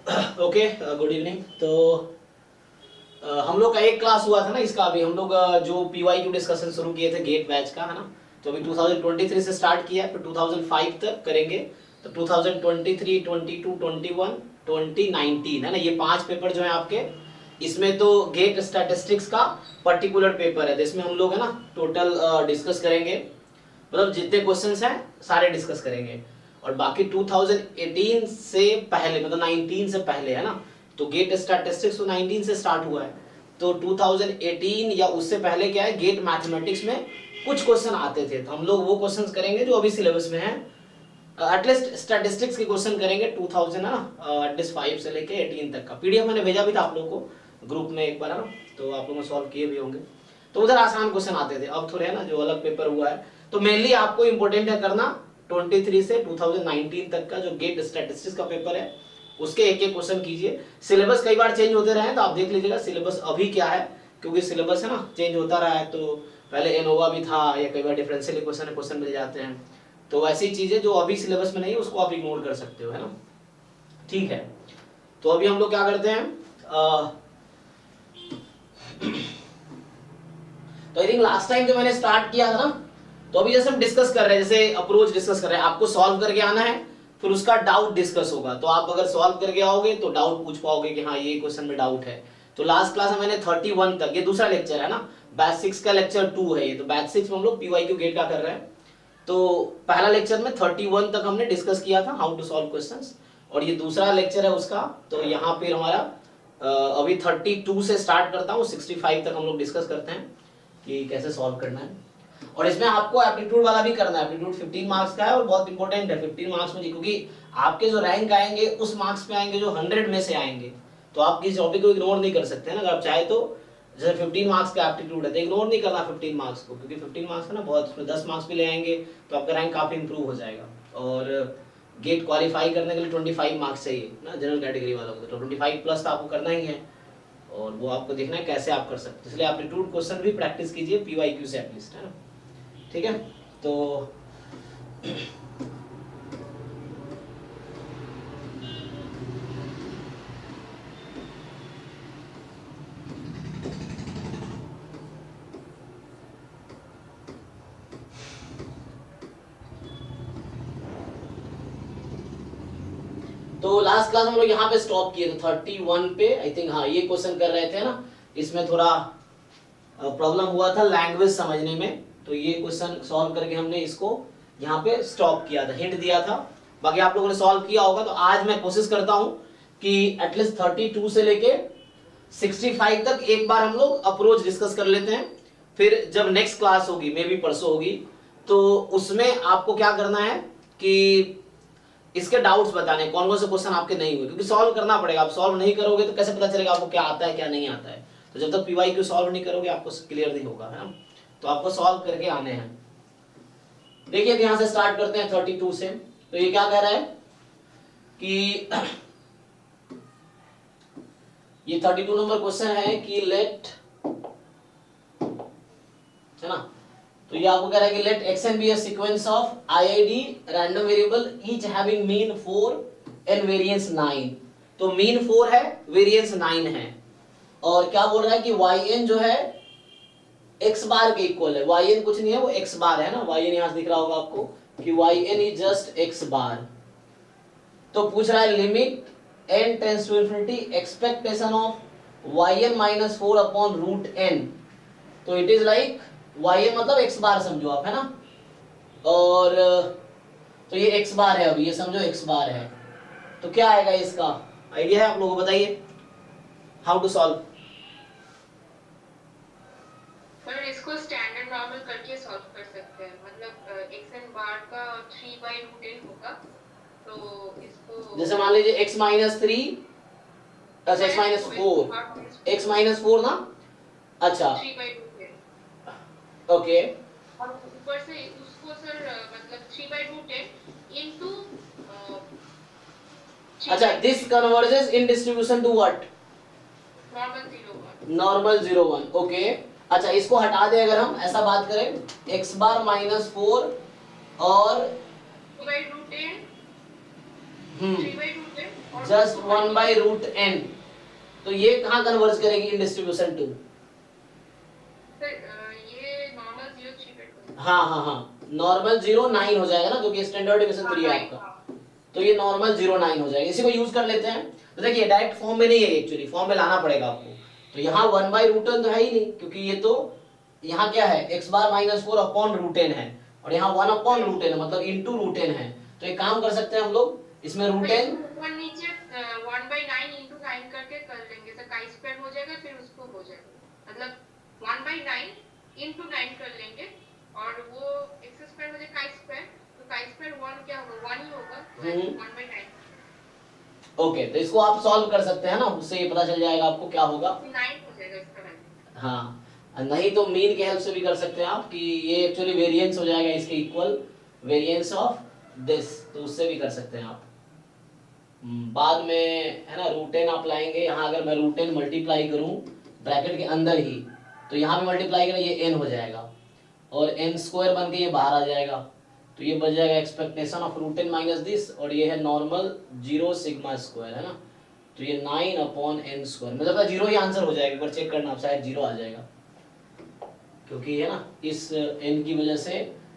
Okay, good evening. तो हम लोग का एक क्लास हुआ था ना इसका, अभी हम लोग जो पीवाई क्यू डिस्कशन शुरू किए थे गेट बैच का, है ना। तो अभी 2023 से स्टार्ट किया, फिर 2005 तक करेंगे। तो 2023, 22, 21, 2019, है ना, ये 5 पेपर जो है आपके। इसमें तो गेट स्टैटिस्टिक्स का पर्टिकुलर पेपर है, जिसमें हम लोग है ना टोटल डिस्कस करेंगे, मतलब जितने क्वेश्चंस हैं सारे डिस्कस करेंगे। और बाकी 2018 से पहले, मतलब 19 से पहले, है ना, तो गेट स्टैटिस्टिक्स तो 19 से स्टार्ट हुआ है। तो 2018 या उससे पहले क्या है, गेट मैथमेटिक्स में कुछ क्वेश्चन आते थे, तो हम लोग वो क्वेश्चंस करेंगे जो अभी सिलेबस में है। एटलीस्ट स्टैटिस्टिक्स के क्वेश्चन करेंगे 2000 ना, एटलीस्ट 5 से लेके 18 तक का। पीडीएफ मैंने भेजा भी था आप लोगों को ग्रुप में एक बार, है ना, तो आप लोगों ने सॉल्व किए भी होंगे। तो उधर आसान क्वेश्चन आते थे, अब थोड़े है ना जो अलग पेपर हुआ है। तो मेनली आपको इंपॉर्टेंट है करना 23 से 2019 तक का जो गेट स्टैटिस्टिक्स का पेपर है, उसके एक एक क्वेश्चन कीजिए। सिलेबस कई बार चेंज होते रहे तो आप देख लीजिएगा सिलेबस अभी क्या है, क्योंकि सिलेबस है ना चेंज होता रहा है। तो पहले एनोवा भी था, या कई बार डिफरेंशियल क्वेश्चन मिल जाते हैं। तो ऐसी चीजें जो अभी सिलेबस में नहीं है उसको आप इग्नोर कर सकते हो, है ना। ठीक है, तो अभी हम लोग क्या करते हैं, तो आई थिंक लास्ट टाइम जो मैंने स्टार्ट किया था ना, तो अभी जैसे हम डिस्कस कर रहे हैं, जैसे अप्रोच डिस्कस कर रहे हैं, आपको सॉल्व करके आना है, फिर उसका डाउट डिस्कस होगा। तो आप अगर सॉल्व करके आओगे तो डाउट पूछ पाओगे कि हाँ ये क्वेश्चन में डाउट है। तो लास्ट क्लास में मैंने 31 तक, ये दूसरा लेक्चर है ना, बैच 6 का लेक्चर 2 है ये। तो बैच 6 में हम लोग पीवाईक्यू गेट का कर रहे हैं। तो पहला लेक्चर में 31 तक हमने डिस्कस किया था हाउ टू सॉल्व क्वेश्चंस, और ये दूसरा लेक्चर है उसका। तो यहाँ पे हमारा अभी 32 से स्टार्ट करता हूँ, 65 तक हम लोग डिस्कस करते हैं कि कैसे सॉल्व करना है। और इसमें आपको एप्टीट्यूड वाला भी करना है। एप्टीट्यूड 15 मार्क्स का है और बहुत इंपॉर्टेंट है 15 मार्क्स में, क्योंकि आपके जो रैंक आएंगे उस मार्क्स पे आएंगे जो 100 में से आएंगे। तो आप किसी टॉपिक को इग्नोर नहीं कर सकते ना, अगर आप चाहे तो। जैसे 15 मार्क्स का एप्टीट्यूड है तो इग्नोर नहीं करना 15 मार्क्स को, क्योंकि 15 मार्क्स है ना बहुत, उसमें 10 मार्क्स भी ले आएंगे तो आपका रैंक काफी इंप्रूव हो जाएगा। और गेट क्वालिफाई करने के लिए 25 मार्क्स चाहिए ना जनरल कैटेगरी वालों को, तो 25 प्लस तो आपको करना ही है। और वो आपको देखना है कैसे आप कर सकते हैं, इसलिए एप्टीट्यूड क्वेश्चन भी प्रैक्टिस कीजिए पीवाईक्यू से एटलीस्ट, है ना। ठीक है, तो तो लास्ट क्लास हम लोग यहाँ पे स्टॉप किए थे 31 पे आई थिंक। हाँ, ये क्वेश्चन कर रहे थे ना, इसमें थोड़ा प्रॉब्लम हुआ था लैंग्वेज समझने में। तो ये क्वेश्चन सॉल्व करके हमने इसको यहाँ पे स्टॉप किया था, हिंट दिया था। बाकी आप लोगों ने सॉल्व किया होगा। तो आज मैं कोशिश करता हूँ कि एटलीस्ट 32 से लेके 65 तक एक बार हम लोग अप्रोच डिस्कस कर लेते हैं। फिर जब नेक्स्ट क्लास होगी, मे बी परसों होगी, तो उसमें आपको क्या करना है कि इसके डाउट्स बताने, कौन कौन से क्वेश्चन आपके नहीं हुए, क्योंकि सॉल्व करना पड़ेगा। आप सॉल्व नहीं करोगे तो कैसे पता चलेगा आपको क्या आता है क्या नहीं आता है। तो जब तक पीवाईक्यू सॉल्व नहीं करोगे आपको क्लियर नहीं होगा, है ना। तो आपको सॉल्व करके आने हैं। देखिए यहां से स्टार्ट करते हैं 32 से। तो ये क्या कह रहा है कि ये 32 नंबर क्वेश्चन है कि लेट, है ना। तो ये आपको कह रहा है कि let xn be a sequence of IID random variable each having mean 4 and variance 9। तो मीन 4 है, वेरिएंस 9 है। और क्या बोल रहा है कि yn जो है x बार के इक्वल है। yn कुछ नहीं है, वो x बार है ना। yn यहां से दिख रहा होगा आपको कि yn is just x bar. तो पूछ रहा है limit n tends to infinity expectation of yn minus 4 upon root n। तो इट इज लाइक yn मतलब x बार समझो आप, है ना। और तो ये x बार है, अभी ये समझो x बार है। तो क्या आएगा इसका आइडिया है आप लोगों को, बताइए हाउ टू सॉल्व। पर इसको स्टैंडर्ड नॉर्मल करके सॉल्व कर सकते हैं, मतलब xn बार का 3/√n होगा। तो इसको जैसे मान लीजिए x माइनस 3, अच्छा x माइनस 4, x माइनस 4 ना, अच्छा 3/√n। ओके। और ऊपर से उसको सर मतलब 3/√n इनटू अच्छा, this converges in distribution to what, normal 0 1। Normal 0 1, okay. अच्छा, इसको हटा दे अगर हम ऐसा बात करें x बार माइनस 4 और 3/√n 3/√n जस्ट 1/√n। तो ये कहाँ कन्वर्ज करेगी इन डिस्ट्रीब्यूशन टू? ये नॉर्मल 0 3 पे। हाँ, नॉर्मल 0 9 हो जाएगा ना, क्योंकि स्टैंडर्ड डिवीजन 3 है आपका, तो ये नॉर्मल 0 9 हो जाएगा। इसी को यूज कर लेते हैं। तो देखिए डायरेक्ट फॉर्म में नहीं है, एक्चुअली फॉर्म में लाना पड़ेगा आपको। तो यहाँ 1/√n तो है ही नहीं, क्योंकि ये तो यहाँ क्या है, x बार -4 अपॉन √n है, और यहाँ 1 अपॉन √n है, मतलब इनटू √n है। तो एक काम कर सकते हैं हम लोग, इसमें √n ऊपर नीचे 1/9 into 9 करके कर लेंगे, तो chi स्क्वायर हो जाएगा, फिर उसको हो जाएगा, मतलब 1/9 into 9 कर लेंगे, और वो x स्क्वायर हो जाएगा chi स्क्वायर, तो chi स्क्वायर 1 क्या होगा, 1 ही होगा, 1/9। ओके, तो इसको आप सॉल्व कर सकते हैं ना, उससे ये पता चल जाएगा आपको क्या होगा, 9 हो जाएगा इसका वैल्यू। हाँ, नहीं तो मीन के हेल्प से भी कर सकते हैं आप, कि ये एक्चुअली वेरिएंस हो जाएगा इसके इक्वल, वेरिएंस ऑफ दिस, तो उससे भी कर सकते हैं आप। बाद में है ना √n आप लाएंगे, यहाँ अगर मैं √n मल्टीप्लाई करूँ ब्रैकेट के अंदर ही, तो यहाँ पे मल्टीप्लाई करें, ये n हो जाएगा, और n² बन के ये बाहर आ जाएगा, तो ये बच जाएगा expectation of √n minus this, और ये है नॉर्मल 0 सिग्मा स्क्वायर, है ना, तो ये 9/n², मतलब 0 ही आंसर हो जाएगा, एक बार चेक करना आप, शायद 0 आ जाएगा, क्योंकि है ना इस n की वजह से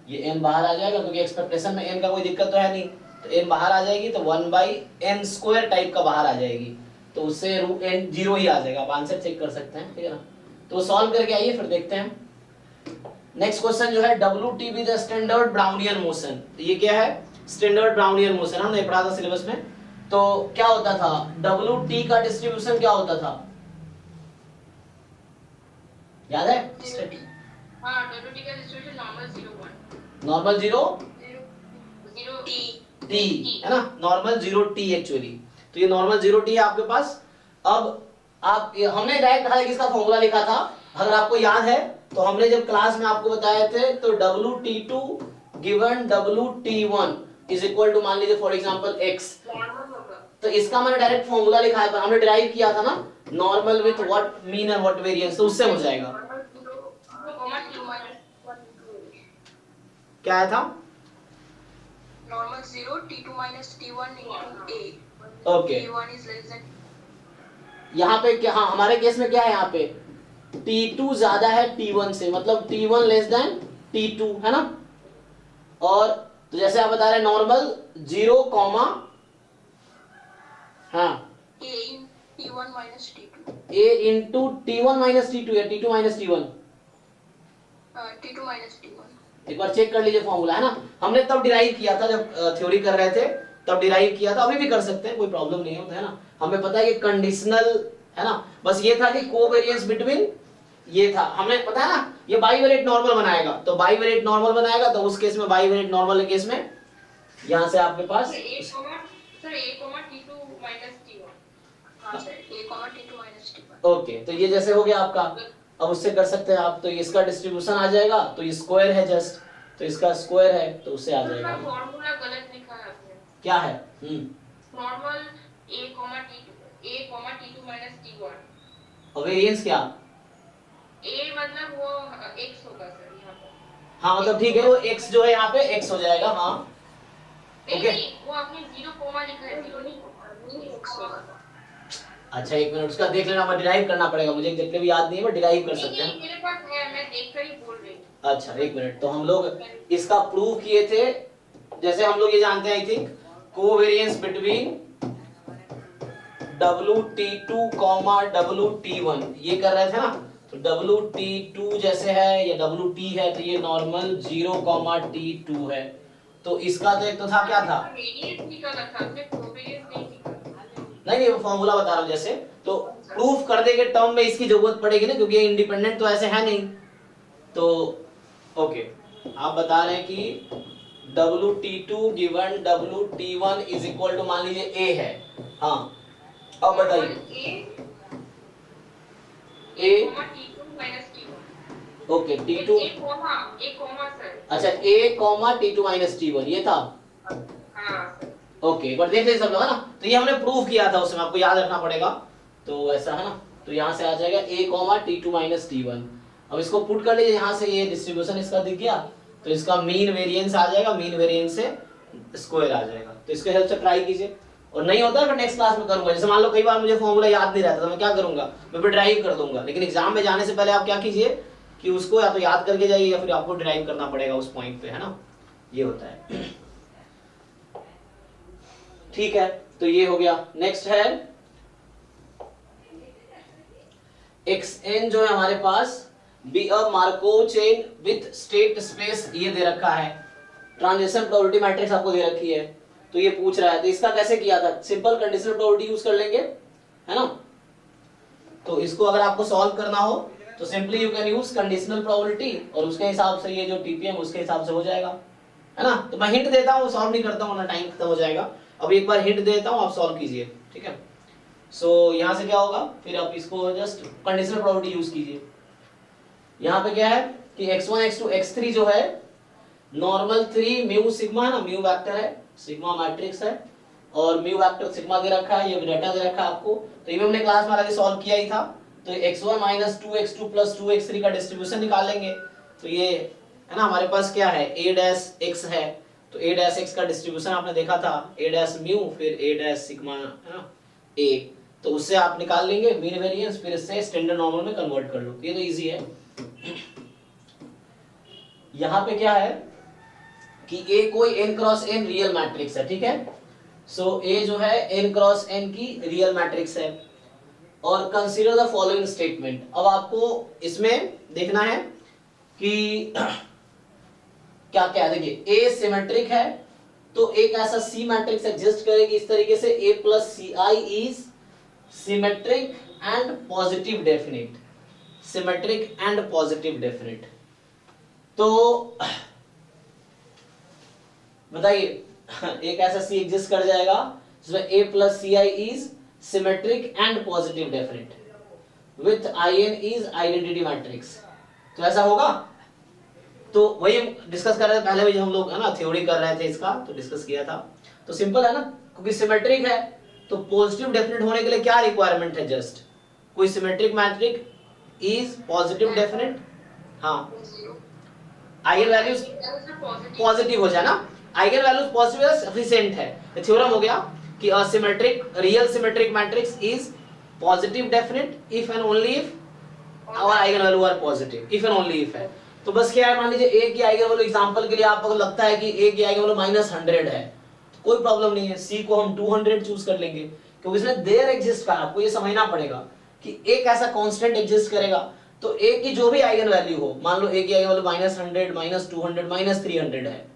ये n बाहर आ जाएगा, क्योंकि एक्सपेक्टेशन में n का कोई दिक्कत तो है नहीं, तो n बाहर आ जाएगी, तो 1/n² टाइप का बाहर आ जाएगी, तो उससे n 0 ही आ जाएगा। आप आंसर चेक कर सकते हैं, ठीक है ना। तो सॉल्व करके आइए, फिर देखते हैं। नेक्स्ट क्वेश्चन जो है, WT with the standard Brownian motion. ये क्या है, स्टैंडर्ड ब्राउनियन मोशन, हमने पढ़ा था सिलेबस में। तो क्या होता था, WT का डिस्ट्रीब्यूशन क्या होता था, याद है? हाँ, WT का डिस्ट्रीब्यूशन नॉर्मल 0 1, नॉर्मल 0 0 t, है ना, नॉर्मल 0t एक्चुअली। तो ये नॉर्मल 0t है आपके पास। अब आप हमने डायरेक्ट इसका फॉर्मूला लिखा था, अगर आपको याद है तो हमने जब क्लास में आपको बताए थे, तो WT2 given WT1 is equal to, मान लीजिए फॉर एग्जांपल x, तो इसका मैंने डायरेक्ट फॉर्मूला लिखा है, हमने डिराइव किया था ना, normal with what mean and what variance, तो उससे हो जाएगा। क्या आया था, normal 0 t2 t1 into a, okay, t1 is less than, यहाँ पे क्या, हाँ हमारे केस में क्या है, यहाँ पे T2 ज्यादा है T1 से, मतलब T1 लेस देन T2, है ना। और तो जैसे आप बता रहे नॉर्मल 0, हाँ a in t1 minus t2, a into T1 minus T2 या T2 minus T1, t2 minus t1, एक बार चेक कर लीजिए फॉर्मूला, है ना, हमने तब डिराइव किया था जब थ्योरी कर रहे थे, तब डिराइव किया था, अभी भी कर सकते हैं, कोई प्रॉब्लम नहीं होता है ना। हमें पता है कि कंडीशनल है ना, बस ये था कि कोवेरिएंस बिटवीन, ये था हमें पता है ना, ये बाइवेरिएट नॉर्मल बनाएगा, तो बाइवेरिएट नॉर्मल बनाएगा, तो उस केस में बाइवेरिएट नॉर्मल के केस में यहां से आपके पास sir a t2 minus t1, हां sir a t2 minus t1, okay, तो ये जैसे हो गया आपका, अब उससे कर सकते हैं आप, तो इसका डिस्ट्रीब्यूशन आ जाएगा, तो ये स्क्वायर है जस्ट, तो इसका स्क्वायर है, तो उससे आ जाएगा। फार्मूला गलत लिखा है आपने, क्या है, normal a t2 minus t1, और वेरिएंस क्या, a मतलब वो x होगा सर यहाँ पर, हाँ मतलब ठीक है, वो x जो है यहाँ पे x हो जाएगा, हाँ ओके, वो आपने 0 कोमा लिखा है, 0 नहीं x होगा। अच्छा एक मिनट, उसका देख लेना, मैं डिराइव करना पड़ेगा, मुझे एग्जैक्टली भी याद नहीं है, बट डिराइव कर सकते हैं। मेरे पास है, मैं देखकर ही बोल रही हूँ। अच्छा एक मिनट, तो हम लोग इसका प्रूव किए थे, जैसे हम लोग ये जानते हैं I think, covariance between WT2, WT1 ये कर रहे थे ना, तो WT2 जैसे है या WT है, तो ये नॉर्मल 0, T2 है, तो इसका तो एक तो था, क्या था, रेडियस निकाला था आपने, कोवेरिएंस नहीं निकाला। नहीं वो फॉर्मूला बता रहा हूं, जैसे तो प्रूफ करने के टर्म में इसकी जरूरत पड़ेगी ना, क्योंकि ये इंडिपेंडेंट तो ऐसे है नहीं, तो ओके आप बता रहे हैं कि WT2 given WT1 is equal to, मान लीजिए A है, हाँ अब बताइए A t2 minus t1, okay T2, एक कोमा सर, अच्छा A, T2 minus T1 ये था, हाँ सर, ओके एक बार देख लीजिए सब लोग, है ना, तो ये हमने प्रूफ किया था उसमें, आपको याद रखना पड़ेगा, तो ऐसा है ना, तो यहाँ से आ जाएगा A, T2 minus T1। अब इसको पुट कर लीजिए, यहाँ से ये डिस्ट्रीब्यूशन इसका दिख गया, तो इसका मीन वेरिएंस आ जाएगा, मीन वेरिएंस से स्क्वायर आ जाएगा, तो इसके हेल्प से ट्राई कीजिए, और नहीं होता है फिर नेक्स्ट क्लास में करूंगा। जैसे मान लो कई बार मुझे फॉर्मूला याद नहीं रहता तो मैं क्या करूंगा, मैं फिर ड्राइव कर दूंगा। लेकिन एग्जाम में जाने से पहले आप क्या कीजिए कि उसको या तो याद करके जाइए या फिर आपको ड्राइव करना पड़ेगा उस पॉइंट पे, है ना, ये होता है। ठीक है, तो ये हो गया। नेक्स्ट है xn जो है हमारे पास be a Markov chain with state space, ये दे रखा है। ट्रांजिशन प्रोबेबिलिटी मैट्रिक्स आपको दे रखी है, तो ये पूछ रहा है तो इसका कैसे किया था, सिंपल कंडीशनल प्रोबेबिलिटी यूज कर लेंगे, है ना। तो इसको अगर आपको सॉल्व करना हो तो simply you can use conditional probability और उसके हिसाब से ये जो टीपीएम उसके हिसाब से हो जाएगा, है ना। तो मैं हिंट देता हूँ, सॉल्व नहीं करता हूँ ना, टाइम खत्म हो जाएगा। अब एक बार हिंट देता हूँ, आप सॉल्व कीजिए, ठीक है। सो यहाँ से क्या होगा, फिर आप इसको जस्ट कंडीशनल प्रोबेबिलिटी यूज कीजिए। यहाँ पे क्या है कि x1 x2 x3 जो है नॉर्मल 3 म्यू सिग्मा, ना म्यू वेक्टर है, सिग्मा मैट्रिक्स है और म्यू वेक्टर सिग्मा दे रखा है, ये डेटा दे रखा है आपको। तो ये हमने क्लास में आगे सॉल्व किया ही था। तो x1 - 2x2 + 2x3 का डिस्ट्रीब्यूशन निकाल लेंगे। तो ये है ना, हमारे पास क्या है a' x है, तो a' x का डिस्ट्रीब्यूशन आपने देखा था a' म्यू फिर a' सिग्मा, है ना a, तो उससे आप निकाल लेंगे मीन वेरिएंस, फिर इससे स्टैंडर्ड नॉर्मल में कन्वर्ट कर लो। ये तो इजी है। यहां पे क्या है कि A कोई n cross n real matrix है, ठीक है। सो A जो है n क्रॉस n की रियल मैट्रिक्स है और कंसीडर द फॉलोइंग स्टेटमेंट। अब आपको इसमें देखना है कि क्या क्या है। देखिए A सिमेट्रिक है तो एक ऐसा C मैट्रिक्स एग्जिस्ट करेगी इस तरीके से A + Ci is symmetric and positive definite, symmetric and positive definite. तो बताइए एक ऐसा C एग्जिस्ट कर जाएगा जिसमें A + Ci is symmetric and positive definite with In is identity matrix, तो ऐसा होगा। तो वही डिस्कस कर रहे थे पहले भी, जब हम लोग है ना थ्योरी कर रहे थे इसका तो डिस्कस किया था। तो सिंपल है ना, क्योंकि सिमेट्रिक है तो पॉजिटिव डेफिनिट होने के लिए क्या रिक्वायरमेंट है, जस्ट कोई symmetric matric is positive definite, हाँ आइगन वैल्यूज पॉजिटिव हो जाए ना, आइगन वैल्यूज पॉजिटिव सफिशिएंट है। तो थ्योरम हो गया कि a symmetric real symmetric matrix is positive definite if and only if our eigen value are positive, if and only if है। तो बस क्या है, मान लीजिए A की आइगन वैल्यू एग्जांपल के लिए आपको लगता है कि A की आइगन वैल्यू -100 है, तो कोई प्रॉब्लम नहीं है, C को हम 200 चूज कर लेंगे, क्योंकि इसमें देयर एग्जिस्ट का आपको ये समझना पड़ेगा कि एक ऐसा कांस्टेंट एग्जिस्ट करेगा। तो A की जो भी आइगन वैल्यू हो, मान लो A की आइगन वैल्यू -100 -200 -300 है,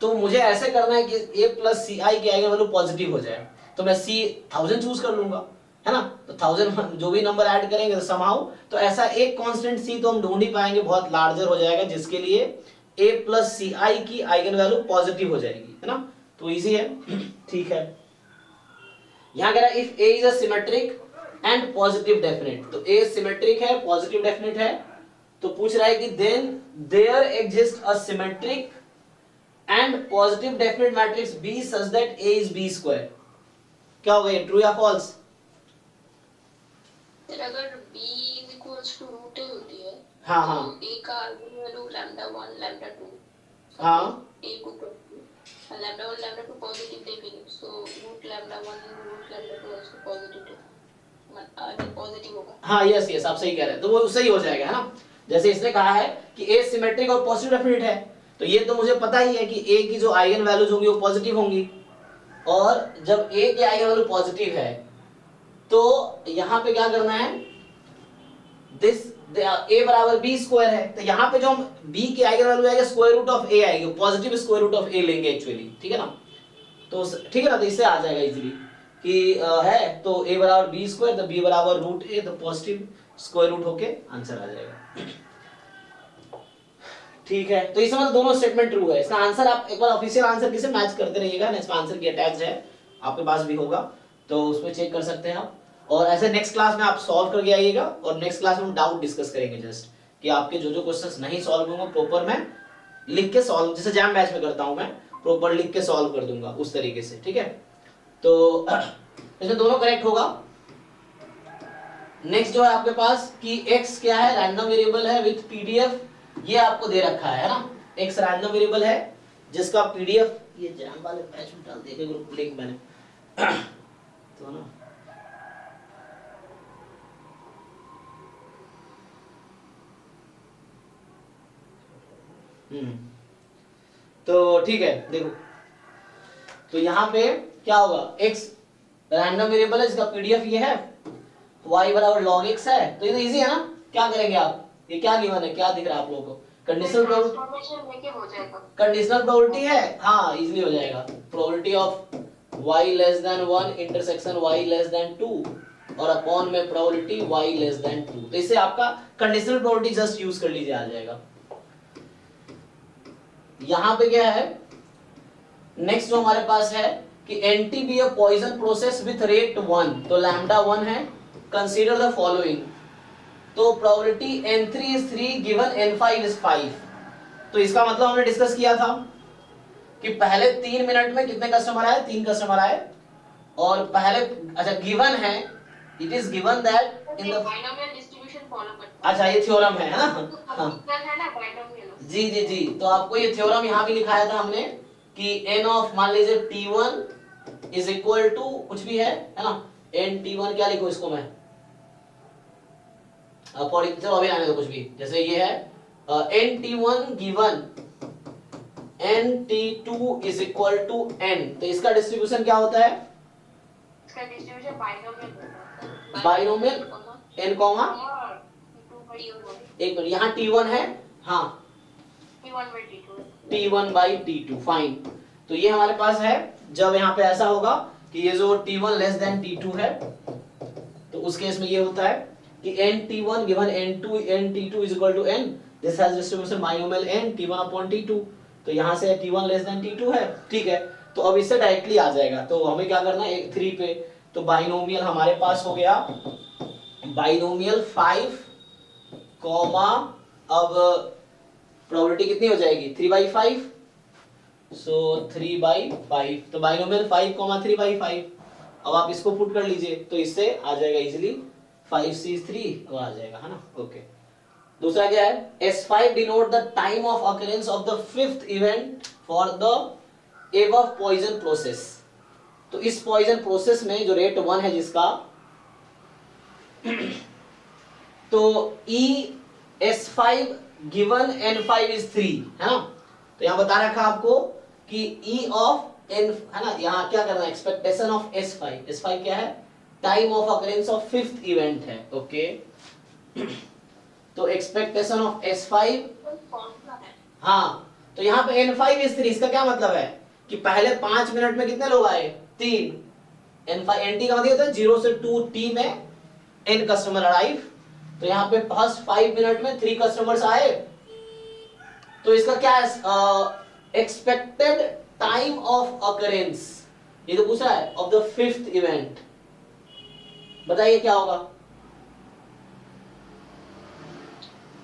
तो मुझे ऐसे करना है कि A + Ci की आइगन वैल्यू पॉजिटिव हो जाए, तो मैं C 1000 चूज कर लूंगा, है ना। तो 1000 जो भी नंबर ऐड करेंगे तो समहाउ तो ऐसा एक कांस्टेंट C तो हम ढूंढ ही पाएंगे, बहुत लार्जर हो जाएगा, जिसके लिए A + Ci की आइगन वैल्यू पॉजिटिव हो जाएगी, है ना। तो इजी है, ठीक है। यहां कह रहा है if A is a symmetric and positive definite, तो A सिमेट्रिक है पॉजिटिव डेफिनिट है, तो पूछ रहा है कि then there exist a symmetric and positive definite matrix B such that A is B²। क्या होगा ये, ट्रू या फॉल्स? अगर B = √A होती है, हाँ हाँ, तो A का आइगन वैल्यू λ1 λ2, हाँ A को λ1 λ2 पॉजिटिव देखेंगे, सो √λ1 √λ2 also पॉजिटिव होगा। हाँ, यस यस, आप सही कह रहे हैं, तो वो सही हो जाएगा, है ना। जैसे इसने कहा है कि A सिमेट्रिक और पॉजिटिव डेफिनिट है, तो ये तो मुझे पता ही है कि A की जो आइगन वैल्यूज होंगी वो पॉजिटिव होंगी, और जब A की आइगन वैल्यू पॉजिटिव है तो यहां पे क्या करना है, दिस A = B² है, तो यहां पे जो हम B की आइगन वैल्यू आएगा √A आएगी, पॉजिटिव √A लेंगे एक्चुअली, ठीक है ना। तो ठीक है ना, तो इससे आ जाएगा इजीली कि है तो A = B², तो B = √A, तो पॉजिटिव √ होके आंसर आ जाएगा, ठीक है। तो इस मतलब दोनों स्टेटमेंट ट्रू है। इसका आंसर आप एक बार ऑफिशियल आंसर किसे मैच करते रहिएगा ना, इसका आंसर की अटैच है आपके पास भी होगा, तो उसमें चेक कर सकते हैं आप। और ऐसे नेक्स्ट क्लास में आप सॉल्व करके आइएगा, और नेक्स्ट क्लास में हम डाउट डिस्कस करेंगे, जस्ट कि आपके जो जो क्वेश्चंस नहीं सॉल्व होंगे प्रॉपर मैं लिख के सॉल्व, जैसे जैम बैच में करता हूं मैं, प्रॉपर लिख के सॉल्व कर दूंगा उस तरीके से, ठीक है। तो इसमें दोनों करेक्ट होगा। नेक्स्ट जो है आपके पास कि x क्या है, रैंडम वेरिएबल है विद PDF, ये आपको दे रखा है ना, x रैंडम वेरिएबल है जिसका PDF ये जैम वाले बैच में डाल दिया ग्रुप लिंक मैंने, तो ना तो ठीक है, देखो तो यहाँ पे क्या होगा, x रैंडम वेरिएबल है जिसका पीडीएफ ये है, y बराबर log x है, तो ये तो इजी है ना। क्या करेंगे आप, ये क्या गिवन है, क्या दिख रहा है आप लोगों को, कंडीशनल ट्रांसफॉर्मेशन लेके हो जाएगा। कंडीशनल प्रोबेबिलिटी है, हाँ इजीली हो जाएगा। Probability of y less than 1 intersection y less than 2 और अपॉन में प्रोबेबिलिटी y लेस देन 2, तो इससे आपका कंडीशनल प्रोबेबिलिटी जस्ट यूज कर लीजिए, आ जाएगा। यहाँ पे क्या है, नेक्स्ट जो हमारे पास है कि NT be a poisson process with rate 1, तो लैम्डा 1 है, कंसीडर द फॉलोइंग, तो probability N3 is 3 given N5 is 5। तो इसका मतलब हमने डिस्कस किया था कि पहले 3 मिनट में कितने कस्टमर आए, 3 कस्टमर आए, और पहले अच्छा गिवन है, it is given that in the binomial distribution follow करता है। अच्छा ये थ्योरम है ना, हाँ है ना बाइनोमियल। जी जी जी, तो आपको ये थ्योरम यहाँ भी लिखाया था हमने कि n ऑफ मान लीजिए T1 इज इक्वल टू कुछ भी है ना, n T1 क्या लिखो इसको मैं, चलो अभी आने दो कुछ भी, जैसे ये है n T1 given n T2 is equal to n, तो इसका डिस्ट्रीब्यूशन क्या होता है, इसका डिस्ट्रीब्यूशन बाइनोमियल होता है। बाइनोमियल n कॉमा एक मिनट, यहाँ T1 है, हाँ T1 by T2, फाइन। तो ये हमारे पास है, जब यहाँ पे ऐसा होगा कि ये जो T1 लेस देन T2 है, तो उस केस में ये होता है कि n T1 given n T2 is equal to n, this has distribution binomial n T1 upon T2, तो यहाँ से T1 लेस देन T2 है, ठीक है। तो अब इससे डायरेक्टली आ जाएगा, तो हमें क्या करना है 3 पे, तो बाइनोमियल हमारे पास हो गया बाइनोमियल 5 कॉमा, अब प्रोबेबिलिटी कितनी हो जाएगी 3/5, सो 3/5, तो बाइनोमियल 5 कॉमा 3/5, अब आप इसको पुट कर लीजिए, तो इससे आ जाएगा इजीली 5C3 अब आ जाएगा, है ना, ओके। दूसरा क्या है, S5 denote the time of occurrence of the 5th event for the above poisson process, तो इस पॉइजन प्रोसेस में जो रेट 1 है जिसका, तो S5 गिवन N5 is 3 है ना, तो यहाँ बता रखा आपको कि E ऑफ N है ना, यहाँ क्या करना है, एक्सपेक्टेशन ऑफ S5 क्या है, time of occurrence of 5th event है, ओके। तो एक्सपेक्टेशन ऑफ S5, हाँ तो यहाँ पे N5 is 3, इसका क्या मतलब है कि पहले 5 मिनट में कितने लोग आए, 3, NT का मतलब होता है 0 से 2T में n कस्टमर अराइव, तो यहाँ पे फर्स्ट 5 मिनट में 3 कस्टमर्स आए, तो इसका क्या है, एक्सपेक्टेड टाइम ऑफ अकरेंस, ये तो पूछ रहा है ऑफ द 5th इवेंट, बताइए क्या होगा।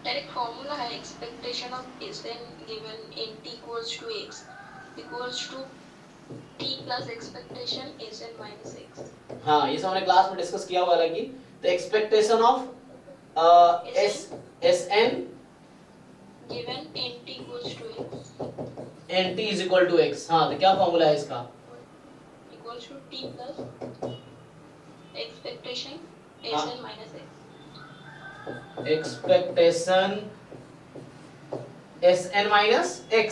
डायरेक्ट फॉर्मूला है, expectation of Sn given nt equals to x equals to t plus expectation Sn minus x। हाँ ये सब हमने क्लास में डिस्कस किया हुआ है कि तो expectation of Sn given nt equals to x nt is equal to x, हाँ तो क्या फॉर्मूला है इसका, equals to t plus expectation Sn minus x, expectation Sn minus x,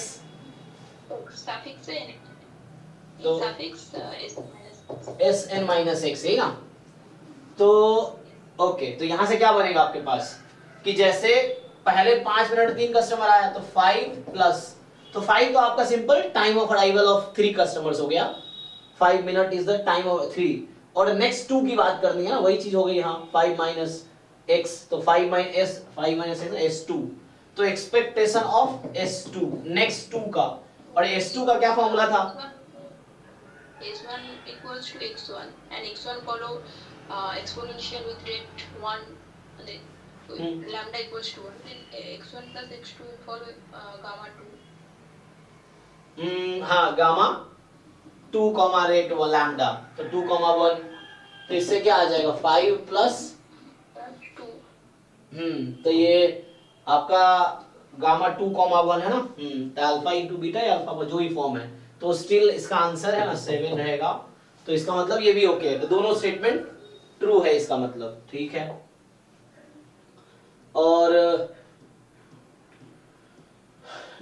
suffix है तो suffix Sn minus Sn minus x है ना, तो ओके, तो यहां से क्या बनेगा आपके पास कि जैसे पहले 5 मिनट 3 कस्टमर आया, तो 5 प्लस, तो 5 तो आपका simple time of arrival of 3 customers हो गया, 5 minute is the time of 3, और नेक्स्ट 2 की बात करनी है ना, वही चीज हो गई यहाँ 5 माइनस x, तो 5 माइनस S2, तो एक्सपेक्टेशन ऑफ S2 नेक्स्ट 2 का, और S2 का क्या फॉर्मूला था, S1 equals to x1 and x1 follow exponential with rate 1 and then lambda equals to 1, then x1 plus x2 follow gamma 2। हाँ gamma 2 comma rate व lambda, तो 2 comma 1, तो इससे क्या आ जाएगा 5 प्लस 2, तो ये आपका गामा 2 कॉमा 1 है ना, तो अल्फा इनटू बीटा या अल्फा जो ही फॉर्म है, तो स्टिल इसका आंसर है ना 7 रहेगा, तो इसका मतलब ये भी ओके है, तो दोनों स्टेटमेंट ट्रू है इसका मतलब, ठीक है। और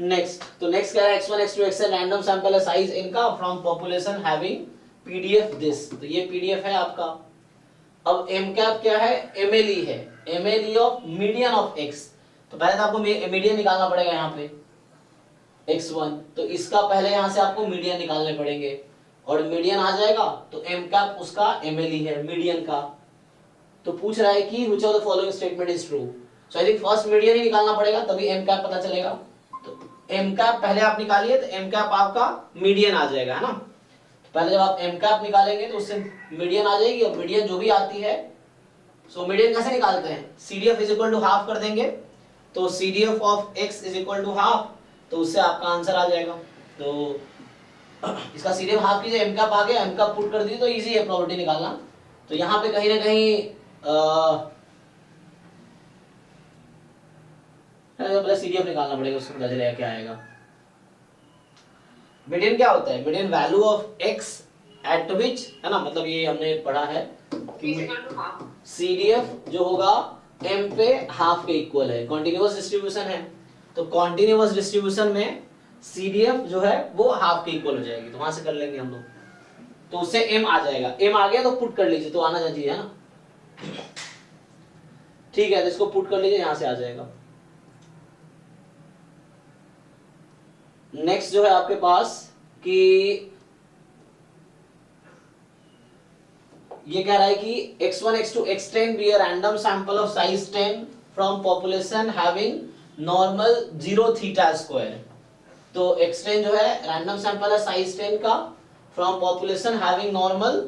नेक्स्ट, तो नेक्स्ट क्या है, x1 x2 xn random sample है साइज इनका from population having PDF this, तो ये पीडीएफ है आपका। अब mcap क्या है, mle है, mle of median of x, तो पहले तो आपको मीडियन निकालना पड़ेगा यहाँ पे x1, तो इसका पहले यहाँ से आपको मीडियन निकालने पड़ेंगे और मीडियन आ जाएगा तो mcap उसका mle है मीडियन का। तो पूछ रहा है कि which of the following statement is true, so I think first median ही निकालना पड़ेगा तभी mcap पता चलेगा। तो mcap पहले आप निकालिए तो mcap आपका मीडियन आ जाएगा, है ना। पहले जब आप mcap निकालेंगे तो उससे मीडियन आ जाएगी और मीडियन जो भी आती है, सो मीडियन कैसे निकालते हैं, CDF is equal to half कर देंगे, तो CDF of x is equal to half, तो उससे आपका आंसर आ जाएगा। तो इसका CDF हाफ कीजिए, mcap आ गया, mcap पुट कर दी तो इजी है प्रोबेबिलिटी निकालना। तो यहाँ पे कहीं ना कहीं पहले CDF निकालना पड़ेगा, उसको पता चलेगा क्या आएगा। मीडियन क्या होता है, median value of x eight विच, है ना, मतलब ये हमने पढ़ा है कि CDF जो होगा m पे हाफ के इक्वल है, कॉन्टिन्यूअस डिस्ट्रीब्यूशन है, तो कॉन्टिन्यूअस डिस्ट्रीब्यूशन में CDF जो है वो हाफ के इक्वल हो जाएगी, तो वहां से कर लेंगे हम लोग, तो उससे m आ जाएगा, m आ गया तो पुट कर लीजिए, तो आना चाहिए, है ना, ठीक है, तो इसको पुट कर लीजिए, यहां से आ जाएगा। नेक्स्ट जो है आपके पास कि ये कह रहा है कि x1 x2 x10 be a random sample of size 10 from population having normal 0 theta square, तो x10 जो है रैंडम सैंपल है साइज 10 का from population having normal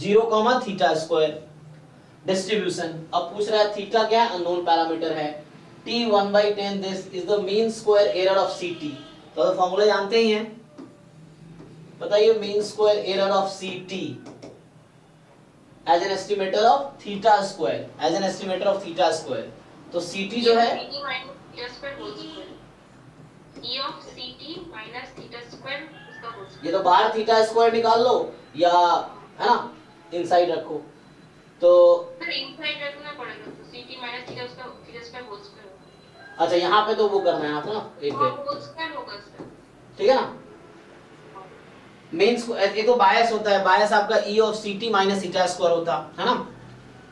0, theta square distribution. अब पूछ रहा है थीटा क्या है, अननोन पैरामीटर है, t 1/10 this is the mean square error of ct, तो फॉर्मूला जानते ही हैं, बताइए mean square error of ct as an estimator of theta square, as an estimator of theta square, तो ct जो है e of ct minus theta square उसका हो ये तो बाहर थीटा स्क्वायर निकाल लो या, है ना, इनसाइड रखो, तो सर इनसाइड रखना पड़ेगा, तो ct minus theta उसका theta square होल स्क्वायर होगा। अच्छा यहाँ पे तो वो करना है आपको ना, एक होल स्क्वायर होगा सर, ठीक है ना, मींस ये तो बायस होता है, बायस आपका e of ct minus theta square होता है ना,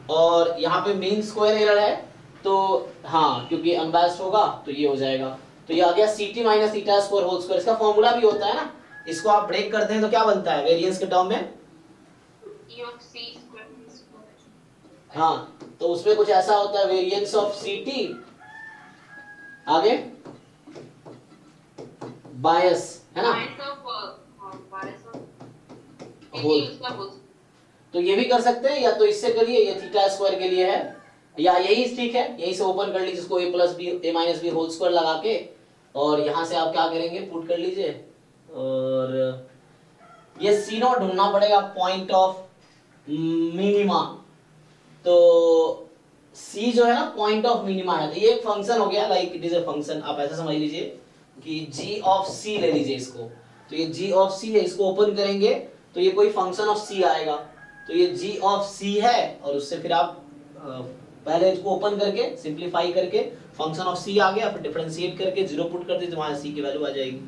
और यहाँ पे मीन स्क्वायर एरर है, तो हाँ क्योंकि अनबायस्ड होगा तो ये हो जाएगा, तो ये आ गया ct minus theta square whole square, इसका फॉर्मूला भी होता है ना, इसको आप ब्रेक करते हैं तो क्या बनता है वेरिएंस के टर्म में, e of c square हाँ, तो उसमें कुछ ऐसा होता है वेरिएंस ऑफ ct, आगे बायस, है ना, होल, तो ये भी कर सकते हैं, या तो इससे करिए, ये थीटा स्क्वायर के लिए है, या यही ठीक है, यही से ओपन कर लीजिए इसको a plus b a minus b whole square लगा के, और यहां से आप क्या करेंगे पुट कर लीजिए, और ये सी नॉट ढूंढना पड़ेगा पॉइंट ऑफ मिनिमा, तो c जो है ना पॉइंट ऑफ मिनिमा है, तो ये एक फंक्शन हो गया, like it is a function, आप ऐसा समझ लीजिए कि g ऑफ c ले लीजिए इसको, तो ये g ऑफ c है, इसको ओपन करेंगे तो ये कोई फंक्शन ऑफ c आएगा, तो ये g ऑफ c है, और उससे फिर आप पहले इसको ओपन करके सिंपलीफाई करके फंक्शन ऑफ c आ गया, फिर डिफरेंशिएट करके 0 पुट कर दीजिए, वहां c की वैल्यू आ जाएगी।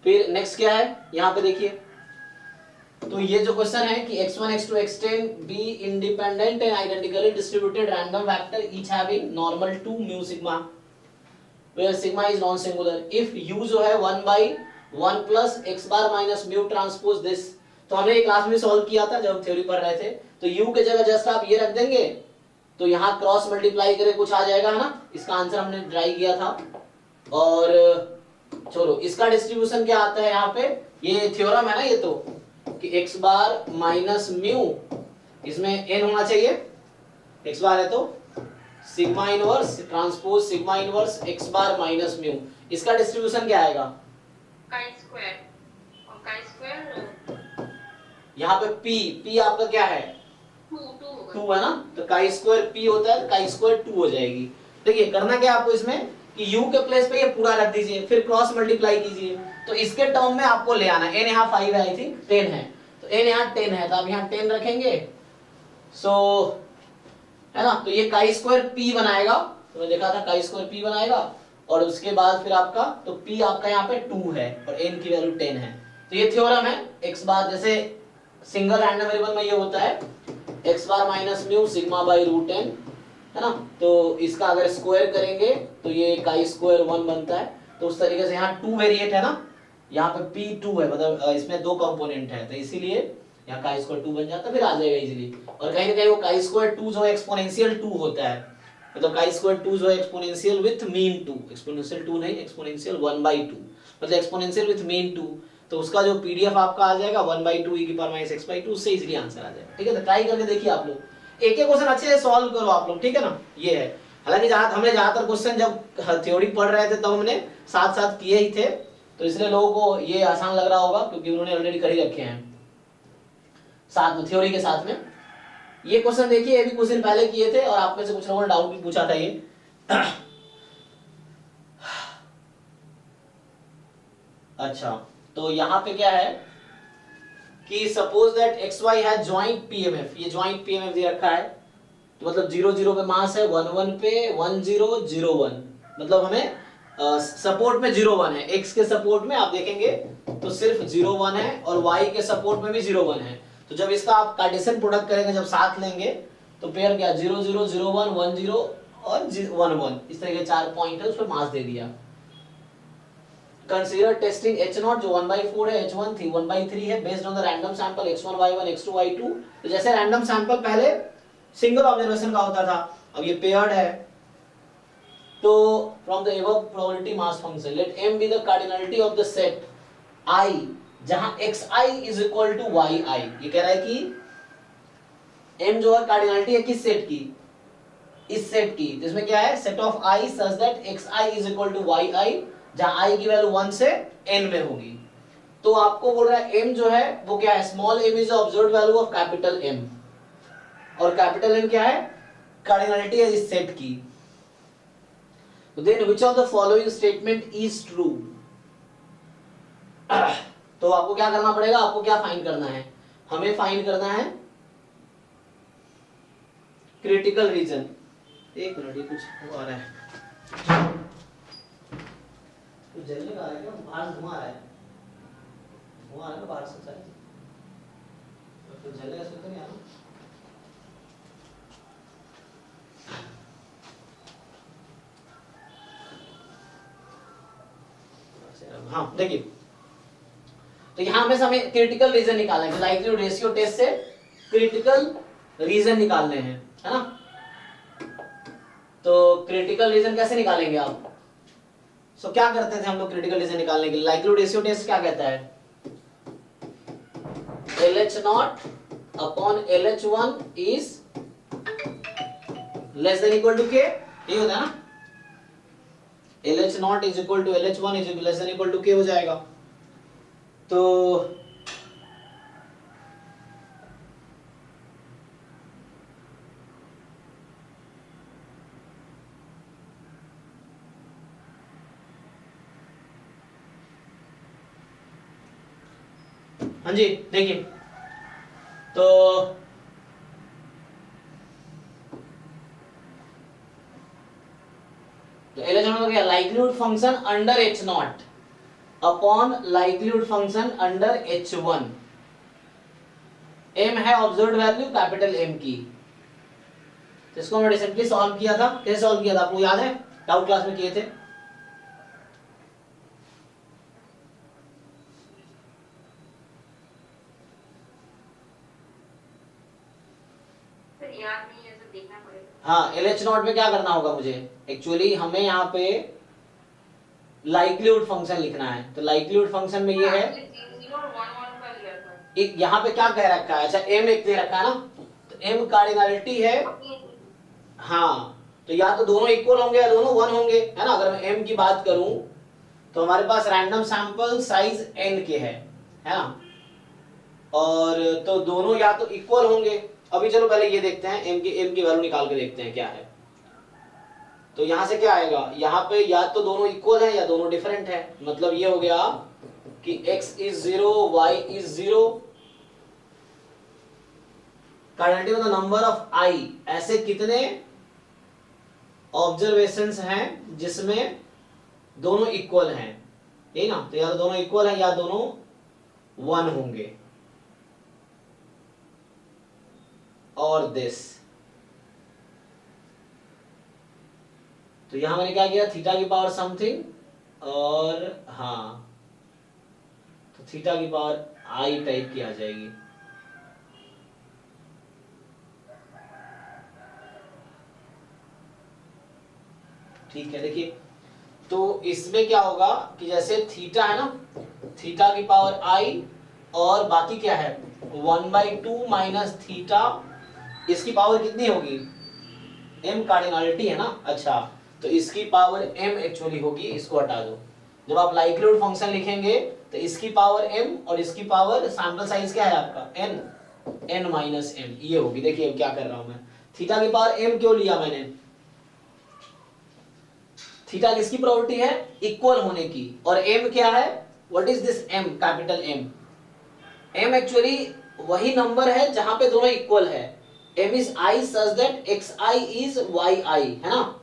फिर नेक्स्ट क्या है यहाँ पे देखिए, तो ये जो क्वेश्चन है कि x1 x2 x10 be independent and identically distributed random vector each having normal to mu sigma where sigma is non singular if u जो है 1/1 plus x bar minus mu transpose this, तो हमने ये class में solve किया था जब हम थ्योरी पढ़ रहे थे, तो u के जगह जस्ट आप ये रख देंगे तो यहाँ क्रॉस मल्टीप्लाई करे कुछ आ जाएगा, है ना, इसका आंसर हमने ट्राई किया था, और चलो इसका डिस्ट्रीब्यूशन क्या आता है यहाँ पे, ये थ्योरम है ना ये तो, कि x बार माइनस म्यू, इसमें n होना चाहिए, x बार है तो sigma inverse transpose sigma inverse x bar minus mu, इसका डिस्ट्रीब्यूशन क्या आएगा, chi square, और chi square यहाँ पे p आपका क्या है 2 होगा, 2 है ना, तो chi स्क्वायर p होता है, chi स्क्वायर 2 हो जाएगी। देखिए करना क्या आपको इसमें कि u के प्लेस पे ये पूरा रख दीजिए, फिर क्रॉस मल्टीप्लाई कीजिए, तो इसके टर्म में आपको ले आना। n यहाँ 5 है, आई थिंक 10 है, तो n यहाँ 10 है, तो आप यहाँ 10 रखेंगे, सो है ना, तो ये काई स्क्वायर p बनाएगा, तो मैं देखा था काई स्क्वायर p बनाएगा, और उसके बाद फिर आपका तो p आपका यहाँ पे 2 है और n की वैल्यू 10 है। तो ये थ्योरम है x बार, जैसे सिंगल रैंडम वेरिएबल में ये होता है x bar minus mu sigma by root n, है ना, तो इसका अगर स्क्वायर करेंगे तो ये काई स्क्वायर 1 बनता है। तो उस तरीके से यहाँ 2 वेरिएट है ना, यहाँ पे p2 है, मतलब इसमें 2 कंपोनेंट है, तो इसीलिए यहाँ काई स्क्वायर 2 बन जाता है, फिर आ जाएगा इजीली। और कहीं ना कहीं वो काई स्क्वायर 2 जो है एक्सपोनेंशियल 2 होता है, मतलब काई स्क्वायर 2 जो है एक्सपोनेंशियल विथ मीन 2, एक्सपोनेंशियल 2 नहीं, एक्सपोनेंशियल 1/2, मतलब एक्सपोनेंशियल विथ मीन 2, तो उसका जो पीडीएफ आपका आ जाएगा 1/2 e की पावर माइनस x/2, उससे इजीली आंसर आ जाएगा। ठीक है, तो ट्राई करके देखिए आप लोग, एक एक क्वेश्चन अच्छे से सॉल्व करो आप लोग, ठीक है ना, ये है। हालांकि हमने ज्यादातर क्वेश्चन जब थ्योरी पढ़ रहे थे तब हमने साथ साथ किए ही थे, तो इसलिए लोगों को ये आसान लग रहा होगा क्योंकि उन्होंने ऑलरेडी कर ही रखे हैं साथ में, थ्योरी के साथ में। ये क्वेश्चन देखिए, ये भी कुछ दिन पहले किए थे और आप में से कुछ लोगों ने डाउट भी पूछा था ये। अच्छा, तो यहाँ पे क्या है कि सपोज दैट xy है ज्वाइंट पीएमएफ, ये ज्वाइंट पीएमएफ दे रखा है, तो मतलब 0 0 पे मास है, 1 1 पे 1 0 0 1, मतलब हमें सपोर्ट में 0 1 है, x के सपोर्ट में आप देखेंगे तो सिर्फ 0 1 है और y के सपोर्ट में भी 0 1 है। तो जब इसका आप कार्टेशियन प्रोडक्ट करेंगे, जब साथ लेंगे तो पेयर क्या 0 0 0 1 1 0 और 1 1, इस तरह के 4 पॉइंट है, उस पर मास दे दिया। कंसीडर टेस्टिंग h0 जो 1/4 है, h1 थी 1/3 है, based on the random sample x1 y1 x2 y2। तो जैसे रैंडम सैंपल पहले सिंगल ऑब्जर्वेशन का होता था, अब ये पेयर्ड है, तो from the above probability mass function let m be the cardinality of the set I, जहां xi is equal to yi। ये कह रहा है कि m जो है कार्डिनलिटी है किस सेट की, इस सेट की, जिसमें क्या है set of i such that xi is equal to yi, जहां i की वैल्यू 1 से n में होगी। तो आपको बोल रहा है m जो है वो क्या है, small m is the observed value of capital M, और कैपिटल M क्या है, कार्डिनलिटी है इस सेट की। तो then which of the following statement is true. तो आपको क्या करना पड़ेगा, आपको क्या फाइंड करना है, हमें फाइंड करना है क्रिटिकल रीजन। एक मिनट, ये कुछ हो आ रहा है, कुछ जलने का आ रहा है क्या, बाहर से धुआं आ रहा है, धुआं आ रहा है बाहर से शायद, तो जलने का तो नहीं आ रहा। हाँ देखिए, तो यहां पे हमें क्रिटिकल रीजन निकालना है, लाइक्लीहुड रेशियो टेस्ट से क्रिटिकल रीजन निकालने हैं, है ना। तो क्रिटिकल रीजन कैसे निकालेंगे आप, सो क्या करते थे हम लोग क्रिटिकल रीजन निकालने के लिए, लाइक्लीहुड रेशियो टेस्ट क्या कहता है, LH0 upon LH1 is less than equal to k, ये होता है ना, LH0 is equal to LH1 is less than equal to k हो जाएगा। तो हाँ जी देखिए, तो LH0 का क्या, likelihood function under H0 upon likelihood function under H1, m है ऑब्जर्व्ड वैल्यू कैपिटल M की। तो इसको हमने रिसेंटली सॉल्व किया था, कैसे सॉल्व किया था आपको याद है, डाउट क्लास में किए थे। याद नहीं है, तो देखना पड़ेगा। हाँ, LH0 पे क्या करना होगा मुझे, एक्चुअली हमें यहाँ पे लाइक्लीहुड फंक्शन लिखना है, तो लाइक्लीहुड फंक्शन में ये है, 0 और 1 1 का लिया था, एक यहाँ पे क्या कह रखा है, अच्छा m एक दे रखा है ना, तो m कार्डिनलिटी है, हाँ, तो या तो दोनों इक्वल होंगे या दोनों 1 होंगे, है ना। अगर मैं m की बात करूं तो हमारे पास रैंडम सैंपल साइज n के है ना, और तो दोनों या तो इक्वल होंगे। अभी चलो पहले ये देखते हैं m की वैल्यू निकाल के देखते हैं क्या है। तो यहां से क्या आएगा, यहाँ पे या तो दोनों इक्वल है या दोनों डिफरेंट है। मतलब ये हो गया कि x is 0, y is 0। Cardinality मतलब नंबर ऑफ आई, ऐसे कितने ऑब्जर्वेशंस हैं जिसमें दोनों इक्वल हैं, यही ना। तो या तो दोनों इक्वल है या दोनों 1 होंगे। और दिस, तो यहां मैंने क्या किया, थीटा की पावर समथिंग, और हाँ तो थीटा की पावर आई टाइप की आ जाएगी। ठीक है, देखिए तो इसमें क्या होगा कि जैसे थीटा है ना, थीटा की पावर आई, और बाकी क्या है 1/2 माइनस थीटा, इसकी पावर कितनी होगी, m कार्डिनलिटी है ना। अच्छा, तो इसकी पावर m एक्चुअली होगी, इसको हटा दो। जब आप लाइक्लीहुड फंक्शन लिखेंगे तो इसकी पावर m और इसकी पावर, सैंपल साइज क्या है आपका n माइनस m, ये होगी। देखिए क्या कर रहा हूं मैं, थीटा की पावर m क्यों लिया मैंने, थीटा किसकी प्रॉपर्टी है, इक्वल होने की, और m क्या है, what is this m, capital M। m actually वही नंबर है जहां पे दोनों इक्वल है। m is i such that xi is yi, है ना।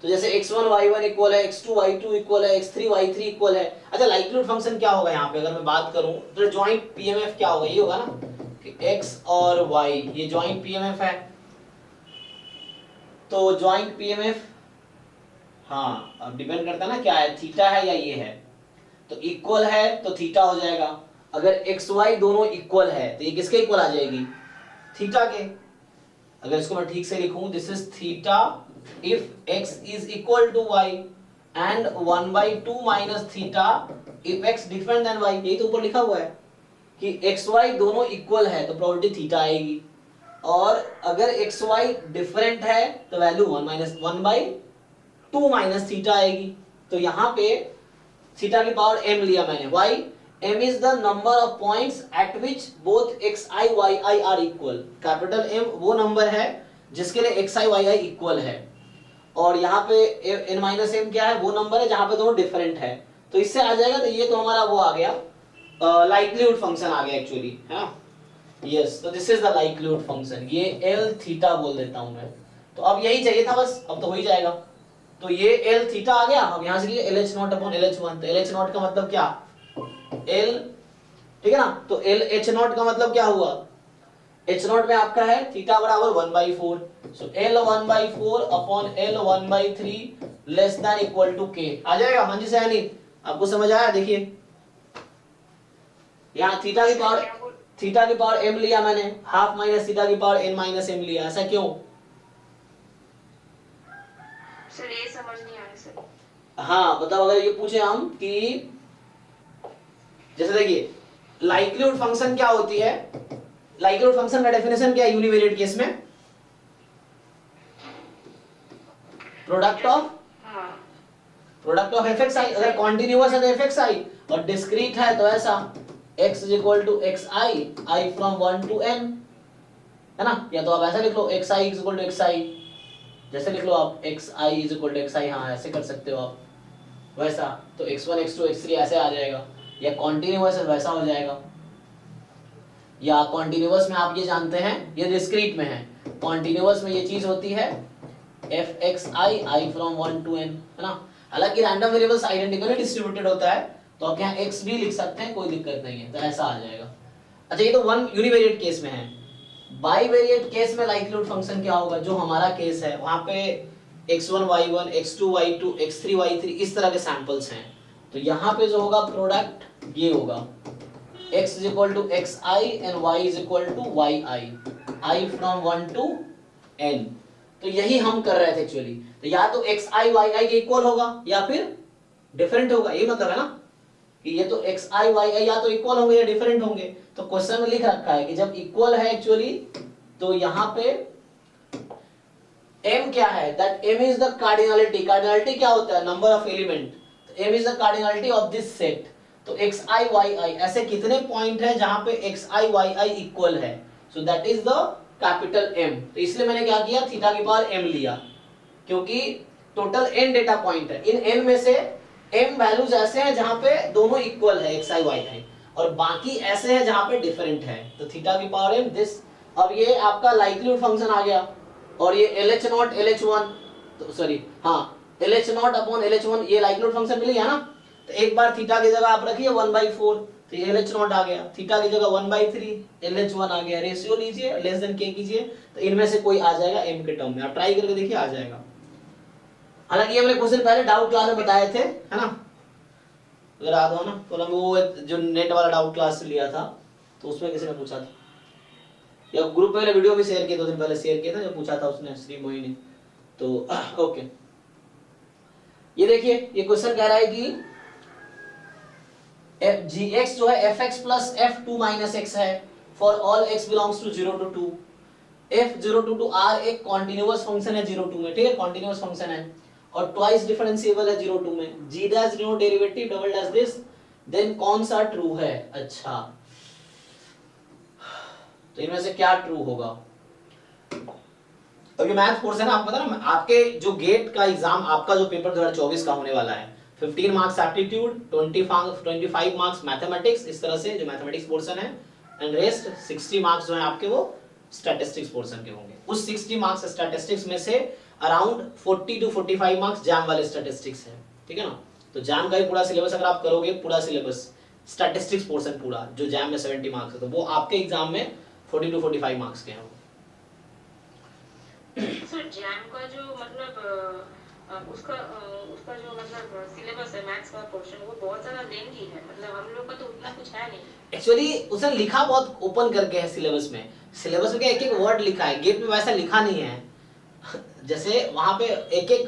तो जैसे x1 y1 इक्वल है, x2 y2 इक्वल है, x3 y3 इक्वल है। अच्छा, लाइक्लीहुड फंक्शन क्या होगा यहाँ पे अगर मैं बात करूं, तो जॉइंट पीएमएफ क्या होगा, ये होगा ना कि x और y ये जॉइंट पीएमएफ है। तो जॉइंट पीएमएफ, हाँ अब डिपेंड करता है ना क्या है, थीटा है या ये है। तो इक्वल है तो थीटा हो जाएगा। अगर एक्स वाई दोनों इक्वल है तो ये किसके इक्वल आ जाएगी, थीटा के। अगर इसको मैं ठीक से लिखूं, this is theta if x is equal to y, and 1/2 minus theta if x different than y. यही तो ऊपर लिखा हुआ है कि एक्स वाई दोनों इक्वल है तो प्रोबेबिलिटी थीटा आएगी, और अगर एक्स वाई डिफरेंट है तो वैल्यू 1/2 माइनस थीटा आएगी। तो यहाँ पे थीटा की पावर m लिया मैंने, why m is the number of points at which both xi yi are equal। Capital M वो नंबर है जिसके लिए xi yi इक्वल है, और यहाँ पे n माइनस m क्या है, वो नंबर है जहां पे दोनों डिफरेंट है। तो इससे आ जाएगा, तो ये तो हमारा वो आ गया, लाइक्लीहुड फंक्शन आ गया एक्चुअली, है ना। यस, तो this is the likelihood function, ये l थीटा बोल देता हूं मैं। तो अब यही चाहिए था बस, अब तो हो ही जाएगा। तो ये L थीटा आ गया। अब यहां से लिए LH नॉट अपॉन LH1, तो LH नॉट का मतलब क्या, L, ठीक है ना। तो LH नॉट का मतलब क्या हुआ, H नॉट में आपका है थीटा बराबर 1/4, so L 1/4 upon L 1/3 less than equal to K। आ जाएगा हाँ जी सयानी, आपको समझ आया। देखिए यहाँ थीटा की पावर m लिया मैंने, हाफ माइनस थीटा की पावर n माइनस m लिया। ऐसा क्यों सर, ये समझ नहीं आया सर। हाँ मतलब अगर ये पूछे हम कि जैसे देखिए लाइक्लीहुड फंक्शन क्या होती है, लाइक्लीहुड फंक्शन का डेफिनेशन क्या है यूनिवेरिएट केस में, प्रोडक्ट ऑफ एफ एक्स आई। अगर कॉन्टिन्यूअस है तो एफ एक्स आई, और डिस्क्रीट है तो ऐसा x is equal to x i, आई फ्रॉम 1 to n, है ना। या तो आप ऐसा लिख लो X I is equal to x I, जैसे लिख लो आप X I is equal to x I, हाँ ऐसे कर सकते हो आप, वैसा। तो x1 x2 x3 ऐसे आ जाएगा, या कॉन्टिन्यूअस है वैसा हो जाएगा, या कॉन्टिन्यूअस में आप ये जानते हैं ये डिस्क्रीट में है। कॉन्टिन्यूअस में ये चीज होती है एफ एक्स आई, आई फ्रॉम 1 to n, है ना। हालांकि रैंडम वेरिएबल्स आइडेंटिकली डिस्ट्रीब्यूटेड होता है तो आप यहाँ x भी लिख सकते हैं, कोई दिक्कत नहीं है, तो ऐसा आ जाएगा। अच्छा, ये तो वन यूनिवेरिएट केस में है। बाईवेरिएट केस में लाइक्लीहुड फंक्शन क्या होगा, जो हमारा केस है वहां पे x1 y1 x2 y2 x3 y3 इस तरह के सैंपल्स हैं। तो यहाँ पे जो होगा प्रोडक्ट ये होगा x is equal to xi and y is equal to yi, i from 1 to n। तो यही हम कर रहे थे एक्चुअली। तो या तो xi yi के इक्वल होगा या फिर डिफरेंट होगा, ये मतलब है ना कि ये तो xi yi या तो इक्वल होंगे या डिफरेंट होंगे। तो क्वेश्चन में लिख रखा है कि जब इक्वल है एक्चुअली तो यहाँ पे m क्या है, that m is the cardinality. Cardinality क्या होता है, नंबर ऑफ एलिमेंट। तो m is the cardinality of this set. तो xi yi ऐसे कितने पॉइंट है जहां पे xi yi इक्वल है, so that is the capital M। तो इसलिए मैंने क्या किया, थीटा की पावर m लिया, क्योंकि टोटल n डेटा पॉइंट है, इन n में से m वैल्यूज ऐसे हैं जहां पे दोनों इक्वल है xi y है, और बाकी ऐसे हैं जहां पे डिफरेंट है, तो थीटा की पावर m दिस। अब ये आपका लाइक्लीहुड फंक्शन आ गया, और ये LH नॉट LH1, तो सॉरी हाँ LH नॉट अपॉन LH1, ये लाइक्लीहुड फंक्शन मिल गया ना। तो एक बार थीटा की जगह आप रखिए 1/4, तो ये LH नॉट आ गया, थीटा की जगह 1/3 LH1 आ गया, रेशियो लीजिए लेस देन k कीजिए, तो इनमें से कोई आ जाएगा m के टर्म में, आप ट्राई करके देखिए आ जाएगा। हालांकि हमने कुछ दिन पहले डाउट क्लास में बताए थे, है ना, अगर याद हो ना, तो हम वो जो नेट वाला डाउट क्लास लिया था, तो उसमें किसी ने पूछा था, या ग्रुप में वीडियो भी शेयर किया 2 दिन पहले शेयर किया था, जो पूछा था उसने श्री मोही ने। तो ओके, ये देखिए ये क्वेश्चन कह रहा है कि gx जो है fx plus f2 minus x है for all x belongs to 0 to 2, f0 to 2 r एक कॉन्टिन्यूअस फंक्शन है 0 2 में, ठीक है, कॉन्टिन्यूअस फंक्शन है और ट्वाइस डिफरेंशिएबल है 0 2 में, g dash no derivative double dash this, then कौन सा ट्रू है? अच्छा, तो इनमें से क्या ट्रू होगा? अब ये मैथ कोर्स है ना, आपको पता ना, आपके जो गेट का एग्जाम, आपका जो पेपर 2024 का होने वाला है, 15 मार्क्स एप्टीट्यूड, 25 मार्क्स मैथमेटिक्स, इस तरह से जो मैथमेटिक्स पोर्शन है, एंड रेस्ट 60 मार्क्स जो है आपके वो स्टैटिस्टिक्स पोर्शन के होंगे। उस 60 मार्क्स स्टैटिस्टिक्स में से अराउंड 40 to 45 मार्क्स जैम वाले स्टैटिस्टिक्स है, ठीक है ना। तो जैम का ही पूरा सिलेबस अगर आप करोगे, पूरा सिलेबस स्टैटिस्टिक्स पोर्शन पूरा जो जैम में 70 मार्क्स है, तो वो आपके एग्जाम में 40 to 45 मार्क्स के हैं। सर जैम का जो मतलब उसका जो मतलब सिलेबस है मैथ्स का पोर्शन, वो बहुत ज्यादा लेंथी है, मतलब हम लोग का तो उतना कुछ है नहीं। एक्चुअली उसने लिखा बहुत ओपन करके है सिलेबस में, सिलेबस में क्या एक एक वर्ड लिखा है, गेट में वैसा लिखा नहीं है जैसे वहां पे एक एक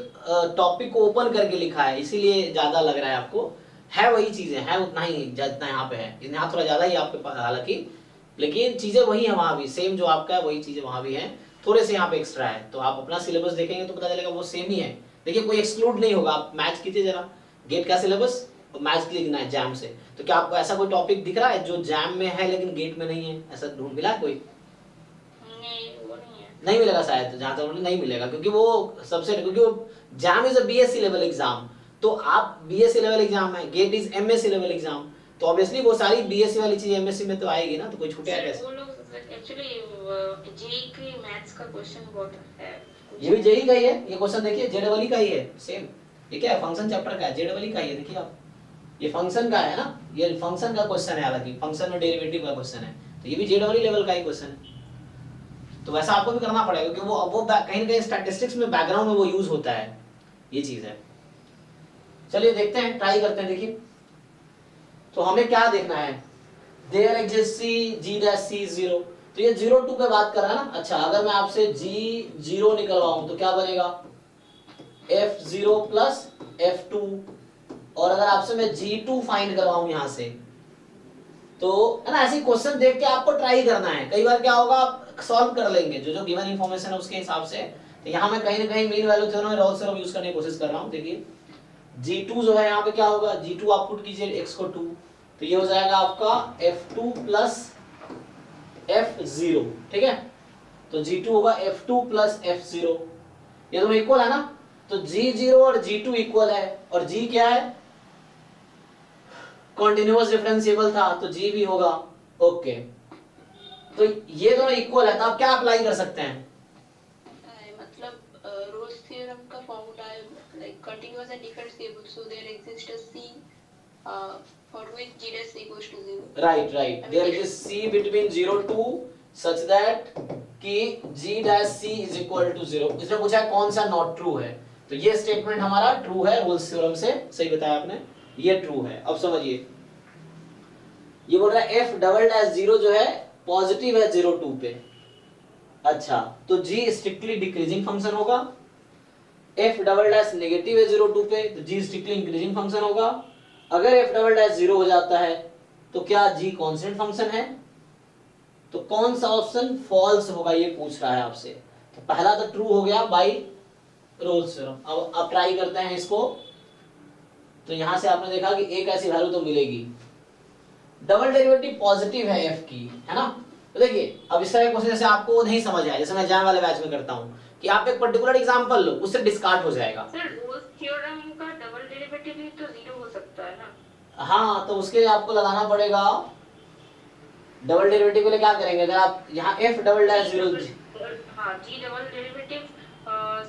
टॉपिक को ओपन करके लिखा है, इसीलिए ज्यादा लग रहा है आपको, है वही चीजें है उतना ही जितना यहाँ पे है, यहाँ थोड़ा ज्यादा ही आपके पास हालांकि, लेकिन चीजें वही है वहां भी, सेम जो आपका है वही चीजें वहां भी है, थोड़े से यहाँ पे एक्स्ट्रा है। तो आप अपना सिलेबस देखेंगे तो पता चलेगा वो सेम ही है, देखिए कोई एक्सक्लूड नहीं होगा। आप मैच कीजिए जरा गेट का सिलेबस और मैच लिखना है जैम से, तो क्या आपको ऐसा कोई टॉपिक दिख रहा है जो जैम में है लेकिन गेट में नहीं है? ऐसा ढूंढ मिला है कोई? वो नहीं है, नहीं मिलेगा शायद, जहां तक नहीं मिलेगा, क्योंकि वो सबसे, क्योंकि वो JAM is a BSc level exam, तो आप बीएससी लेवल एग्जाम है, GATE is MSc level exam, तो ऑब्वियसली वो सारी बीएससी वाली चीज एमएससी में तो आएगी ना, तो कोई छूटेगा कैसे? वो लोग एक्चुअली जेई की मैथ्स का क्वेश्चन बहुत है, ये भी जेई का ही है, ये क्वेश्चन देखिए जेडबल का ही है सेम। ये क्या है? फंक्शन चैप्टर का है, जेडबल का ही है, देखिए आप, ये फंक्शन का है ना, ये फंक्शन का क्वेश्चन है, हालांकि फंक्शन और डेरिवेटिव का क्वेश्चन है, तो ये भी जेडबल लेवल का ही क्वेश्चन है। तो वैसा आपको भी करना पड़ेगा, क्योंकि वो कहीं ना कहीं स्टैटिस्टिक्स में बैकग्राउंड में वो यूज होता है, ये चीज है। चलिए देखते हैं, ट्राई करते हैं, देखिए तो हमें क्या देखना है, there exist C G dash C 0, तो ये 0 2 पे बात कर रहा है ना। अच्छा, अगर मैं आपसे g0 निकलवाऊं तो क्या बनेगा? f0 प्लस f2, और अगर आपसे मैं g2 फाइंड करवाऊं यहां से, तो है ना, ऐसे क्वेश्चन देख के आपको ट्राई करना है। कई बार क्या होगा, आप सॉल्व कर लेंगे जो जो गिवन इंफॉर्मेशन है उसके हिसाब से। तो यहाँ मैं कहीं ना कहीं mean value theorem Rolle's theorem use करने की कोशिश कर रहा हूँ। देखिए g2 जो है यहाँ पे क्या होगा, g2 आप पुट कीजिए x को 2, तो ये हो जाएगा आपका f2 प्लस f0, ठीक है। तो g2 होगा f2 प्लस f0, ये दोनों इक्वल है ना, तो g0 और g2 इक्वल है, और g क्या है, कॉन्टिन्यूअस डिफरेंशिएबल था, तो g भी होगा। ओके, तो ये दोनों इक्वल है, तो आप क्या अप्लाई कर सकते हैं? मतलब रोल्स थ्योरम का फॉर्मूला है, like continuous and differentiable, so there exist a c for which g dash equals to 0. Right, there is c between 0 to such that कि g dash c is equal to 0। इसने पूछा है कौन सा not true है, तो ये statement हमारा ट्रू है, रोल्स थ्योरम से सही बताया आपने, ये ट्रू है। अब समझिए, ये बोल रहा है f डबल डैश 0 जो है पॉजिटिव है 0 2 पे। अच्छा, तो g स्ट्रिक्टली डिक्रीजिंग फंक्शन होगा, f डबल डैश नेगेटिव है 0 2 पे, तो g स्ट्रिक्टली इंक्रीजिंग फंक्शन होगा। अगर f डबल डैश 0 हो जाता है तो क्या g कांस्टेंट फंक्शन है? तो कौन सा ऑप्शन फॉल्स होगा, ये पूछ रहा है आपसे। तो पहला तो ट्रू हो गया बाय रोल्स थ्योरम। अब ट्राई करते हैं इसको, तो यहां से आपने देखा कि एक ऐसी वैल्यू तो मिलेगी, डबल डेरिवेटिव पॉजिटिव है f की, है ना। तो देखिए अब इस तरह क्वेश्चन जैसे आपको नहीं समझ आया, जैसे मैं जैम वाले बैच में करता हूं, कि आप एक पर्टिकुलर एग्जांपल लो, उससे डिस्कार्ड हो जाएगा। सर रोल्स थ्योरम का डबल डेरिवेटिव भी तो 0 हो सकता है ना? हाँ, तो उसके लिए आपको लगाना पड़ेगा डबल डेरिवेटिव के लिए क्या करेंगे, अगर आप यहाँ f डबल डैश जीरो, हाँ जी double derivative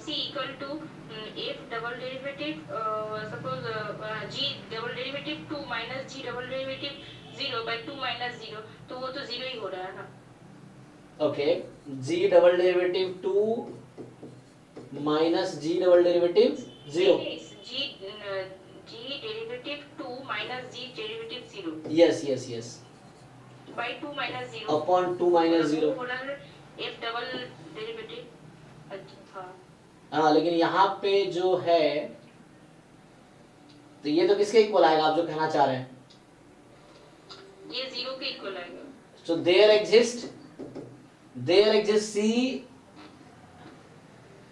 c equal to f double derivative suppose g double derivative 2 minus g double derivative 0 by 2 minus 0, तो वो तो 0 ही हो रहा है ना? Okay, g double derivative 2 minus g double derivative 0, g derivative 2 minus g derivative 0, yes yes yes, by 2 minus 0 upon 2 minus 0, हो रहा है f डबल डेरिवेटिव। अच्छा हाँ, लेकिन यहाँ पे जो है, तो ये तो किसके इक्वल आएगा आप जो कहना चाह रहे हैं? ये 0 के इक्वल आएगा। So there exists C,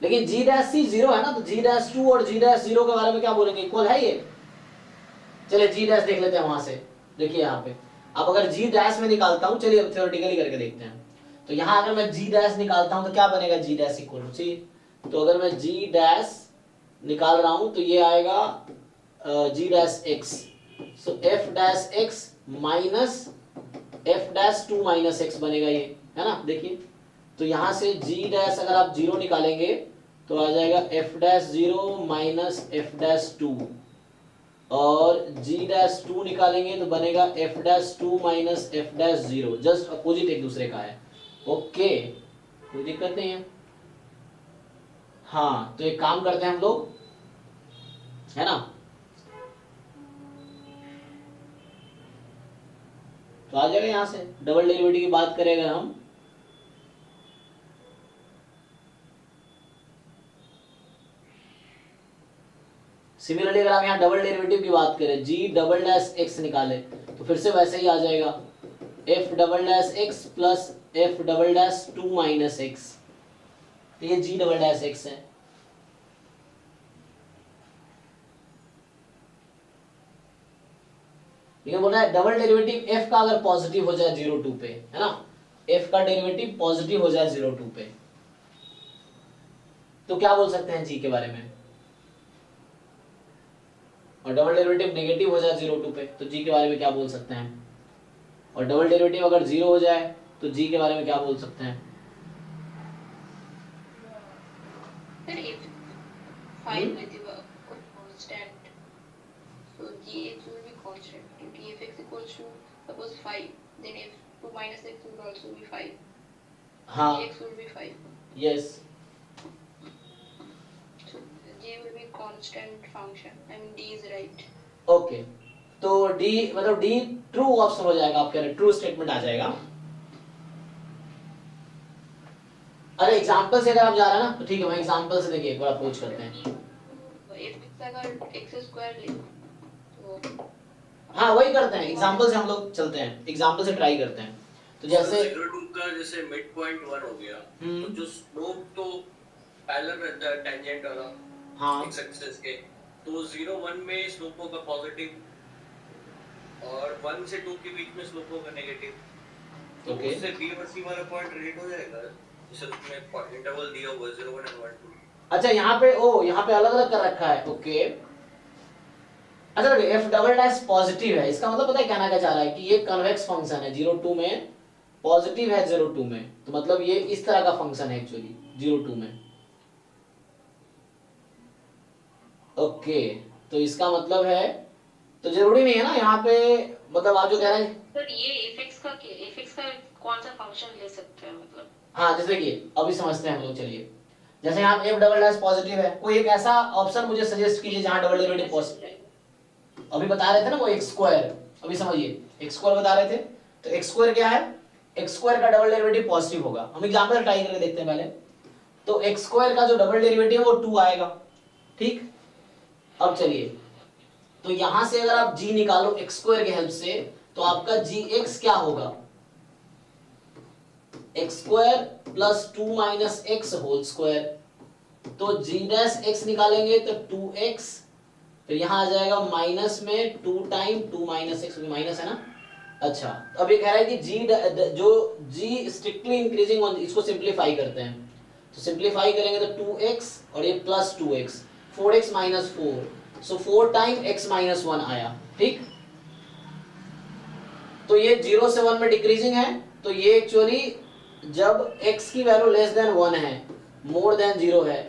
लेकिन g डैश c 0 है ना, तो g डैश 2 और g डैश 0 के बारे में क्या बोलेंगे, इक्वल है ये? चलिए g डैश देख लेते हैं वहां से। देखिए यहाँ पे अब अगर g डैश में निकालता हूँ, चलिए अब थ्योरेटिकली करके देखते हैं। तो यहाँ अगर मैं g डैश निकालता हूँ तो क्या बनेगा, g dash equal to c। तो अगर मैं g डैश निकाल रहा हूँ तो ये आएगा g डैश x, सो f dash x minus f dash 2 minus x बनेगा, ये है ना। देखिए तो यहाँ से g डैश अगर आप 0 निकालेंगे तो आ जाएगा f dash 0 minus f dash 2, और g डैश 2 निकालेंगे तो बनेगा f dash 2 minus f dash 0, just opposite एक दूसरे का है। ओके, कोई दिक्कत नहीं है। हाँ, तो एक काम करते हैं हम लोग, है ना, तो आ जाएगा यहाँ से डबल डेरिवेटिव की बात करें अगर हम, सिमिलरली अगर हम यहाँ डबल डेरिवेटिव की बात करें, g डबल डैश x निकाले तो फिर से वैसे ही आ जाएगा f double dash x plus f double dash 2 minus x, तो ये g डबल डैश x है। ये बोल रहा है डबल डेरिवेटिव f का अगर पॉजिटिव हो जाए 0 2 पे, है ना, f का डेरिवेटिव पॉजिटिव हो जाए 0 2 पे, तो क्या बोल सकते हैं g के बारे में, और डबल डेरिवेटिव नेगेटिव हो जाए 0 2 पे तो g के बारे में क्या बोल सकते हैं, और डबल डेरिवेटिव अगर 0 हो जाए तो g के बारे में क्या बोल सकते हैं? Sir if 5 with the constant, so gx will be constant, क्योंकि fx equals to suppose 5, then if 2 minus x will also be 5, हाँ, gx will be 5, yes, so g will be constant function, I mean d is right। Okay, तो d मतलब d true option हो जाएगा, आप कह रहे true statement आ जाएगा। अरे एग्जांपल से अगर आप जा रहे हैं ना तो ठीक है, मैं एग्जांपल से देखिए एक बार अप्रोच करते हैं। if अगर x स्क्वायर ले तो हाँ वही करते हैं, एग्जांपल से हम लोग चलते हैं, एग्जांपल से ट्राई करते हैं। तो जैसे 0 2 का जैसे मिड पॉइंट 1 हो गया, तो जो स्लोप तो पैरेलल रहता है टेंजेंट वाला, हाँ एक्स एक्सिस के, तो 0 1 में स्लोप होगा पॉजिटिव और 1 से 2 के बीच में स्लोप होगा नेगेटिव, तो Okay. उससे b और c वाला पॉइंट रिलेट हो जाएगा, जैसे उसमें इंटरवल दिया हुआ है 0 1 and 1 2। अच्छा यहाँ पे यहाँ पे अलग अलग कर रखा है, ओके। अच्छा f डबल डैश पॉजिटिव है, इसका मतलब पता है कहना क्या चाह रहा है कि ये कन्वेक्स फंक्शन है, 0 2 में पॉजिटिव है 0 2 में, तो मतलब ये इस तरह का फंक्शन है एक्चुअली 0 2 में। ओके, तो इसका मतलब है, तो जरूरी नहीं है ना यहाँ पे, मतलब आप जो कह रहे हैं सर ये fx का कौन सा फंक्शन ले सकते हैं मतलब? हाँ, जैसे कि अभी समझते हैं हम लोग, चलिए जैसे यहाँ f डबल डैश पॉजिटिव है, कोई एक ऐसा ऑप्शन मुझे सजेस्ट कीजिए जहाँ डबल डेरिवेटिव पॉजिटिव। अभी बता रहे थे ना वो x स्क्वायर, अभी समझिए x स्क्वायर बता रहे थे, तो x स्क्वायर क्या है, x स्क्वायर का डबल डेरिवेटिव पॉजिटिव होगा। हम एग्जांपल ट्राई करके देखते हैं पहले। तो x स्क्वायर का जो डबल डेरिवेटिव है वो 2 आएगा, ठीक। अब चलिए, तो यहां से अगर आप g निकालो x स्क्वायर की हेल्प से तो आपका gx क्या होगा, x square plus 2 minus x whole square, तो g डैश x निकालेंगे तो 2x, फिर यहां आ जाएगा माइनस में 2 टाइम 2 माइनस x, माइनस है ना। अच्छा, अब ये कह रहा है कि g जो g स्ट्रिक्टली इंक्रीजिंग ऑन, इसको सिंपलीफाई करते हैं, तो सिंप्लीफाई करेंगे तो 2x और ये प्लस 2x, 4x माइनस 4, सो 4 टाइम x माइनस 1 आया, ठीक। तो ये 0 से 1 में डिक्रीजिंग है, तो ये एक्चुअली जब x की वैल्यू लेस देन 1 है, मोर देन 0 है,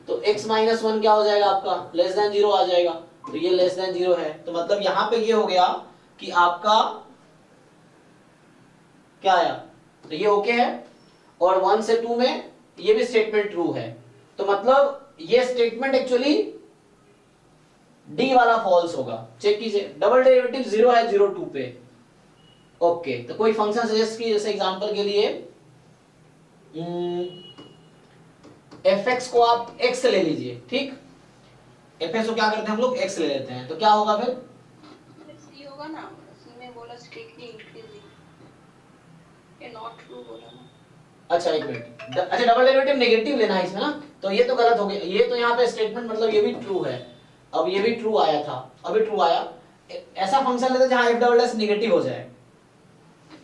तो x माइनस 1 क्या हो जाएगा आपका, लेस देन 0 आ जाएगा। तो ये लेस देन 0 है, तो मतलब यहां पे ये हो गया कि आपका क्या आया, तो ये ओके है। और 1 से 2 में ये भी स्टेटमेंट ट्रू है, तो मतलब ये स्टेटमेंट एक्चुअली डी वाला फॉल्स होगा। चेक कीजिए, डबल डेरिवेटिव 0 है 0 2 पे, ओके। तो कोई फंक्शन सजेस्ट कीजिए, जैसे एग्जांपल के लिए fx को आप x ले लीजिए, ठीक। fx को क्या करते हैं हम लोग, x ले लेते हैं, तो क्या होगा फिर, सी होगा ना, उसमें बोला स्ट्रिक्टली इंक्रीजिंग, ये नॉट ट्रू बोला ना। अच्छा एक मिनट, अच्छा डबल डेरिवेटिव नेगेटिव लेना है इसमें ना, तो ये तो गलत हो गया। ये तो यहाँ पे स्टेटमेंट मतलब ये भी ट्रू है, अब ये भी ट्रू आया था, अभी ट्रू आया। ऐसा फंक्शन लेते हैं जहाँ f डबल डैश नेगेटिव हो जाए,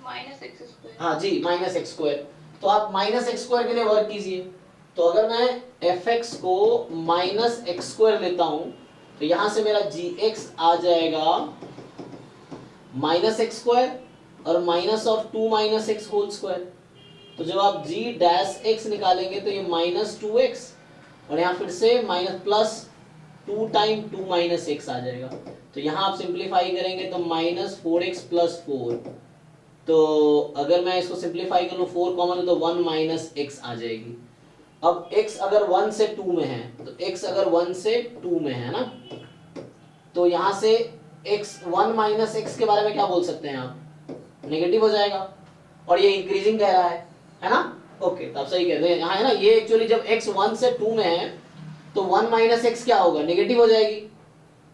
माइनस एक्स स्क्वायर, हाँ जी, माइनस एक्स स्क्वायर। तो आप माइनस एक्स स्क्वायर के लिए वर्क कीजिए, तो अगर मैं fx को माइनस एक्स स्क्वायर लेता हूं, तो यहां से मेरा gx आ जाएगा माइनस एक्स स्क्वायर और minus of 2 minus x whole square. तो जब आप g डैश x निकालेंगे तो ये माइनस 2x और यहाँ फिर से minus plus 2 time 2 minus X आ जाएगा। तो यहाँ आप सिंप्लीफाई करेंगे तो माइनस 4x प्लस 4, तो अगर मैं इसको सिंप्लीफाई कर लूं 4 कॉमन तो 1 माइनस एक्स आ जाएगी। अब x अगर 1 से 2 में है, तो x अगर 1 से 2 में है ना, तो यहाँ से x 1 माइनस एक्स के बारे में क्या बोल सकते हैं आप, नेगेटिव हो जाएगा। और ये इंक्रीजिंग कह रहा है ना, ओके। तो आप सही कह रहे हैं, यहाँ है ना, ये एक्चुअली जब x 1 से 2 में है तो 1 माइनस एक्स क्या होगा, नेगेटिव हो जाएगी।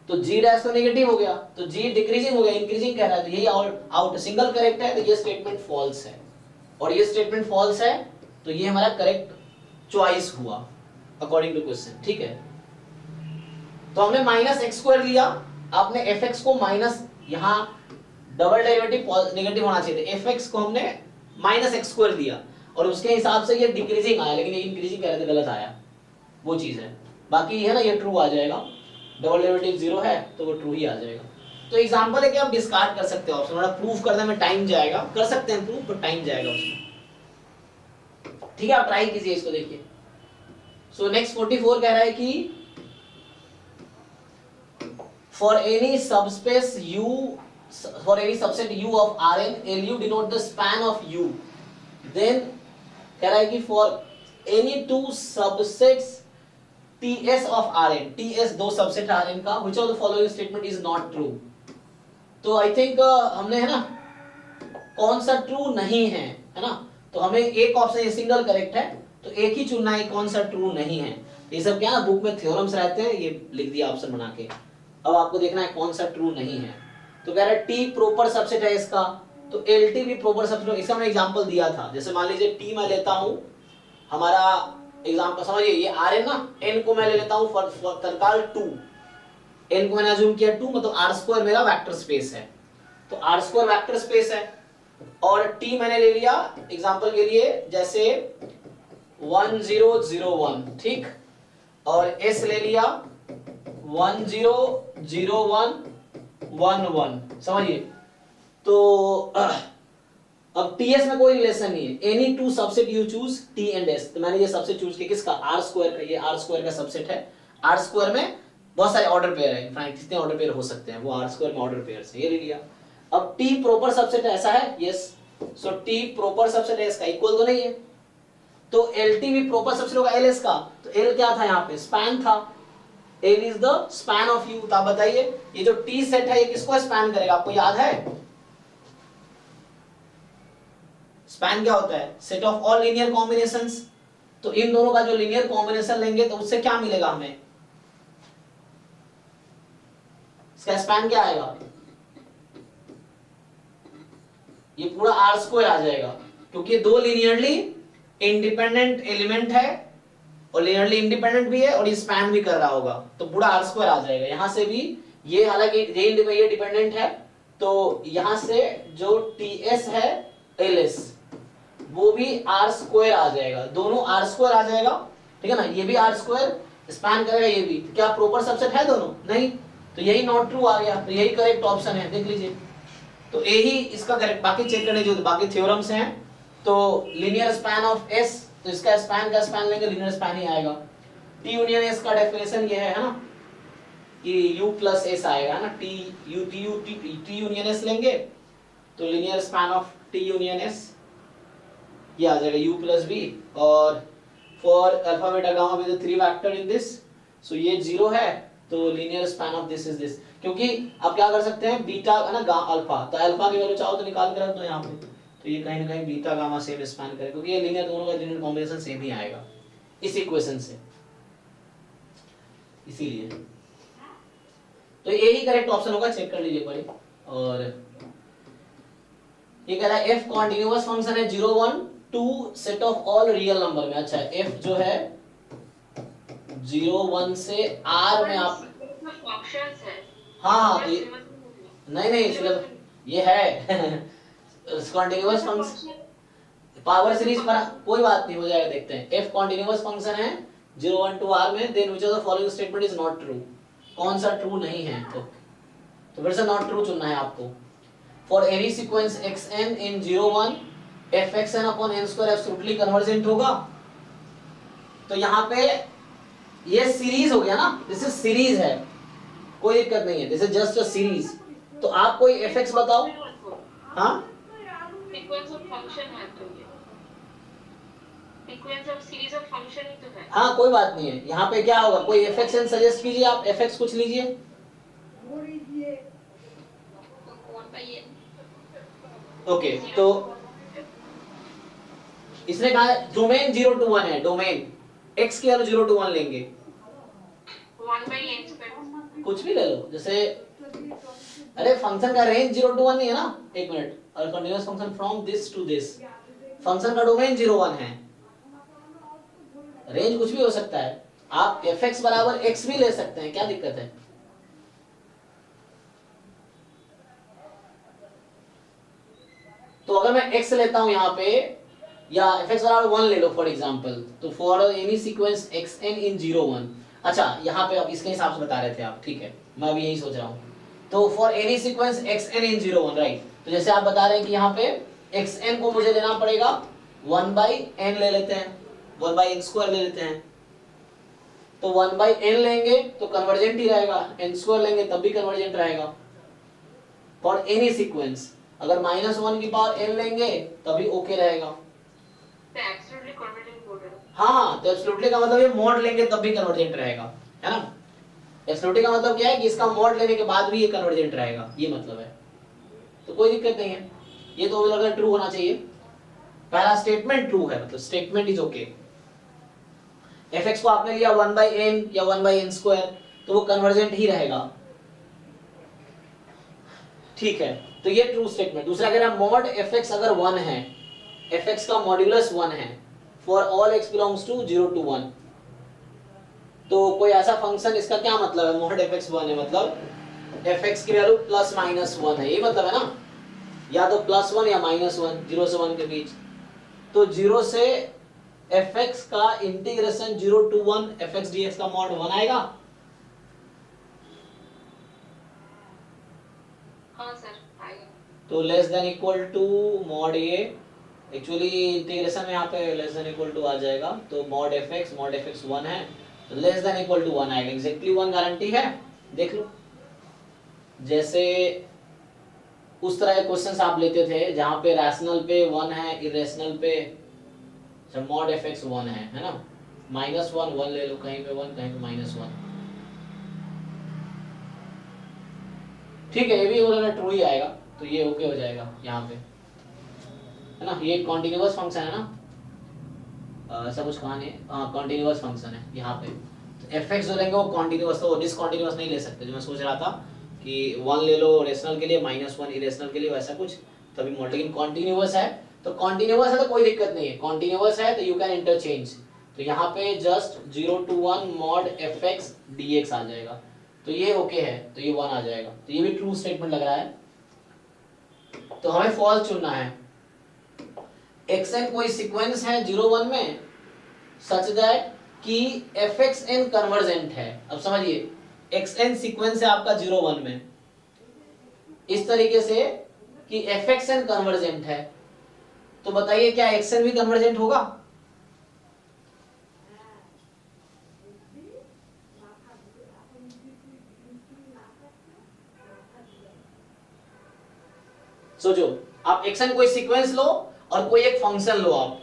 तो g डैश तो नेगेटिव हो गया, तो g डिक्रीजिंग हो गया, इंक्रीजिंग कह रहा है, तो यही आउट सिंगल करेक्ट है, तो ये स्टेटमेंट फॉल्स है। और ये स्टेटमेंट फॉल्स है, तो ये हमारा करेक्ट चॉइस हुआ अकॉर्डिंग टू क्वेश्चन, ठीक है। तो हमने माइनस एक्स स्क्वायर लिया, आपने fx को माइनस, यहाँ डबल डेरिवेटिव नेगेटिव होना चाहिए था, fx को हमने माइनस एक्स स्क्वायर लिया और उसके हिसाब से ये डिक्रीजिंग आया, लेकिन ये इंक्रीजिंग कह रहे थे, गलत आया, वो चीज है। बाकी है ना, ये ट्रू आ जाएगा, डबल डेरिवेटिव 0 है तो वो ट्रू ही आ जाएगा। तो एग्जांपल है कि आप डिस्कार्ड कर सकते हो ऑप्शन, थोड़ा प्रूफ करने में टाइम जाएगा, कर सकते हैं प्रूफ पर टाइम जाएगा उसमें, ठीक है। आप ट्राई कीजिए इसको, देखिए। सो नेक्स्ट 44 कह रहा है कि for any subspace U, for any subset U of Rn, LU denote the span of U, then कह रहा है कि for any two subsets TS of Rn, TS दो सबसेट Rn का, which of the following statement is not true। तो I think हमने है ना, कौन सा ट्रू नहीं है ना, तो हमें एक ऑप्शन ये सिंगल करेक्ट है, तो एक ही चुनना है कौन सा ट्रू नहीं है। ये सब क्या ना बुक में थ्योरम्स रहते हैं, ये लिख दिया ऑप्शन बना के, अब आपको देखना है कौन सा ट्रू नहीं है। तो कह रहा है T प्रॉपर सबसेट है इसका, तो LT भी प्रॉपर सबसेट, इसका मैंने एग्जांपल दिया था। जैसे मान लीजिए T मैं लेता हूं, हमारा एग्जांपल समझिए, ये Rn ना, n को मैं ले लेता हूं फॉर तत्काल 2, n को मैंने अज्यूम किया 2, मतलब R² मेरा वेक्टर स्पेस है, तो R² वेक्टर स्पेस है। और T मैंने ले लिया एग्जांपल के लिए जैसे 1 0 0 1, ठीक, और S ले लिया 1 0 0 1 1 1, समझिए। तो अब TS में कोई रिलेशन नहीं है, any two subset you choose T and S, तो मैंने ये सबसेट चूज किया किसका, R² का, ये R² का सबसेट है। R² में बहुत सारे ऑर्डर पेयर है, इनफैक्ट कितने ऑर्डर पेयर हो सकते हैं, वो R² में ऑर्डर पेयर है, ये ले लिया। अब T प्रॉपर सबसेट ऐसा है, यस, सो T प्रॉपर सबसेट है, इसका इक्वल तो नहीं है, तो LT भी प्रॉपर सबसेट होगा LS का, तो L क्या था यहाँ पे, स्पैन था, L is the span of U। तो आप बताइए ये जो T सेट है ये किसको स्पैन करेगा, आपको याद है स्पैन क्या होता है, set of all linear combinations. तो इन दोनों का जो लीनियर कॉम्बिनेशन लेंगे तो उससे क्या मिलेगा हमें, इसका स्पैन क्या आएगा, ये पूरा R² आ जाएगा, क्योंकि ये दो लीनियरली इंडिपेंडेंट एलिमेंट है और लीनियरली इंडिपेंडेंट भी है और ये स्पैन भी कर रहा होगा, तो पूरा R² आ जाएगा। यहां से भी ये, हालांकि ये डिपेंडेंट है, तो यहां से जो TS है LS वो भी आर स्क्वायर आ जाएगा, दोनों आर स्क्वायर आ जाएगा, ठीक है ना, ये भी आर स्क्वायर स्पैन करेगा ये भी। तो क्या प्रॉपर सबसेट है दोनों? नहीं, तो यही नॉट ट्रू आ गया, तो यही करेक्ट ऑप्शन है, देख लीजिए। तो ए ही इसका करेक्ट, बाकी चेक करने जो बाकी थ्योरम्स हैं। तो लीनियर स्पैन ऑफ एस, तो इसका स्पैन का स्पैन लेंगे लीनियर स्पैन ही आएगा। टी यूनियन एस का डेफिनेशन ये है ना कि u प्लस एस आएगा ना, टी यूनियन एस लेंगे तो linear span of T union S ये आ जाएगा u प्लस बी। और for alpha beta gamma with 3 vector in this, so ये 0 है, तो linear span of this is this. क्योंकि आप क्या कर सकते हैं, बीटा है ना अल्फा, तो अल्फा की वैल्यू चाहो तो निकाल के रख दो यहाँ पे, तो ये कहीं ना कहीं बीटा गामा सेम स्पैन करेगा, क्योंकि ये लीनियर दोनों का लीनियर कॉम्बिनेशन सेम ही आएगा इस इक्वेशन से, इसीलिए। तो यही करेक्ट ऑप्शन होगा, चेक कर लीजिए पहले। और ये कह रहा है f कॉन्टिन्यूअस फंक्शन है 0 1 2 set of all real number में। अच्छा f जो है 0 1 से r में आप ऑप्शंस है। हाँ तो नहीं सिर्फ ये है कॉन्टिन्यूअस फंक्शन पावर सीरीज पर कोई बात नहीं, हो जाएगा, देखते हैं। f कॉन्टिन्यूअस फंक्शन है 0 1 2 r में, then which of the following statement is not true, कौन सा ट्रू नहीं है, तो फिर से नॉट ट्रू चुनना है आपको। For any sequence xn in 0 1 fxn upon n square absolutely convergent होगा। तो यहाँ पे ये सीरीज हो गया ना, दिस इज सीरीज है, कोई दिक्कत नहीं है, this is just a series. तो आप कोई fx बताओ। हाँ सीक्वेंस ऑफ फंक्शन है, तो ये sequence of series of function ही तो है। हाँ कोई बात नहीं है, यहाँ पे क्या होगा, कोई fxn सजेस्ट कीजिए, आप fx कुछ लीजिए। ओके तो इसने कहा डोमेन 0 to 1 है, डोमेन x की वैल्यू 0 to 1 लेंगे, 1/n स्क्वायर कुछ भी ले लो, जैसे अरे फंक्शन का रेंज 0 to 1 नहीं है ना, एक मिनट, और continuous function from this to this, function का डोमेन 0 1 है, रेंज कुछ भी हो सकता है, आप fx बराबर x भी ले सकते हैं, क्या दिक्कत है। तो अगर मैं x लेता हूं यहाँ पे, या fx बराबर 1 ले लो फॉर एग्जांपल, तो फॉर एनी सीक्वेंस xn इन 0 1, अच्छा यहाँ पे अब इसके हिसाब से बता रहे थे आप, ठीक है, मैं अभी यही सोच रहा हूँ। तो for any sequence xn in 0 1, right, तो जैसे आप बता रहे हैं कि यहाँ पे xn को मुझे लेना पड़ेगा 1/n ले लेते हैं, 1/n स्क्वायर ले लेते हैं, तो 1/n लेंगे तो कन्वर्जेंट ही रहेगा, n स्क्वायर लेंगे तब भी कन्वर्जेंट रहेगा फॉर एनी सीक्वेंस। अगर -1 की पावर n लेंगे तभी ओके रहेगा। तो एब्सोल्युटली कन्वर्जेंट बोल रहे हो। हाँ तो एब्सोल्युटली का मतलब ये मॉड लेंगे तब भी कन्वर्जेंट रहेगा, है ना। एब्सोल्युटली का मतलब क्या है कि इसका मॉड लेने के बाद भी ये कन्वर्जेंट रहेगा, ये मतलब है, तो कोई दिक्कत नहीं है, ये तो मुझे लग रहा है ट्रू होना चाहिए। पहला स्टेटमेंट ट्रू है, मतलब स्टेटमेंट इज ओके। fx को आपने लिया 1/n या 1/n स्क्वायर, तो वो कन्वर्जेंट ही रहेगा, ठीक है, तो ये ट्रू स्टेटमेंट। दूसरा कह रहा है मॉड fx अगर 1 है, fx का मॉड्यूलस 1 है for all x belongs to 0 to 1, तो कोई ऐसा फंक्शन, इसका क्या मतलब है, मॉड fx 1 है मतलब fx की वैल्यू +-1 है, ये मतलब है ना, या तो +1 या -1, 0 से 1 के बीच। तो 0 से fx का इंटीग्रेशन 0 to 1 fx dx का मॉड 1 आएगा। हाँ सर आएगा। तो less than equal to mod a, actually integration में यहाँ पे लेस देन इक्वल टू आ जाएगा, तो मॉड fx 1 है, तो लेस देन इक्वल टू 1 आएगा, एग्जैक्टली 1 गारंटी है, देख लो। जैसे उस तरह के क्वेश्चंस आप लेते थे जहाँ पे रैशनल पे 1 है, इरेशनल पे मॉड fx 1 है ना, -1 1 ले लो, कहीं पे 1 कहीं पे -1, ठीक है, ये भी बोला ट्रू ही आएगा, तो ये ओके हो जाएगा यहाँ पे, है ना। ये कॉन्टिन्यूअस फंक्शन है ना, ऐसा कुछ कहा नहीं, कॉन्टिन्यूअस फंक्शन है यहाँ पे। तो fx जो लेंगे वो कॉन्टिन्यूअस, तो डिसकॉन्टिन्यूअस नहीं ले सकते, जो मैं सोच रहा था कि 1 ले लो रेशनल के लिए, -1 इरेशनल के लिए, वैसा कुछ तभी मॉड, लेकिन कॉन्टिन्यूअस है, तो कॉन्टिन्यूअस है तो कोई दिक्कत नहीं है, कॉन्टिन्यूअस है तो यू कैन इंटरचेंज, तो यहाँ पे just 0 to 1 mod fx dx आ जाएगा, तो ये ओके है, तो ये 1 आ जाएगा, तो ये भी ट्रू स्टेटमेंट लग रहा है। तो हमें फॉल्स चुनना है, xn कोई सीक्वेंस है 0 1 में सच दैट कि fxn कन्वर्जेंट है। अब समझिए xn सीक्वेंस है आपका 0 1 में इस तरीके से कि fxn कन्वर्जेंट है, तो बताइए क्या xn भी कन्वर्जेंट होगा? सोचो, आप xn कोई सीक्वेंस लो और कोई एक फंक्शन लो, आप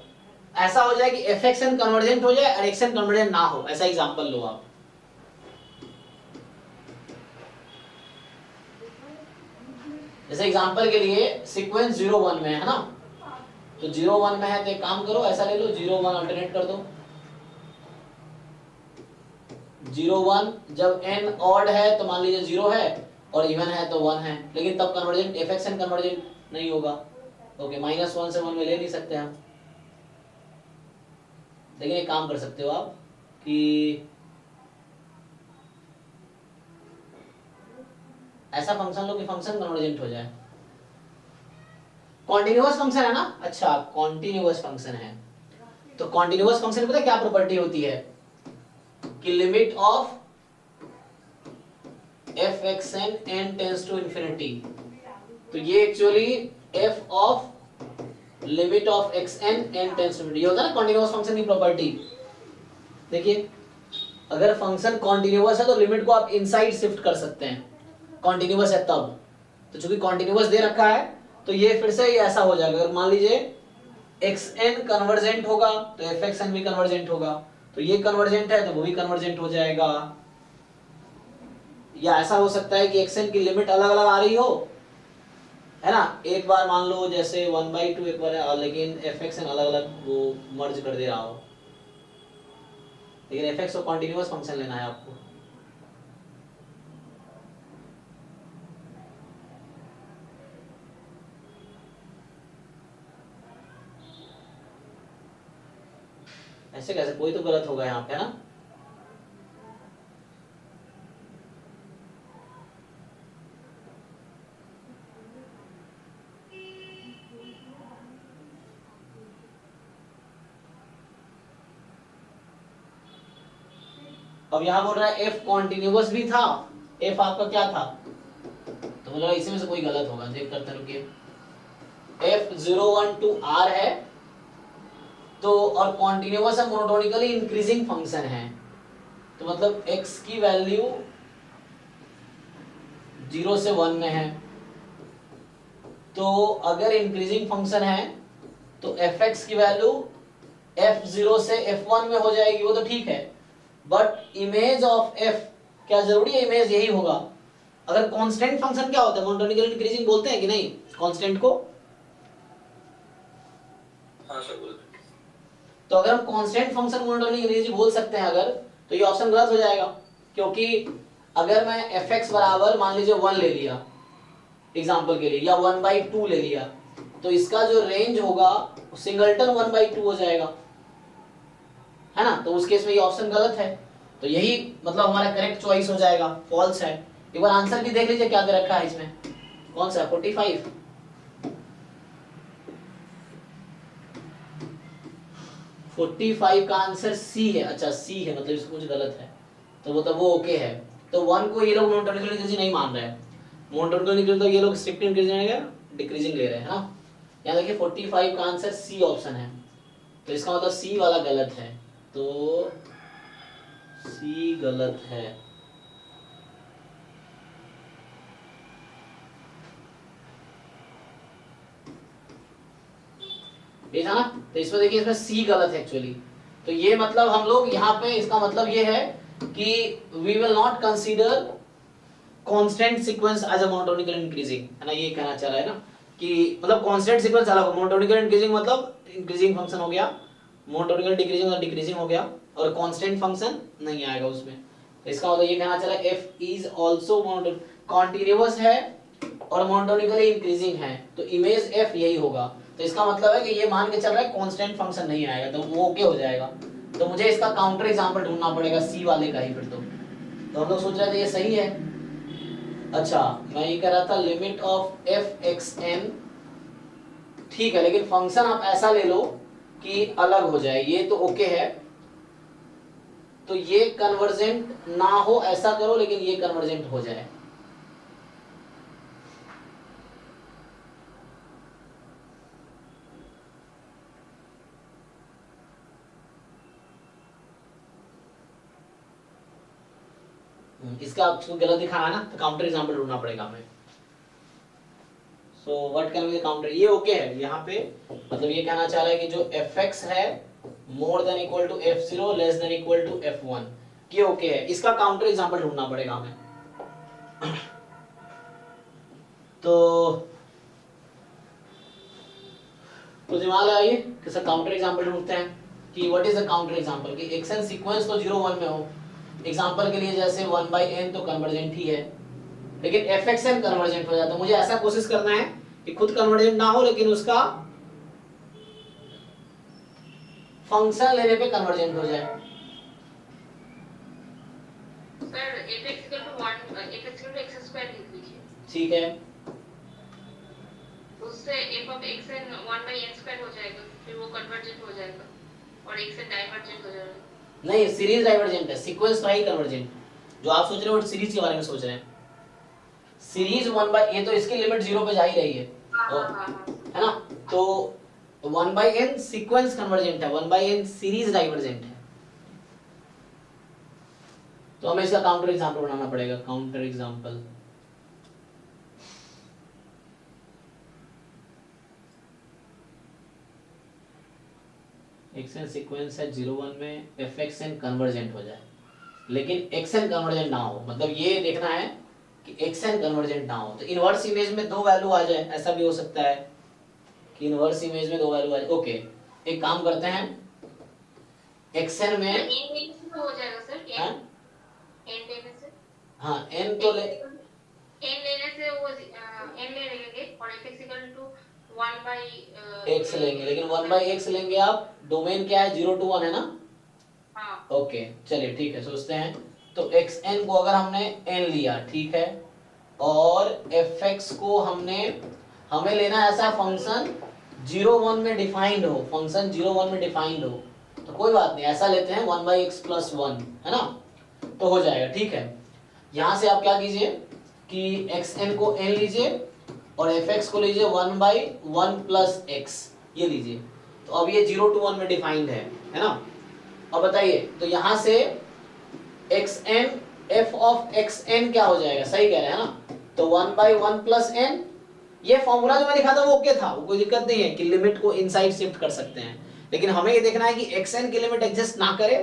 ऐसा हो जाए कि fxn कन्वर्जेंट हो जाए और xn कन्वर्जेंट ना हो, ऐसा एग्जांपल लो आप। जैसे एग्जांपल के लिए सीक्वेंस 0 1 में है ना, तो 0 1 में है तो एक काम करो, ऐसा ले लो 0 1 अल्टरनेट कर दो। 0 1 जब n ऑड है तो मान लीजिए 0 है और इवन है तो 1 है, लेकिन तब कन्वर्जेंट fxn कन्वर्जेंट नहीं होगा। ओके, -1 से 1 में ले नहीं सकते हम, लेकिन एक काम कर सकते हो आप कि ऐसा फंक्शन लो कि फंक्शन कन्वर्जेंट हो जाए। कॉन्टिन्यूअस फंक्शन है ना, अच्छा कॉन्टिन्यूअस फंक्शन है तो कॉन्टिन्यूअस फंक्शन पता है क्या प्रॉपर्टी होती है कि limit of fxn n tends to infinity, तो ये actually f of limit of xn n tends to infinity, ये होता है ना कॉन्टिन्यूअस फंक्शन की प्रॉपर्टी। देखिए अगर फंक्शन कॉन्टिन्यूअस है तो लिमिट को आप इनसाइड शिफ्ट कर सकते हैं, कॉन्टिन्यूअस है तब। तो चूंकि कॉन्टिन्यूअस दे रखा है तो ये फिर से ऐसा हो जाएगा, अगर मान लीजिए xn कन्वर्जेंट होगा तो fxn भी कन्वर्जेंट होगा, तो ये कन्वर्जेंट है तो वो भी कन्वर्जेंट हो जाएगा। या ऐसा हो सकता है कि xn की लिमिट अलग अलग आ रही हो, है ना, एक बार मान लो जैसे 1/2 एक बार है, लेकिन fxn अलग अलग वो मर्ज कर दे रहा हो, लेकिन fx को कॉन्टिन्यूअस फंक्शन लेना है आपको। ऐसे कैसे, कोई तो गलत होगा यहाँ पे, है ना। अब यहाँ बोल रहा है f कॉन्टिन्यूअस भी था, f आपका क्या था, तो बोला इसी में से कोई गलत होगा, चेक करते रुकिए। f 0 1 to r है तो और कॉन्टिन्यूअस है, मोनोटोनिकली इंक्रीजिंग फंक्शन है, तो मतलब x की वैल्यू 0 से 1 में है, तो अगर इंक्रीजिंग फंक्शन है तो fx की वैल्यू f0 से f1 में हो जाएगी, वो तो ठीक है, बट इमेज ऑफ f क्या जरूरी है इमेज यही होगा? अगर कांस्टेंट फंक्शन क्या होता है, मोनोटोनिकली इंक्रीजिंग बोलते हैं कि नहीं कांस्टेंट को? हाँ सर बोलते हैं। तो अगर हम कांस्टेंट फंक्शन मोनोटोनिकली इंक्रीजिंग बोल सकते हैं अगर, तो ये ऑप्शन गलत हो जाएगा, क्योंकि अगर मैं fx बराबर मान लीजिए 1 ले लिया एग्जांपल के लिए, या 1/2 ले लिया, तो इसका जो रेंज होगा सिंगलटन 1/2 हो जाएगा, है ना, तो उस केस में ये ऑप्शन गलत है, तो यही मतलब हमारा करेक्ट चॉइस हो जाएगा, फॉल्स है। एक बार आंसर भी देख लीजिए क्या दे रखा है इसमें, कौन सा है 45, का आंसर सी है। अच्छा सी है, मतलब इसको कुछ गलत है, तो मतलब वो ओके है। तो 1 को ये लोग मोनोटोनिकली इंक्रीजिंग नहीं मान रहे हैं, मोनोटोनिकली इंक्रीजिंग तो ये लोग स्ट्रिक्ट इंक्रीजिंग है, डिक्रीजिंग ले रहे हैं, है ना। यहाँ देखिए 45 का आंसर सी ऑप्शन है, तो इसका मतलब सी वाला गलत है, तो सी गलत है। ये था ना, तो इसमें देखिए इसमें सी गलत है एक्चुअली, तो ये मतलब हम लोग यहाँ पे इसका मतलब ये है कि we will not consider constant sequence as a monotonically increasing, है ना, ये कहना चाह रहा है ना कि मतलब कांस्टेंट सीक्वेंस अलग, मोनोटोनिकल इंक्रीजिंग मतलब इंक्रीजिंग फंक्शन हो गया, मोनोटोनिकल डिक्रीजिंग और डिक्रीजिंग हो गया, और कांस्टेंट फंक्शन नहीं आएगा उसमें। तो इसका मतलब ये कहना चला f इज आल्सो कॉन्टिन्यूअस है और मोनोटोनिकली इंक्रीजिंग है, तो इमेज f यही होगा। तो इसका मतलब है कि ये मान के चल रहा है कांस्टेंट फंक्शन नहीं आएगा, तो वो ओके हो जाएगा। तो मुझे इसका काउंटर एग्जांपल ढूंढना पड़ेगा सी वाले का ही फिर तो हम लोग सोच रहे थे ये सही है। अच्छा मैं ये कह रहा था limit of f x n ठीक है, लेकिन फंक्शन आप ऐसा ले लो कि अलग हो जाए, ये तो ओके है, तो ये कन्वर्जेंट ना हो ऐसा करो, लेकिन ये कन्वर्जेंट हो जाए। इसका आपको गलत दिखाना है ना, तो काउंटर एग्जांपल ढूंढना पड़ेगा हमें। So what can be the counter, ये ओके है यहाँ पे, मतलब ये कहना चाह रहा है कि जो fx है more than equal to f0 less than equal to f1, ये ओके है। इसका काउंटर एग्जांपल ढूंढना पड़ेगा हमें। तो दिमाग लगाइए, किसका काउंटर एग्जांपल ढूंढते हैं कि what is the counter example, कि xn सीक्वेंस तो 0 1 में हो। एग्जांपल के लिए जैसे 1/n तो कन्वर्जेंट ही है, लेकिन fxn कन्वर्जेंट हो जाता है। मुझे ऐसा कोशिश करना है कि खुद कन्वर्जेंट ना हो, लेकिन उसका फंक्शन लेने पे कन्वर्जेंट हो जाए। सर fx = x स्क्वायर लिख लीजिए, ठीक है, उससे f of xn 1/n square हो जाएगा, फिर वो कन्वर्जेंट हो जाएगा और xn डाइवर्जेंट हो जाएगा। नहीं, सीरीज डाइवर्जेंट है, सीक्वेंस तो है कन्वर्जेंट। जो आप सोच रहे हो वो सीरीज के बारे में सोच रहे हैं। सीरीज 1/, ये तो इसकी लिमिट 0 पे जा ही रही है, है ना, तो 1/n सीक्वेंस कन्वर्जेंट है, 1/n सीरीज डाइवर्जेंट है। तो हमें इसका काउंटर एग्जांपल बनाना पड़ेगा। काउंटर एग्जांपल, xn सीक्वेंस है 0 1 में, fxn कन्वर्जेंट हो जाए, लेकिन xn कन्वर्जेंट ना हो। मतलब ये देखना है कि xn कन्वर्जेंट ना हो। तो इनवर्स इमेज में 2 वैल्यू आ जाए, ऐसा भी हो सकता है कि इनवर्स इमेज में 2 वैल्यू आ जाए। ओके, एक काम करते हैं, xn में n लेने से हो जाएगा सर, n लेने से, हाँ n तो ले, n लेने से वो n ले लेंगे और fx = 1/x लेंगे, लेकिन 1/x लेंगे आप, डोमेन क्या है 0 to 1 है ना। हाँ ओके चलिए ठीक है, सोचते हैं। तो xn को अगर हमने n लिया, ठीक है, और fx को हमें लेना ऐसा फंक्शन 0 1 में डिफाइंड हो, फंक्शन 0 1 में डिफाइंड हो, तो कोई बात नहीं, ऐसा लेते हैं 1/x + 1, है ना, तो हो जाएगा। ठीक है, यहां से आप क्या कीजिए कि xn को n लीजिए और fx को लीजिए 1/1 + x, ये लीजिए। तो अब ये 0 to 1 में डिफाइंड है ना। अब बताइए, तो यहां से xn f of xn क्या हो जाएगा, सही कह रहे हैं ना, तो 1/1 + n, ये फॉर्मूला जो मैं लिखा था वो ओके था, वो कोई दिक्कत नहीं है कि लिमिट को इनसाइड शिफ्ट कर सकते हैं, लेकिन हमें ये देखना है कि xn की लिमिट एग्जिस्ट ना करे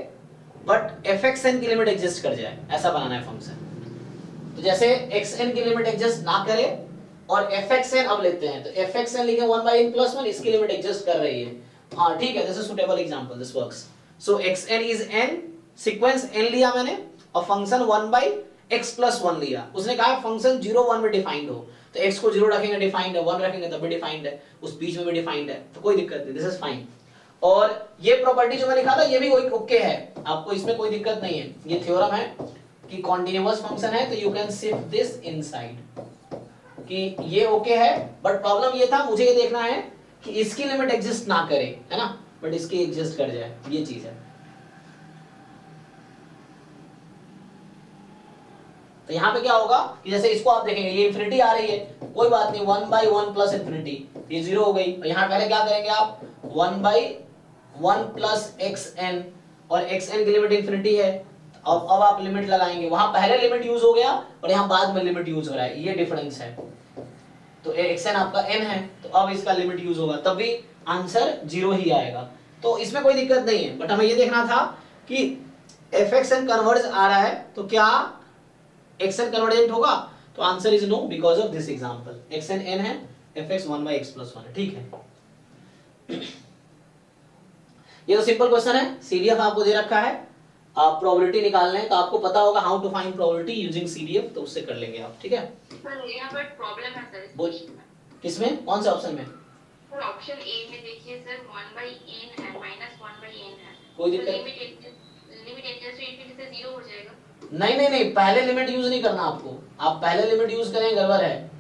बट fxn की लिमिट एग्जिस्ट कर जाए, ऐसा बनाना है फंक्शन। तो जैसे xn की लिमिट एग्जिस्ट ना करे और fxn अब लेते हैं, तो fxn लिखे 1/n + 1, इसकी लिमिट एग्जिस्ट कर रही है। हाँ ठीक है, this is suitable example, this works. So xn is n, sequence n लिया मैंने और फंक्शन 1/x + 1 लिया। उसने कहा फंक्शन 0 1 में डिफाइंड हो, तो x को 0 रखेंगे डिफाइंड है, 1 रखेंगे तब भी डिफाइंड है, उस बीच में भी डिफाइंड है, तो कोई दिक्कत नहीं, दिस इज फाइन। और ये प्रॉपर्टी जो मैं लिखा था ये भी ओके है, आपको इसमें कोई दिक्कत नहीं है। ये थ्योरम है कि कॉन्टिन्यूअस फंक्शन है, तो you can shift this inside, कि ये ओके है। बट प्रॉब्लम ये था, मुझे ये देखना है कि इसकी लिमिट एग्जिस्ट ना करे, है ना, बट इसकी एग्जिस्ट कर जाए, ये चीज है। तो यहाँ पे क्या होगा कि जैसे इसको आप देखेंगे ये इंफिनिटी आ रही है, कोई बात नहीं, 1/1 + इंफिनिटी, ये 0 हो गई। और यहाँ पहले क्या करेंगे आप, 1/1 + xn, और xn की लिमिट इंफिनिटी है। अब आप लिमिट लगाएंगे, वहां पहले लिमिट यूज हो गया और यहाँ बाद में लिमिट यूज हो रहा है, ये डिफरेंस है। तो xn आपका n है, तो अब इसका लिमिट यूज होगा, तब भी आंसर 0 ही आएगा, तो इसमें कोई दिक्कत नहीं है। बट हमें ये देखना था कि fxn कन्वर्ज आ रहा है, तो क्या xn कन्वर्जेंट होगा, तो answer is no because of this example. xn n है, fx 1/x + 1 है, ठीक है। ये तो सिंपल क्वेश्चन है, सीडीएफ आपको दे रखा है, आप प्रोबेबिलिटी निकालना है, तो आपको पता होगा how to find probability using CDF, तो उससे कर लेंगे आप, ठीक है। सर यहाँ पर प्रॉब्लम है सर, बोल, किसमें, कौन से ऑप्शन में? सर ऑप्शन ए में देखिए सर, 1/n है, -1/n है, कोई तो दिक्कत लिमिट एडजस्ट से 0 हो जाएगा। नहीं, पहले लिमिट यूज नहीं करना आपको, आप पहले लिमिट यूज करें गड़बड़ है।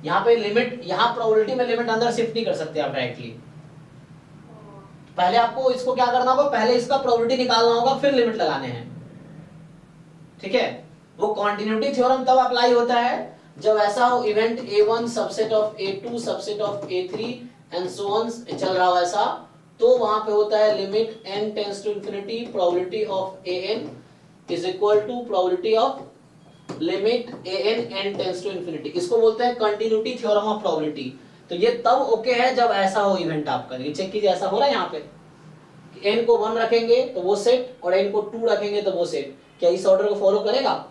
यहाँ पे लिमिट, यहाँ प्रोबेबिलिटी में लिमिट अंदर शिफ्ट नहीं कर सकते आप डायरेक्टली। पहले आपको इसको क्या करना होगा, पहले इसका प्रोबेबिलिटी निकालना होगा, फिर लिमिट लगाने हैं, ठीक है। वो कॉन्टिन्यूटी थ्योरम तब अप्लाई होता है जब ऐसा हो event A1 subset of A2 subset of A3 and so on चल रहा हो ऐसा, तो वहां पे होता है limit n tends to infinity probability of an is equal to probability of limit an n tends to infinity. इसको बोलते हैं कंटिन्यूटी थ्योरम ऑफ प्रोबेबिलिटी। तो ये तब ओके है जब ऐसा हो इवेंट आपका। ये चेक कीजिए, ऐसा हो रहा है यहाँ पे n को 1 रखेंगे तो वो सेट और n को 2 रखेंगे तो वो सेट, क्या इस ऑर्डर को फॉलो करेगा?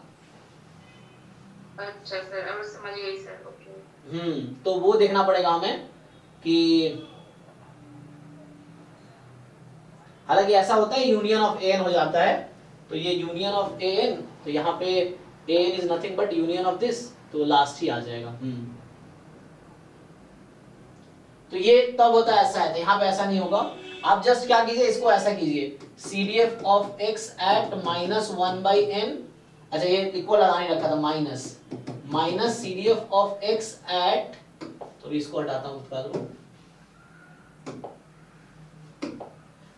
अच्छा सर, अब समझ गई सर, ओके। तो वो देखना पड़ेगा हमें कि हालांकि ऐसा होता है यूनियन ऑफ an हो जाता है, तो ये यूनियन ऑफ an, तो यहाँ पे an is nothing but union of this, तो लास्ट ही आ जाएगा। तो ये तब होता है ऐसा है, तो यहाँ पे ऐसा नहीं होगा। आप जस्ट क्या कीजिए, इसको ऐसा कीजिए CDF of x at -1/n, अच्छा ये इक्वल लगाने रखा था minus CDF of x at, तो इसको हटाता हूँ थोड़ा सा।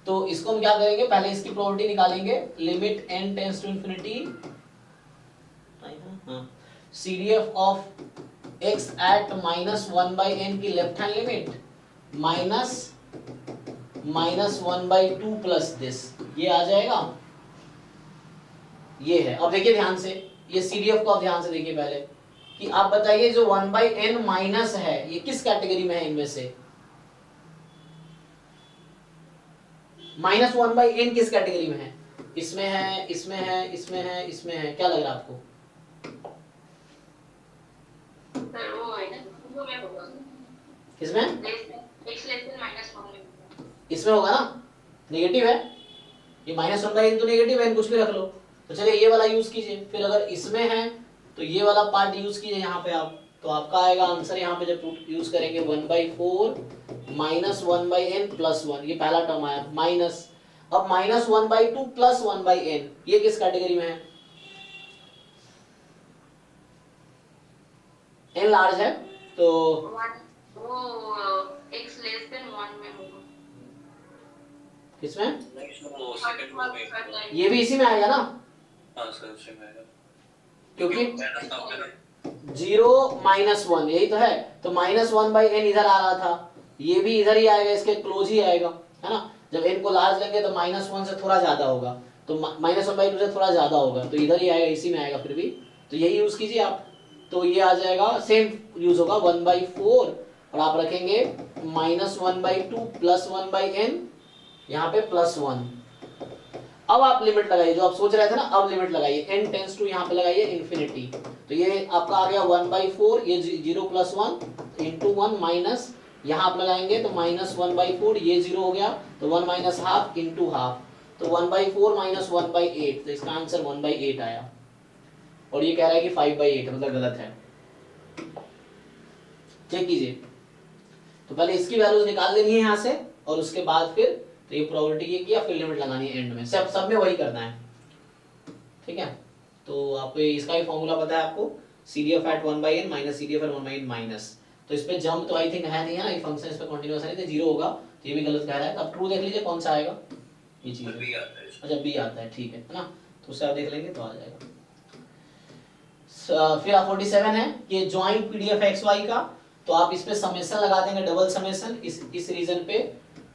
तो इसको हम क्या करेंगे, पहले इसकी प्रोबेबिलिटी निकालेंगे, limit n tends to infinity CDF of x at -1/n की left hand limit -1/2 plus this, ये आ जाएगा। ये है, अब देखिए ध्यान से, ये CDF को आप ध्यान से देखिए पहले कि आप बताइए जो 1/n माइनस है ये किस कैटेगरी में है इनमें से? -1/n किस कैटेगरी में है? इसमें है, इसमें है, इसमें है, इसमें है, क्या लग रहा है आपको? सर वो है ना, वो में होगा किसमें? x लेस देन -1 में। इसमें होगा ना, नेगेटिव है ये, -1/n तो नेगेटिव है, कुछ भी रख लो। तो चलिए ये वाला यूज कीजिए, फिर अगर इसमें है तो ये वाला पार्ट यूज कीजिए यहाँ पे आप, तो आपका आएगा आंसर यहाँ पे जब यूज करेंगे 1/4 -1/n प्लस 1, ये पहला टर्म आया माइनस। अब -1/2 प्लस 1/n, ये किस कैटेगरी में है? n लार्ज है तो वो x लेस देन 1 में होगा। किसमें? वो सेकंड में, ये भी इसी में आएगा ना, हाँ सर उसी में आएगा, क्योंकि पहला था मेरा 0 -1 यही तो है, तो -1/n इधर आ रहा था, ये भी इधर ही आएगा, इसके क्लोज ही आएगा, है ना। जब n को लार्ज लेंगे तो -1 से थोड़ा ज्यादा होगा, तो -1/2 से थोड़ा ज्यादा होगा, तो इधर ही आएगा, इसी में आएगा फिर भी, तो यही यूज कीजिए आप। तो ये आ जाएगा, सेम यूज होगा 1/4 और आप रखेंगे -1/2 प्लस 1/n, यहाँ पे +1। अब आप लिमिट लगाइए, जो आप सोच रहे थे ना, अब लिमिट लगाइए, n टेंड्स टू यहाँ पे लगाइए इंफिनिटी, तो ये आपका आ गया 1/4, ये 0 + 1 इंटू 1 माइनस, यहाँ आप लगाएंगे तो -1/4, ये 0 हो गया, तो 1 - ½ इंटू ½ तो 1/4 - 1/8, तो इसका आंसर 1/8 आया। और ये कह रहा है कि 5/8, मतलब गलत है। चेक कीजिए, तो पहले इसकी वैल्यूज निकाल लेनी है यहाँ से, और उसके बाद फिर तो ये प्रोबेबिलिटी ये किया, फिर लिमिट लगानी है एंड में, सब में वही करना है, ठीक है। तो आपको इसका भी फॉर्मूला पता है आपको, CDF at 1/n minus CDF at 1/n minus, तो इस पे जंप तो आई थिंक है नहीं, है ना, ये फंक्शन इस पे कंटीन्यूअस है, तो 0 होगा, तो ये भी गलत कह रहा है। अब ट्रू देख लीजिए कौन सा आएगा, ये चीज भी आता है, अच्छा बी आता है, ठीक है ना, तो उससे आप देख लेंगे तो आ जाएगा। फिर 47 है कि ज्वाइंट PDF XY का, तो आप इस पे समेशन लगा देंगे, डबल समेशन इस रीजन पे,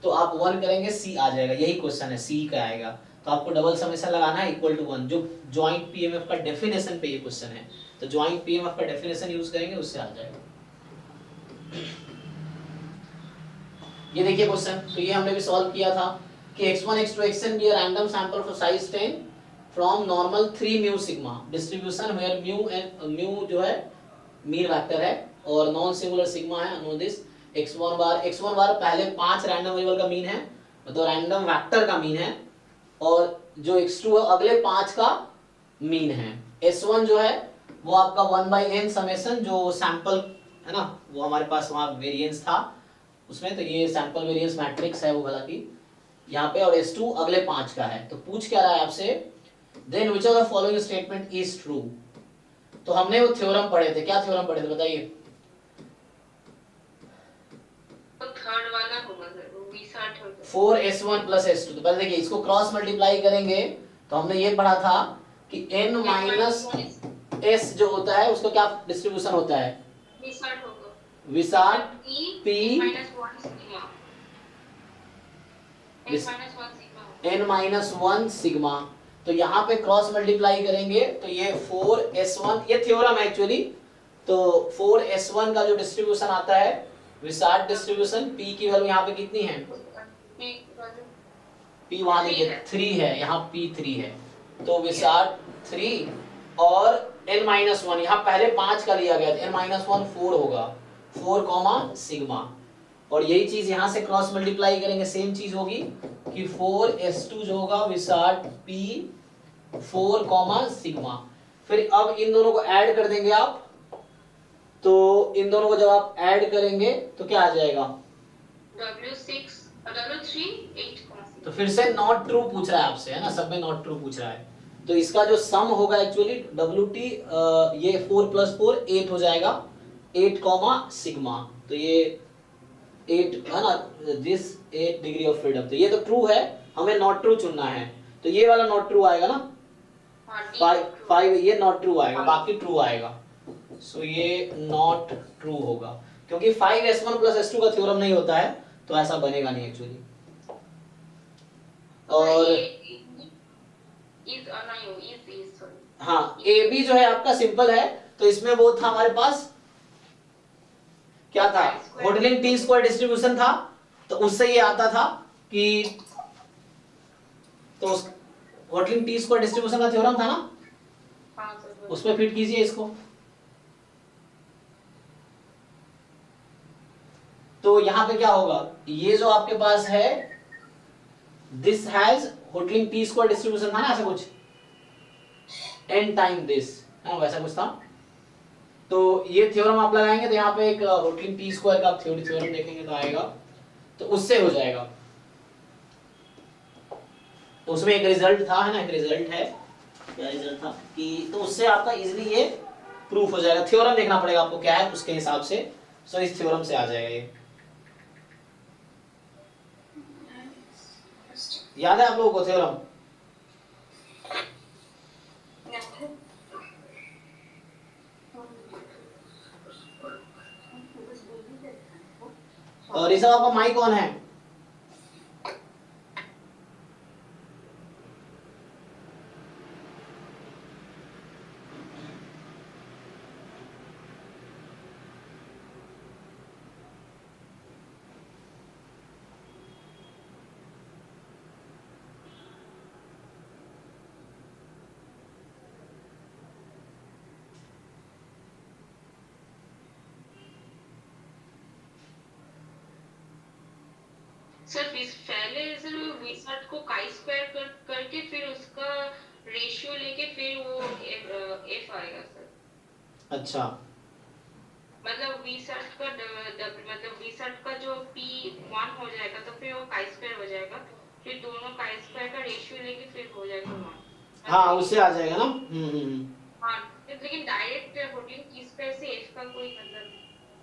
तो आप 1 करेंगे C आ जाएगा, यही क्वेश्चन है, C का आएगा, तो आपको डबल समेशन लगाना है इक्वल टू 1, जो ज्वाइंट PMF का डेफिनेशन पे ये क्वेश्चन है, तो ज्वाइंट PMF का डेफिनेशन यूज करेंगे, उससे आ जाएगा। ये देखिए क्वेश्चन, तो ये हमने भी सॉल्व किया था कि x1 x2 xn be a random sample for size 10 from normal 3 mu sigma distribution where mu जो है मीन वेक्टर है और नॉन सिंगुलर सिग्मा है, नो दिस x1 बार पहले 5 रैंडम वेरिएबल का मीन है, तो रैंडम वेक्टर का मीन है, और जो x2 है अगले 5 का मीन है। s1 जो है वो आपका 1/n समेशन, जो सैंपल है ना, वो हमारे पास वहाँ वेरिएंस था उसमें, तो ये सैंपल वेरिएंस मैट्रिक्स है वो भला की यहाँ पे, और s2 अगले 5 का है। तो पूछ क्या रहा है आपसे, then which of the following statement is true. तो हमने वो थ्योरम पढ़े थे, क्या थ्योरम पढ़े थे बताइए, विसर्ट हो गया 4s1 प्लस s2। तो पहले देखिए इसको क्रॉस मल्टीप्लाई करेंगे तो हमने ये पढ़ा था कि n माइनस s जो होता है उसका क्या डिस्ट्रीब्यूशन होता है, विसर्ट होगा विसार्ट p p minus 1 sigma n minus 1 sigma n minus 1 sigma. तो यहाँ पे क्रॉस मल्टीप्लाई करेंगे तो ये 4s1, ये थ्योरम है एक्चुअली। तो 4s1 का जो डिस्ट्रीब्यूशन आता है विसार्ट डिस्ट्रीब्यूशन, p की वैल्यू यहाँ पे कितनी है, p वहां देखिए 3 है, यहाँ p3 है। तो विसार्ट 3 और n माइनस 1, यहाँ पहले 5 का लिया गया था, n माइनस 1 4 होगा, 4 कॉमा सिग्मा। और यही चीज यहाँ से क्रॉस मल्टीप्लाई करेंगे, सेम चीज होगी कि 4s2 जो होगा विसार्ट p 4 कॉमा सिग्मा। फिर अब इन दोनों को ऐड कर देंगे आप, तो इन दोनों को जब आप ऐड करेंगे तो क्या आ जाएगा, W6 W3 8 तो फिर से नॉट ट्रू पूछ रहा है आपसे, है ना, सब में नॉट ट्रू पूछ रहा है। तो इसका जो सम होगा एक्चुअली WT ये 4 प्लस 4 8 हो जाएगा, 8 कॉमा सिग्मा। तो ये 8 है ना, दिस 8 डिग्री ऑफ फ्रीडम। तो ये तो ट्रू है, हमें नॉट ट्रू चुनना है। तो ये वाला नॉट ट्रू आएगा ना, 5 ये नॉट ट्रू आएगा, बाकी ट्रू आएगा। सो ये नॉट ट्रू होगा क्योंकि 5s1 प्लस s2 का थ्योरम नहीं होता है, तो ऐसा बनेगा नहीं एक्चुअली। और हाँ ए बी जो है आपका सिंपल है, तो इसमें वो था हमारे पास क्या था, होटलिंग टी स्क्वायर डिस्ट्रीब्यूशन था। तो उससे ये आता था कि तो होटलिंग टी स्क्वायर डिस्ट्रीब्यूशन का थ्योरम था ना, उसमें फिट कीजिए इसको। तो यहां पे क्या होगा, ये जो आपके पास है this has होटलिंग T square distribution था ना, ऐसा कुछ n टाइम दिस है ना, वैसा कुछ था। तो ये थ्योरम आप लगाएंगे तो यहाँ पे एक होटलिंग टी स्क्वायर का थ्योरम देखेंगे तो आएगा, तो उससे हो जाएगा। तो उसमें एक रिजल्ट था, है ना, एक रिजल्ट है, क्या रिजल्ट था कि तो उससे आपका इजीली ये प्रूफ हो जाएगा। थ्योरम देखना पड़ेगा आपको क्या है, उसके हिसाब से सो इस थ्योरम से आ जाएगा ये। याद है आप लोगों को थ्योरम? और ऋषभ आपका माइक ऑन है? सर पहले सर विसर्ट को काई स्क्वायर करके फिर उसका रेशियो लेके फिर वो एफ आएगा सर। अच्छा, मतलब विसर्ट का मतलब विसर्ट का जो p1 हो जाएगा तो फिर वो काई स्क्वायर हो जाएगा, फिर दोनों काई स्क्वायर का रेशियो लेके फिर हो जाएगा 1। हाँ उससे आ जाएगा ना। हाँ लेकिन डायरेक्ट होटलिंग टी स्क्वायर से f का कोई मतलब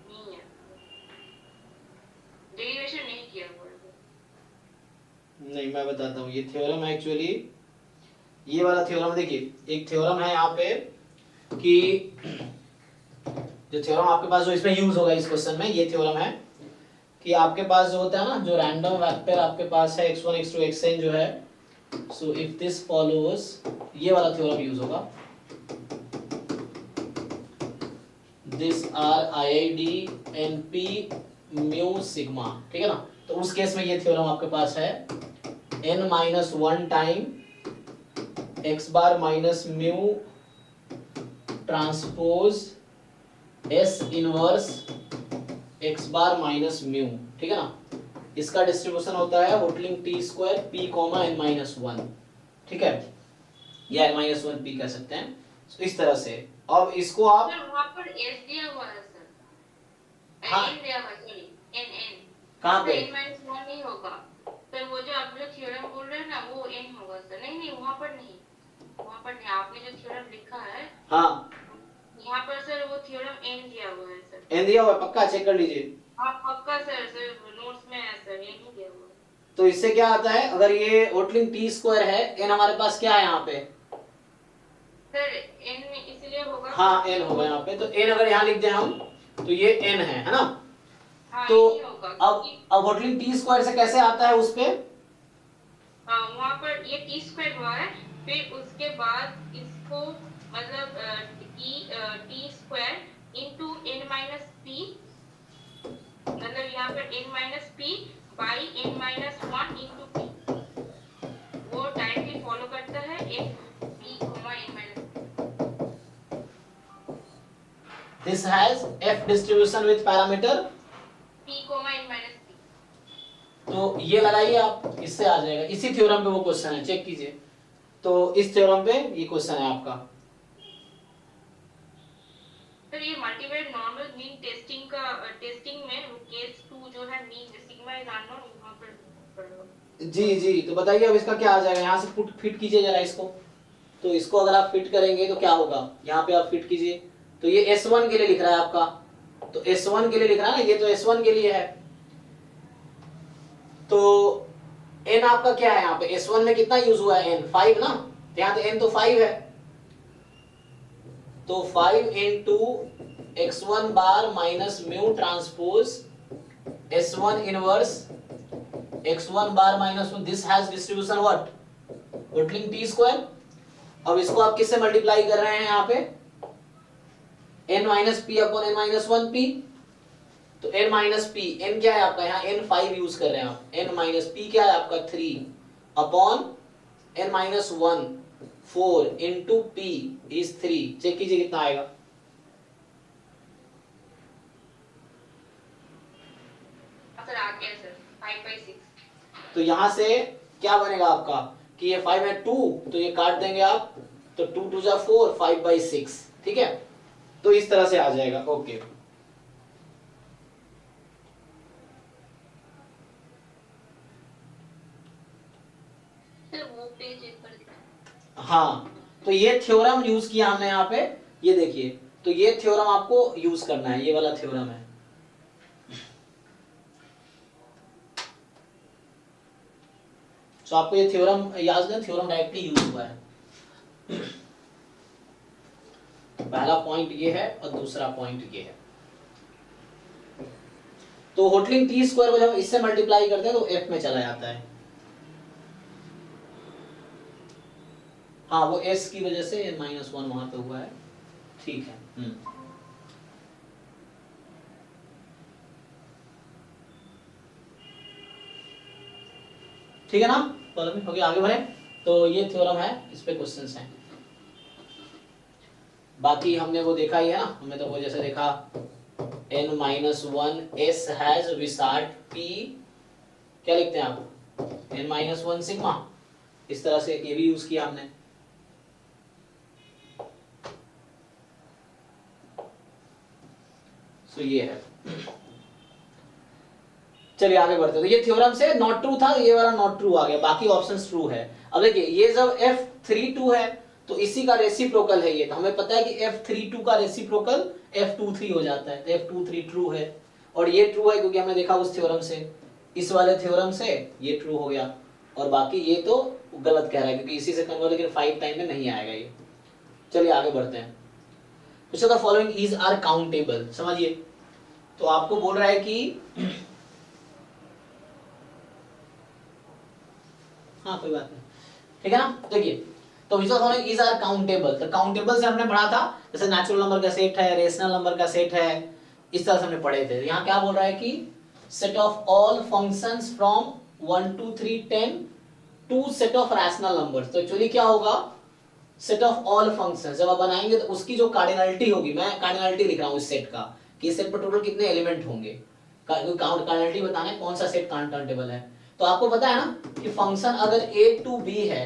नहीं है, डेरिवेशन नहीं किया हुआ है। नहीं मैं बताता हूँ, ये थ्योरम है एक्चुअली, ये वाला थ्योरम देखिए, एक थ्योरम है यहाँ पे कि जो थ्योरम आपके पास जो इसमें यूज होगा इस क्वेश्चन में, ये थ्योरम है कि आपके पास जो होता है ना, जो रैंडम वेक्टर आपके पास है x1 x2 xn जो है, सो इफ दिस फॉलोज, ये वाला थ्योरम यूज होगा, this are IID NP mu sigma, ठीक है ना। तो उस केस में ये थ्योरम आपके पास है n minus 1 time x bar minus mu transpose s inverse x bar minus mu, ठीक है ना। इसका डिस्ट्रीब्यूशन होता है Hotelling T square p comma n minus 1, ठीक है, या n माइनस 1 p कह सकते हैं। तो इस तरह से अब इसको आप सर वहां पर s दिया हुआ है सर, हाँ। n दिया हुआ है, सॉरी n कहाँ पे? n माइनस 1 नहीं होगा सर, वो जो आप जो थ्योरम बोल रहे हैं ना वो n होगा सर। नहीं वहां पर नहीं, वहां पर नहीं, आपने जो थ्योरम लिखा है हाँ यहाँ पर सर वो थ्योरम n दिया हुआ है सर। n दिया हुआ है, पक्का चेक कर लीजिए। हाँ पक्का सर, सर नोट्स में है सर, n ही दिया हुआ है। तो इससे क्या आता है, अगर ये होटलिंग टी स्क्वायर है, एन हमारे पास क्या है यहाँ पे, सर n इसलिए होगा, हाँ एन होगा यहाँ पे, तो एन अगर यहाँ लिख दें हम तो ये एन है ना। हाँ तो n ही होगा, अब होटलिंग टी स्क्वायर से कैसे आता है उस पे, वहाँ पर ये टी स्क्वायर हुआ है, फिर उसके बाद इसको मतलब T square into n minus P, मतलब यहाँ पर n minus P by n minus one into P, वो डायरेक्टली फॉलो करता है f p n minus. This has F distribution with parameter p n minus p। तो ये लगाइए आप, इससे आ जाएगा। इसी थ्योरम पे वो क्वेश्चन है, चेक कीजिए। तो इस थ्योरम पे ये क्वेश्चन है आपका। सर ये मल्टीवेरिएट नॉर्मल मीन टेस्टिंग में वो केस 2 जो है मीन सिग्मा इज अननोन, वहां पर जी जी, तो बताइए अब इसका क्या आ जाएगा, यहाँ से पुट फिट कीजिए जरा इसको। तो इसको अगर आप फिट करेंगे तो क्या होगा, यहाँ पे आप फिट कीजिए। तो ये S1 के लिए लिख रहा है आपका, तो S1 के लिए लिख रहा है ना, ये तो S1 के लिए है। तो n आपका क्या है यहाँ पे, S1 में कितना यूज हुआ है, n 5 ना, तो यहाँ तो n तो 5 है, तो 5 into x1 bar minus mu transpose S1 inverse x1 bar minus mu, this has distribution what, होटलिंग T square. अब इसको आप किससे मल्टीप्लाई कर रहे हैं यहाँ पे, n minus P upon n minus one P. तो n माइनस पी, n क्या है आपका, यहाँ n 5 यूज कर रहे हैं आप, n माइनस पी क्या है आपका 3 upon n minus 1 4 into p is 3। Check कीजिए कितना आएगा, सर आ गया सर 5/6। तो यहां से क्या बनेगा आपका कि ये 5 है 2, तो ये काट देंगे आप, तो 2 2 जा 4, 5/6, ठीक है। तो इस तरह से आ जाएगा, ओके। सर वो पेज एक बार दिखाएं। हाँ, तो ये थ्योरम यूज किया हमने यहाँ पे, ये देखिए, तो ये थ्योरम आपको यूज करना है, ये वाला थ्योरम है। तो आपको ये थ्योरम याद है, थ्योरम डायरेक्टली यूज हुआ है। पहला पॉइंट ये है और दूसरा पॉइंट ये है। तो होटलिंग टी स्क्वायर को जब इससे मल्टीप्लाई करते हैं तो एफ में चला जाता है। हाँ, वो एस की वजह से -1 वहां पे हुआ है, ठीक है। ठीक है ना, हो गया, आगे बढ़े। तो ये थ्योरम है, इस पे क्वेश्चंस हैं। बाकी हमने वो देखा ही है ना, हमने तो वो जैसे देखा n-1 s हैज विसार्ड p, क्या लिखते हैं आप, n-1 सिग्मा, इस तरह से ये भी यूज किया हमने। तो ये है, चलिए आगे बढ़ते हैं। तो ये थ्योरम से नॉट ट्रू था, ये वाला नॉट ट्रू आ गया, बाकी ऑप्शंस ट्रू है। अब देखिए, ये जब F32 है तो इसी का रेसिप्रोकल है ये, तो हमें पता है कि F32 का रेसिप्रोकल F23 हो जाता है, तो F23 ट्रू है। और ये ट्रू है क्योंकि हमने देखा उस थ्योरम से, इस वाले थ्योरम से ये ट्रू हो गया, और बाकी ये तो गलत कह रहा है क्योंकि इसी से कन्वर्ट, लेकिन 5 टाइम में नहीं आएगा ये। चलिए आगे बढ़ते हैं। Which of the following is are countable, समझिए। तो आपको बोल रहा है कि हाँ कोई बात नहीं, ठीक है ना। देखिए, तो which of the following is are countable, तो काउंटेबल से हमने पढ़ा था, जैसे नेचुरल नंबर का सेट है, रेशनल नंबर का सेट है, इस तरह से हमने पढ़े थे। यहाँ क्या बोल रहा है कि set of all functions from 1 2 3 10 to set of rational numbers. तो एक्चुअली क्या होगा, सेट ऑफ ऑल फंक्शंस जब आप बनाएंगे तो उसकी जो कार्डिनलिटी होगी, मैं कार्डिनलिटी लिख रहा हूँ इस सेट का, कि इस सेट पर टोटल कितने एलिमेंट होंगे, कार्डिनलिटी बताना है कौन सा सेट काउंटेबल है। तो आपको पता है ना कि फंक्शन अगर a टू b है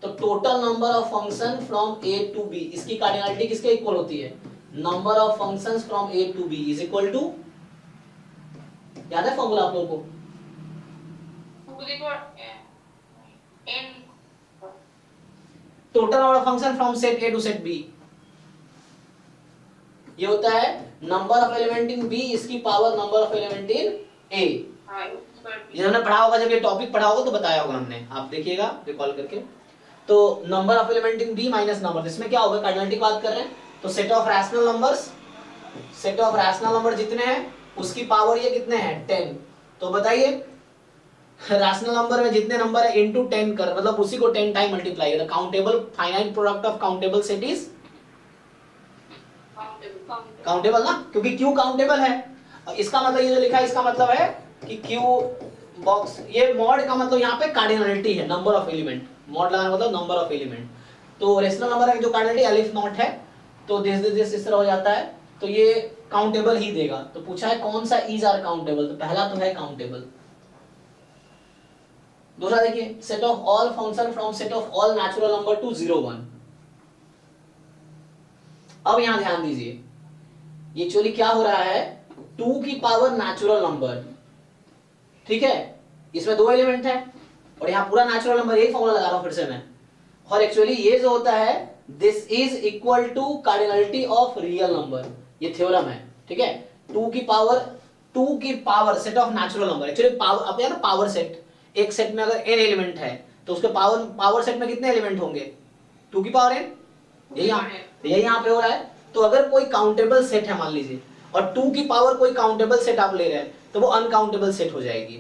तो total number of function from a to b, इसकी कार्डिनलिटी किसके इक्वल होती है, number of functions from a to b is equal to, याद है फॉर्मूला आप लोगों को, total number of function from set a to set b, ये होता है number of element in b इसकी power number of element in a। पर ये हमने पढ़ा होगा, जब ये टॉपिक पढ़ा होगा तो बताया होगा हमने, आप देखिएगा रिकॉल करके। तो number of element in B minus number, इसमें क्या होगा, कार्डिनलिटी की बात कर रहे हैं, तो set of rational numbers, set of rational number जितने हैं उसकी पावर ये कितने हैं 10। तो बताइए रैशनल नंबर में जितने नंबर है इनटू 10 कर, मतलब उसी को 10 टाइम मल्टीप्लाई कर, countable finite product of countable set is countable ना, क्योंकि क्यू काउंटेबल है। और इसका मतलब ये जो लिखा है इसका मतलब है कि क्यू बॉक्स, ये मॉड का मतलब यहाँ पे कार्डिनलिटी है, नंबर ऑफ एलिमेंट, मॉड लगाना मतलब नंबर ऑफ एलिमेंट। तो रेशनल नंबर का जो कार्डिनलिटी अलिफ नॉट है, तो दिस इस तरह हो जाता है, तो ये काउंटेबल ही देगा। तो पूछा है कौन सा इज आर काउंटेबल, तो पहला तो है काउंटेबल। दूसरा देखिए set of all function from set of all natural number two 0 1। अब यहां ध्यान दीजिए, ये एक्चुअली क्या हो रहा है, 2 की पावर नेचुरल नंबर, ठीक है, इसमें 2 एलिमेंट है और यहाँ पूरा नेचुरल नंबर, यही फॉर्मूला लगा रहा हूं फिर से मैं। और एक्चुअली ये जो होता है this is equal to cardinality of real number, ये थ्योरम है, ठीक है। 2 की power set of natural number, actually power अब ना पावर सेट, एक सेट में अगर n एलिमेंट है तो उसके पावर सेट में कितने एलिमेंट होंगे, 2 की पावर n, यही यहाँ पे हो रहा है। तो अगर कोई काउंटेबल सेट है मान लीजिए और 2 की पावर कोई काउंटेबल सेट आप ले रहे हैं तो वो अनकाउंटेबल सेट हो जाएगी।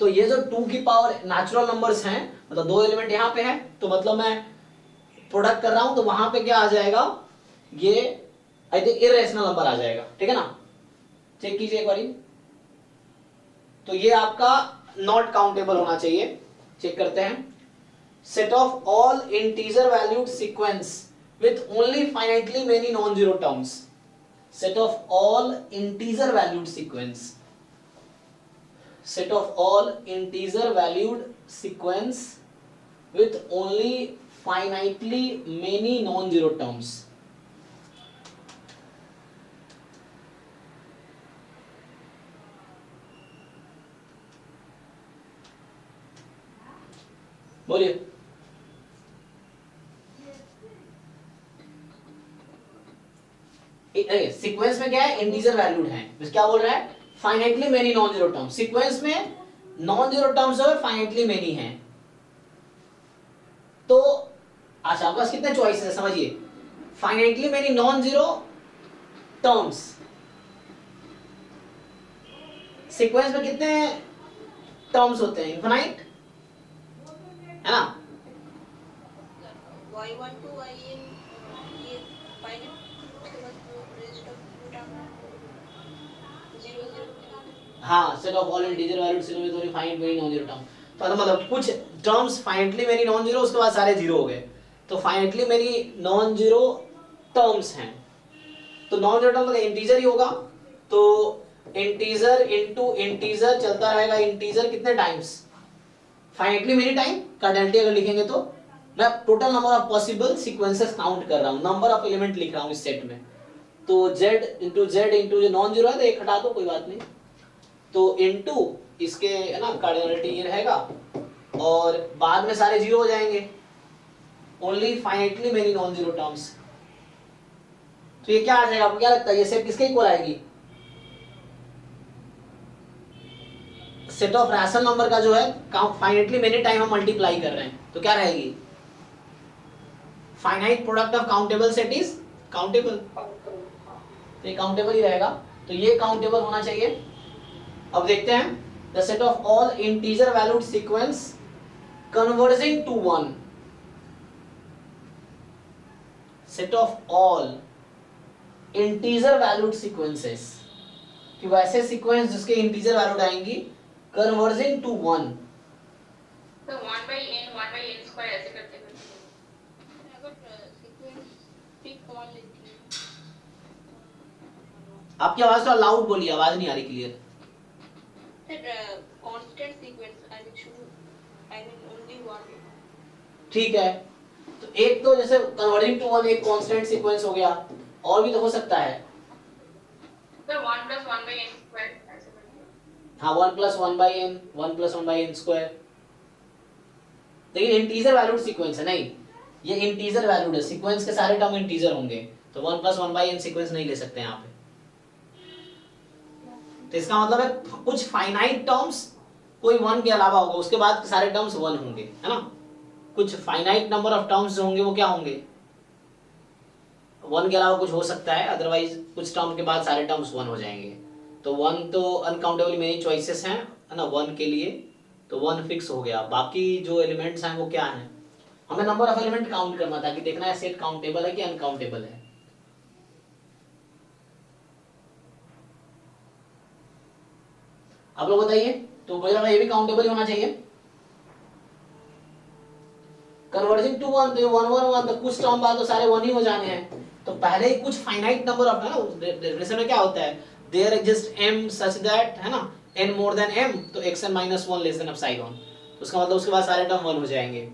तो ये जो 2 की पावर नेचुरल नंबर्स हैं, मतलब 2 एलिमेंट यहाँ पे है, तो मतलब मैं प्रोडक्ट कर रहा हूं तो वहां पे क्या आ जाएगा, ये आई थिंक इरेशनल नंबर आ जाएगा, ठीक है ना, चेक कीजिए एक बारी। तो ये आपका नॉट काउंटेबल होना चाहिए, चेक करते हैं। Set of all integer valued sequence with only finitely many non-zero terms, set of all integer valued sequence, set of all integer valued sequence with only finitely many non-zero terms. बोलिए sequence में क्या है, integer valued है, क्या बोल रहा है, finitely many non zero terms. Sequence में नॉन जीरो टर्म्स है, फाइनाइटली मेनी है। तो अच्छा आपके पास कितने चॉइसेस है समझिए, finitely many non zero terms, sequence में कितने टर्म्स होते हैं, इनफाइनाइट है ना। y1 to yn ये finite उसके बाद rest of term 0 0 हाँ set of all integer valued sequence with only finite many non zero term. तो मतलब कुछ terms finitely many non zero, उसके बाद सारे जीरो हो गए, तो finitely many non zero terms हैं। तो नॉन जीरो टर्म मतलब इंटीजर ही होगा, तो इंटीजर इनटू इंटीजर चलता रहेगा, इंटीजर कितने times, finitely many time. Cardinality अगर लिखेंगे तो मैं total number of possible sequences count कर रहा हूं, नंबर ऑफ एलिमेंट लिख रहा हूं इस सेट में। तो z इंटू जो नॉन जीरो है तो एक हटा दो कोई बात नहीं, तो इनटू इसके है ना कार्डिनलिटी ये रहेगा और बाद में सारे जीरो हो जाएंगे, only finitely many non zero terms. तो ये क्या आ जाएगा, आपको क्या लगता है ये सेट किसके इक्वल आएगी, सेट ऑफ रैशनल नंबर का जो है फाइनाइटली मेनी टाइम हम मल्टीप्लाई कर रहे हैं, तो क्या रहेगी, finite product of countable set is countable, तो ये काउंटेबल ही रहेगा, तो ये काउंटेबल होना चाहिए। अब देखते हैं the set of all integer valued sequence converging to 1, set of all integer valued sequences, कि वैसे सीक्वेंस जिसके इंटीजर वैल्यूड आएंगी कन्वर्जिंग टू 1। तो 1/n स्क्वायर ऐसे करते हैं। अगर सीक्वेंस पिक कॉमन लेती है, आपकी आवाज थोड़ा लाउड बोलिए, आवाज नहीं आ रही क्लियर। फिर कांस्टेंट सीक्वेंस आई मीन शुरू आई मीन ओनली वन, ठीक है, तो एक तो जैसे कन्वर्जिंग टू 1 एक कांस्टेंट सीक्वेंस हो गया, और भी तो हो सकता है। तो 1 + 1/n स्क्वायर ऐसे करते हैं। हाँ 1 + 1/n 1 + 1/n स्क्वायर, लेकिन इंटीजर वैल्यूड सीक्वेंस है, नहीं ये इंटीजर वैल्यूड है, सीक्वेंस के सारे टर्म इंटीजर होंगे, तो 1 + 1/n सीक्वेंस नहीं ले सकते यहाँ पे। तो इसका मतलब है कुछ फाइनाइट टर्म्स कोई 1 के अलावा होगा, उसके बाद सारे टर्म्स 1 होंगे, है ना। कुछ फाइनाइट नंबर ऑफ टर्म्स जो होंगे वो क्या होंगे, 1 के अलावा कुछ हो सकता है, अदरवाइज कुछ टर्म के बाद सारे टर्म्स 1 हो जाएंगे। तो 1 तो अनकाउंटेबल मेनी चॉइसेस हैं, है ना, 1 के लिए, तो 1 फिक्स हो गया। बाकी जो एलिमेंट्स हैं वो क्या हैं, हमें नंबर ऑफ एलिमेंट काउंट करना था कि देखना है सेट काउंटेबल है कि अनकाउंटेबल है। आप लोग बताइए, तो मुझे लगा ये भी काउंटेबल ही होना चाहिए। कन्वर्जिंग टू 1, तो 1 1 1, तो कुछ टर्म बाद तो सारे 1 ही हो जाने हैं। तो पहले ही कुछ फाइनाइट नंबर ऑफ, है ना, डेफिनेशन में क्या होता है, there exist m such that, है ना, n मोर देन m, तो xn minus 1 less than epsilon, तो उसका मतलब उसके बाद सारे टर्म 1 हो जाएंगे।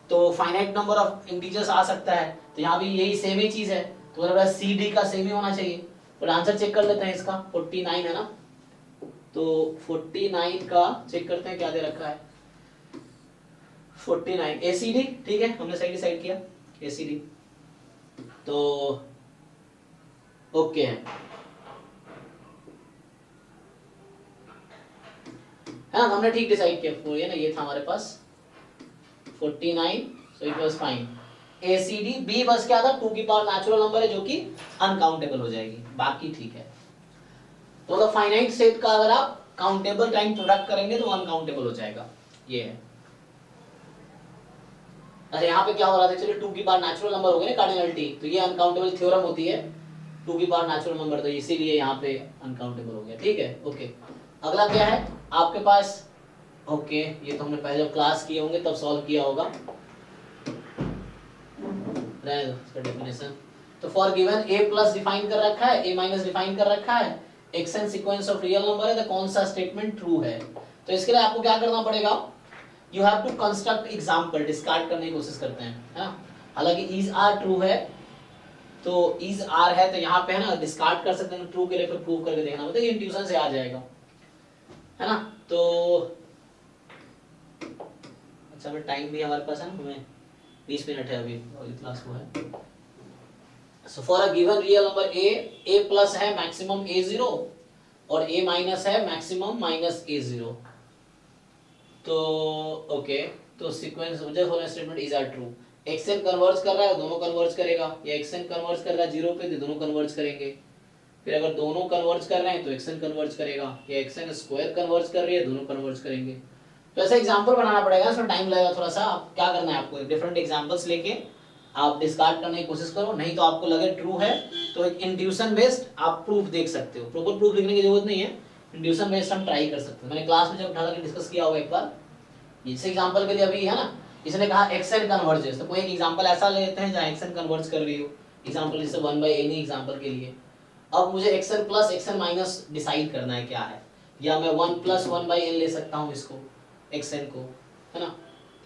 तो फाइनाइट नंबर ऑफ इंटीजर्स आ सकता है, तो यहाँ भी यही सेम ही चीज है, तो मतलब सी डी का सेम ही होना चाहिए। पर आंसर चेक कर लेते हैं इसका, 49 है ना, तो 49 का चेक करते हैं क्या दे रखा है, 49 ACD, ठीक है, हमने सही डिसाइड किया ACD, तो ओके है ना, हमने ठीक डिसाइड किया, ये ना, ये था हमारे पास 49, so it was fine. ACD B बस क्या था, 2 की पावर नेचुरल नंबर है जो कि अनकाउंटेबल हो जाएगी, बाकी ठीक है। तो मतलब फाइनाइट सेट का अगर आप काउंटेबल टाइम प्रोडक्ट करेंगे तो अनकाउंटेबल हो जाएगा, ये है। अच्छा यहाँ पे क्या हो रहा था, चलिए 2 की पावर नेचुरल नंबर हो गए ना कार्डिनलिटी, तो ये अनकाउंटेबल थ्योरम होती है, 2 की पावर नेचुरल नंबर, तो इसीलिए यहाँ पे अनकाउंटेबल हो गया, ठीक है, ओके। अगला क्या है आपके पास, ओके, ये तो हमने पहले जब क्लास किए होंगे तब सॉल्व किया होगा, रहने दो इसका डेफिनेशन। तो for given a plus define कर रखा है, a माइनस डिफाइन कर रखा है, xn sequence of real number है, तो कौन सा स्टेटमेंट ट्रू है। तो इसके लिए आपको क्या करना पड़ेगा, you have to construct example, discard करने की कोशिश करते हैं, है ना। हालांकि इज आर ट्रू है, तो इज आर है, तो यहाँ पे है ना डिस्कार्ड कर सकते हैं, ट्रू के लिए फिर प्रूव करके देखना, मतलब ये इंट्यूशन से आ जाएगा, है ना। तो अच्छा अभी टाइम भी हमारे पास है ना, हमें 20 मिनट है अभी, अगली क्लास को है। So for a given real number a plus है maximum a0 और a minus है maximum minus a0, तो ओके, तो सीक्वेंस मुझे following statement is are true, xn converge कर रहा है दोनों कन्वर्ज करेगा, या xn कन्वर्ज कर रहा है 0 पे तो दोनों कन्वर्ज करेंगे, फिर अगर दोनों कन्वर्ज कर रहे हैं तो xn कन्वर्ज करेगा, या xn स्क्वायर कन्वर्ज कर रही है दोनों कन्वर्ज करेंगे। तो ऐसा एग्जांपल बनाना पड़ेगा, इसमें टाइम लगेगा थोड़ा सा। आप क्या करना है, आपको डिफरेंट एग्जांपल्स लेके आप डिस्कार्ड करने की कोशिश करो, नहीं तो आपको लगे ट्रू है तो एक इंट्यूशन बेस्ड आप प्रूफ देख सकते हो, प्रॉपर प्रूफ लिखने की जरूरत नहीं है, इंट्यूशन बेस्ड हम ट्राई कर सकते हैं। मैंने क्लास में जब उठा के डिस्कस किया होगा एक बार, इस एग्जांपल के लिए अभी है ना, इसने कहा xn कन्वर्जेस, तो कोई एक एग्जांपल ऐसा लेते हैं जहां xn कन्वर्ज कर रही हो, एग्जांपल जैसे 1/n एग्जांपल के लिए। अब मुझे xn plus xn minus decide करना है क्या है, या मैं 1 प्लस 1/n ले सकता हूं इसको, xn को, है ना,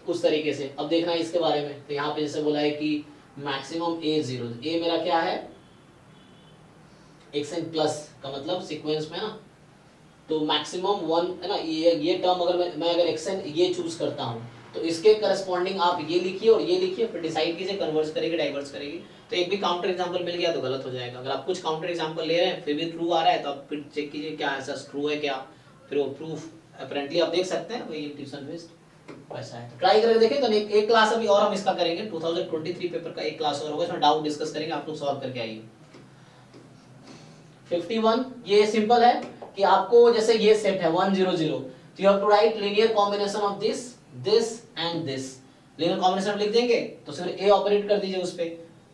उस तरीके से। अब देखना है इसके बारे में, तो यहाँ पे जैसे बोला है कि मैक्सिमम a0, a मेरा क्या है xn प्लस का मतलब सीक्वेंस में ना, तो मैक्सिमम 1 है ना, ये टर्म अगर मैं अगर xn ये चूज करता हूँ तो इसके करस्पॉन्डिंग आप ये लिखिए और ये लिखिए, फिर डिसाइड कीजिए कन्वर्ज करेगी डाइवर्स करेगी। तो एक भी काउंटर एग्जांपल मिल गया तो गलत हो जाएगा। अगर आप कुछ काउंटर एग्जांपल ले रहे हैं फिर भी ट्रू आ रहा है तो आप फिर चेक कीजिए क्या ऐसा ट्रू है क्या, फिर वो प्रूफ अपरेंटली आप देख सकते हैं, वही इंट्यूशन बेस्ड वैसा है। ट्राई करके देखें। तो एक क्लास अभी और हम इसका करेंगे, 2023 पेपर का एक क्लास और होगा, इसमें डाउट डिस्कस करेंगे, आप लोग सॉल्व करके आइए। 51 ये सिंपल है कि आपको जैसे ये सेट है 1 0 0, तो you have to write linear combination of this this and this. Linear combination लिख देंगे तो फिर ए ऑपरेट कर दीजिए उस पे,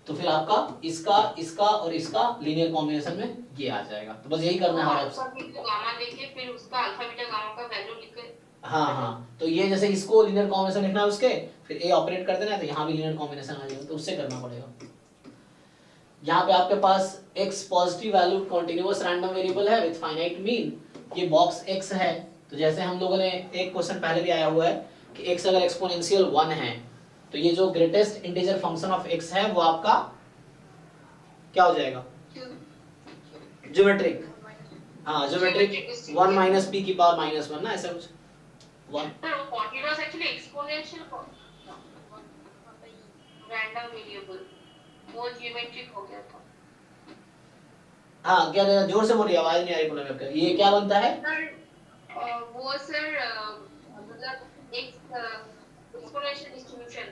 तो फिर आपका इसका इसका और इसका लीनियर कॉम्बिनेशन में ये आ जाएगा। तो बस यही करना है हमारे अल्फा बीटा गामा लेके फिर उसका अल्फा बीटा गामा का वैल्यू लिख के, हाँ, तो ये जैसे इसको लीनियर कॉम्बिनेशन लिखना है उसके, फिर ए ऑपरेट कर देना है, तो यहाँ भी लीनियर कॉम्बिनेशन आ जाएगा, तो उससे करना पड़ेगा। यहाँ पे आपके पास x positive value continuous random variable है विद फाइनाइट मीन, ये बॉक्स x है। तो जैसे हम लोगों ने एक क्वेश्चन पहले भी आया हुआ है कि x अगर एक्सपोनेंशियल 1 है तो ये जो greatest integer function of x है वो आपका क्या हो जाएगा, ज्योमेट्रिक, हाँ ज्योमेट्रिक 1 माइनस p की पावर -1 ना, ऐसा कुछ 1। तो continuous actually exponential random variable वो ज्योमेट्रिक हो गया था। हाँ क्या जोर से बोलिए, आवाज नहीं आ रही बोलने में आपका। ये क्या बनता है, वो सर मतलब एक एक्सपोनेंशियल डिस्ट्रीब्यूशन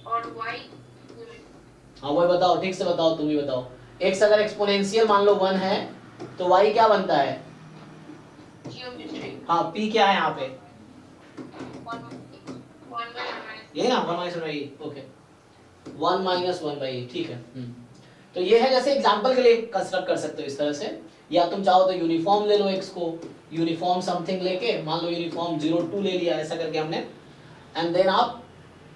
और y हाँ वही बताओ, ठीक से बताओ, तुम ही बताओ। x अगर एक्सपोनेंशियल मान लो 1 है तो y क्या बनता है? जियोमेट्री हाँ p क्या है यहाँ पे? 1 by यही ना 1 माइनस 1/8, ओके 1 माइनस 1/8, ठीक है। तो ये है, जैसे एग्जांपल के लिए कंस्ट्रक्ट कर सकते हो इस तरह से, या तुम चाहो तो यूनिफॉर्म ले लो x को, यूनिफॉर्म समथिंग लेके मान लो यूनिफॉर्म 0 2 ले लिया, ऐसा करके हमने, एंड देन आप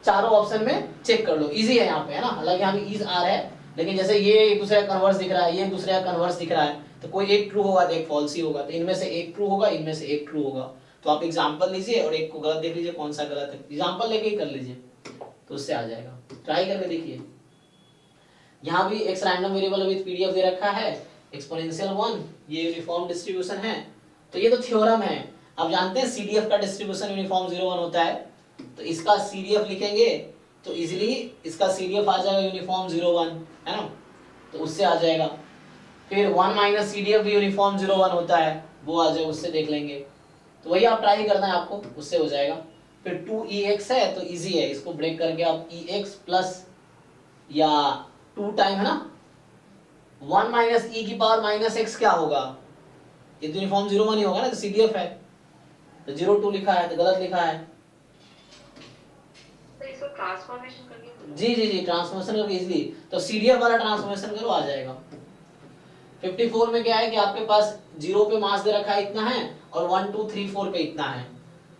चारों ऑप्शन में चेक कर लो। इजी है यहाँ पे, है ना, हालांकि यहाँ पे इज आ रहा है, लेकिन जैसे ये एक दूसरे का कन्वर्स दिख रहा है, ये एक दूसरे का कन्वर्स दिख रहा है, तो कोई एक ट्रू होगा तो एक फॉल्स ही होगा, तो इनमें से एक ट्रू होगा, इनमें से एक ट्रू होगा। तो आप एग्जांपल लीजिए और एक को गलत देख लीजिए कौन सा गलत है, एग्जांपल लेके ही कर लीजिए तो उससे आ जाएगा। ट्राई करके देखिए। यहाँ भी एक रैंडम वेरिएबल विद पीडीएफ दे रखा है, एक्सपोनेंशियल 1, ये यूनिफॉर्म डिस्ट्रीब्यूशन है, तो ये तो थ्योरम है। आप जानते हैं सीडीएफ का डिस्ट्रीब्यूशन यूनिफॉर्म 0 1 होता है, तो इसका सीडीएफ लिखेंगे तो इजीली इसका सीडीएफ आ जाएगा यूनिफॉर्म 0 1, है ना, तो उससे आ जाएगा। फिर 1 माइनस सीडीएफ भी यूनिफॉर्म 0 1 होता है, वो आ जाए, उससे देख लेंगे। तो वही आप ट्राई करना है आपको, उससे हो जाएगा। फिर 2ex है तो इजी है, इसको ब्रेक करके आप ex प्लस या 2 टाइम, है ना, 1 माइनस e की पावर माइनस x क्या होगा? ये तो यूनिफॉर्म 0 1 ही होगा ना, तो सीडीएफ है, तो 0 2 लिखा है तो गलत लिखा है। तो इसको ट्रांसफॉर्मेशन करके जी जी जी, ट्रांसफॉर्मेशन करके इजीली, तो सीडीएफ वाला ट्रांसफॉर्मेशन करो, आ जाएगा। 54 में क्या है कि आपके पास 0 पे मास दे रखा है इतना है, और 1 2 3 4 पे इतना है,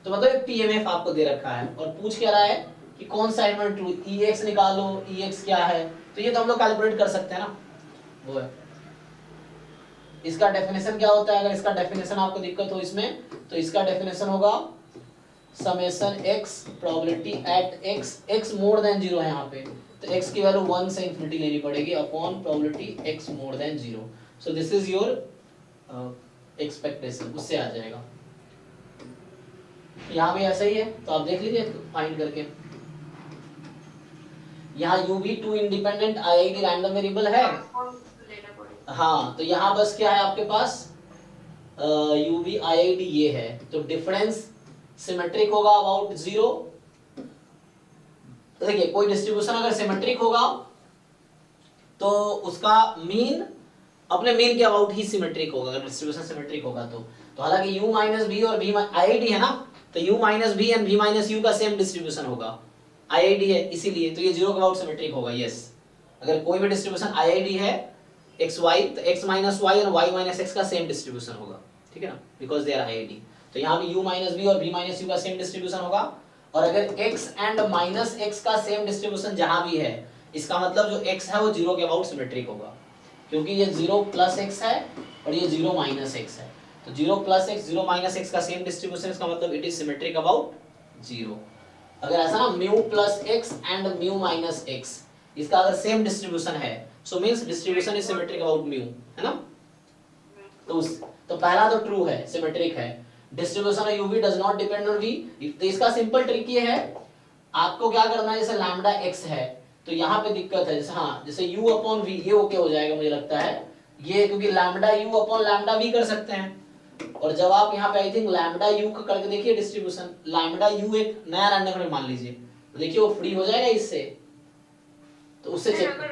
तो मतलब पीएमएफ आपको दे रखा है, और पूछ क्या रहा है कि कौन सा एलिमेंट ट्रू, ex निकालो, ex क्या है, तो ये तो हम लोग कैलकुलेट कर सकते हैं ना, वो है। इसका डेफिनेशन क्या होता है, अगर इसका डेफिनेशन आपको दिक्कत हो इसमें, तो इसका डेफिनेशन होगा summation x probability at x more than 0 है यहाँ पे, तो x की वैल्यू 1 से इंफिनिटी लेनी पड़ेगी upon probability x more than 0, so this is your expectation, उससे आ जाएगा। यहाँ भी ऐसा ही है, तो आप देख लीजिए फाइंड करके। यहाँ u भी 2 इंडिपेंडेंट IID रैंडम वेरिएबल है, लेना पड़ेगा। हाँ, तो यहाँ बस क्या है आपके पास u भी IID ये है, तो डिफरेंस सिमेट्रिक होगा अबाउट 0। देखिए कोई डिस्ट्रीब्यूशन अगर सिमेट्रिक होगा तो उसका मीन अपने मीन के अबाउट ही सिमेट्रिक होगा, अगर डिस्ट्रीब्यूशन सिमेट्रिक होगा तो हालांकि u माइनस v और v IID है ना, तो u minus v and v minus u का सेम डिस्ट्रीब्यूशन होगा, IID है इसीलिए, तो ये 0 के अबाउट सिमेट्रिक होगा। यस, अगर कोई भी डिस्ट्रीब्यूशन IID है x y, तो x माइनस y और y माइनस x का सेम डिस्ट्रीब्यूशन होगा, ठीक है ना, बिकॉज दे आर IID। तो यहाँ भी u माइनस v और v माइनस u का सेम डिस्ट्रीब्यूशन होगा, और अगर x एंड माइनस x का सेम डिस्ट्रीब्यूशन जहां भी है, इसका मतलब जो x है वो 0 के अबाउट सिमेट्रिक होगा, क्योंकि ये 0 प्लस x है और ये 0 माइनस x है, तो 0 प्लस x 0 माइनस x का सेम डिस्ट्रीब्यूशन, इसका मतलब इट इज सिमेट्रिक अबाउट 0। अगर ऐसा ना mu plus x and mu minus x, इसका अगर सेम डिस्ट्रीब्यूशन है, सो means distribution is symmetric about mu, है ना, तो पहला तो ट्रू है, सिमेट्रिक है। Distribution of u v does not depend on v, तो इसका सिंपल ट्रिक ये है, आपको क्या करना है, जैसे लैम्डा x है तो यहाँ पे दिक्कत है, जैसे हाँ जैसे u अपॉन v ये ओके हो जाएगा मुझे लगता है, ये क्योंकि lambda u upon lambda v कर सकते हैं, और जब आप यहाँ पे आई थिंक लैम्डा u का करके देखिए डिस्ट्रीब्यूशन, लैम्डा u एक नया रैंडम में मान लीजिए, तो देखिए वो फ्री हो जाएगा इससे, तो उससे फिर चेक अगर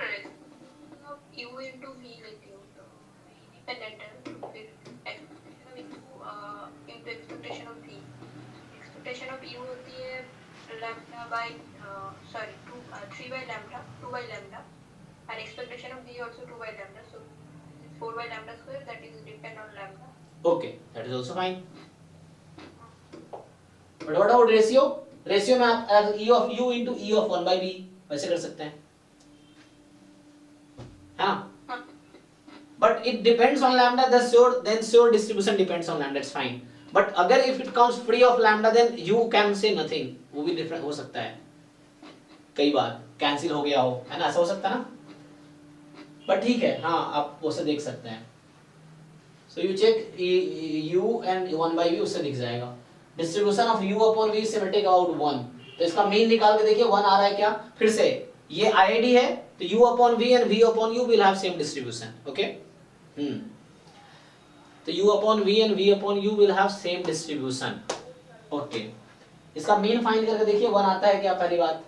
u into v लेती हूँ तो इंडिपेंडेंट है, तो फिर into expectation of v, expectation of u होती है lambda by 3 by lambda 2 by lambda, and expectation of v also 2 by lambda, so 4 by lambda square, that is depend on lambda. okay, that is also fine. But what about ratio? Ratio में आप e of u into e of 1 by v वैसे कर सकते हैं, हाँ, but it depends on lambda, then sure distribution depends on lambda, it's fine. But अगर if it comes free of lambda then you can say nothing, वो भी different हो सकता है, कई बार कैंसिल हो गया हो, है ना, ऐसा हो सकता है ना, बट ठीक है, हाँ आप उसे देख सकते हैं। So you check u and 1 by v, उससे दिख जाएगा। Distribution of u upon v symmetric about 1, तो इसका मीन निकाल के देखिए 1 आ रहा है क्या, फिर से ये IID है तो u upon v and v upon u will have same distribution, okay? तो u upon v and v upon u will have same distribution. Okay, इसका मीन फाइंड करके देखिए 1 आता है क्या? पहली बात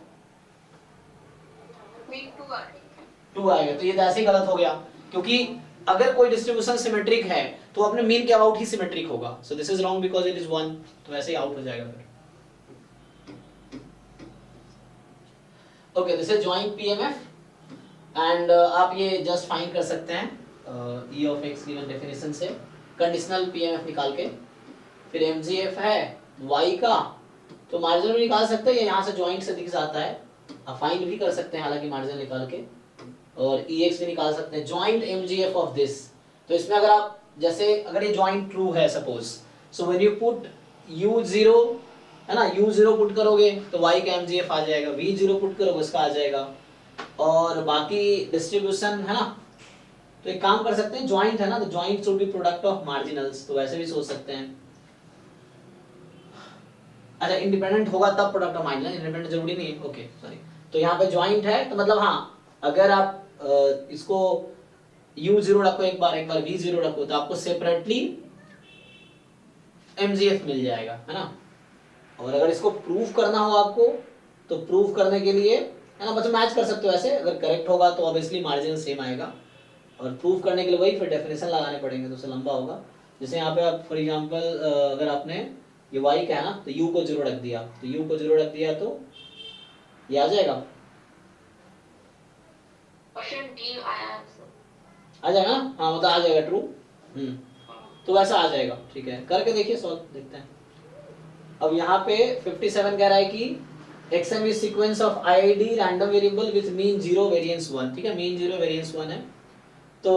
मीन 2 आ रही है। 2 आएगा, तो ये तो ऐसे ही गलत हो गया, क्योंकि अगर कोई डिस्ट्रीब्यूशन सिमेट्रिक है तो अपने मीन के अबाउट ही सिमेट्रिक होगा। So this is wrong because it is 1, तो ऐसे ही आउट हो जाएगा फिर। Okay, this is joint PMF and आप ये जस्ट फाइंड कर सकते हैं ई ऑफ एक्स गिवन डेफिनेशन से कंडीशनल पीएमएफ निकाल के। फिर एमजीएफ है y का, तो मार्जिन भी निकाल सकते हैं, यहाँ से जॉइंट से दिख जाता है, आप फाइंड भी कर सकते हैं हालांकि मार्जिन निकाल के, और EX भी निकाल सकते हैं जॉइंट MGF ऑफ दिस। तो इसमें अगर आप जैसे अगर ये जॉइंट ट्रू है suppose, so when you put U0 है ना, U0 पुट करोगे तो Y का MGF आ जाएगा, V0 पुट करोगे उसका आ जाएगा, और बाकी डिस्ट्रीब्यूशन है ना। तो एक काम कर सकते हैं, जॉइंट है ना, तो joint should be product of marginals, तो वैसे भी सोच सकते हैं। अच्छा, इंडिपेंडेंट होगा तब प्रोडक्ट ऑफ मार्जिनल, इंडिपेंडेंट जरूरी नहीं है। ओके सॉरी, तो यहाँ पे जॉइंट है तो मतलब हाँ, अगर आप इसको U0 रखो एक बार V0 रखो, तो आपको सेपरेटली MGF मिल जाएगा, है ना। और अगर इसको प्रूफ करना हो आपको, तो प्रूफ करने के लिए है ना, मतलब मैच कर सकते हो ऐसे, अगर करेक्ट होगा तो ऑब्वियसली मार्जिन सेम आएगा, और प्रूफ करने के लिए वही फिर डेफिनेशन लगाने पड़ेंगे, तो उससे लंबा होगा। जैसे यहाँ पे आप फॉर एग्जांपल अगर आपने ये y का है ना, तो u को 0 रख दिया, तो u को 0 रख दिया तो ये आ जाएगा, ऑप्शन डी आया है सर। आ जाएगा ना, हाँ मतलब आ जाएगा ट्रू। तो वैसा आ जाएगा, ठीक है, करके देखिए, सॉल्व देखते हैं। अब यहाँ पे 57 कह रहा है कि XM is sequence of IID random variable with mean 0 variance 1, ठीक है, mean 0 variance 1 है। तो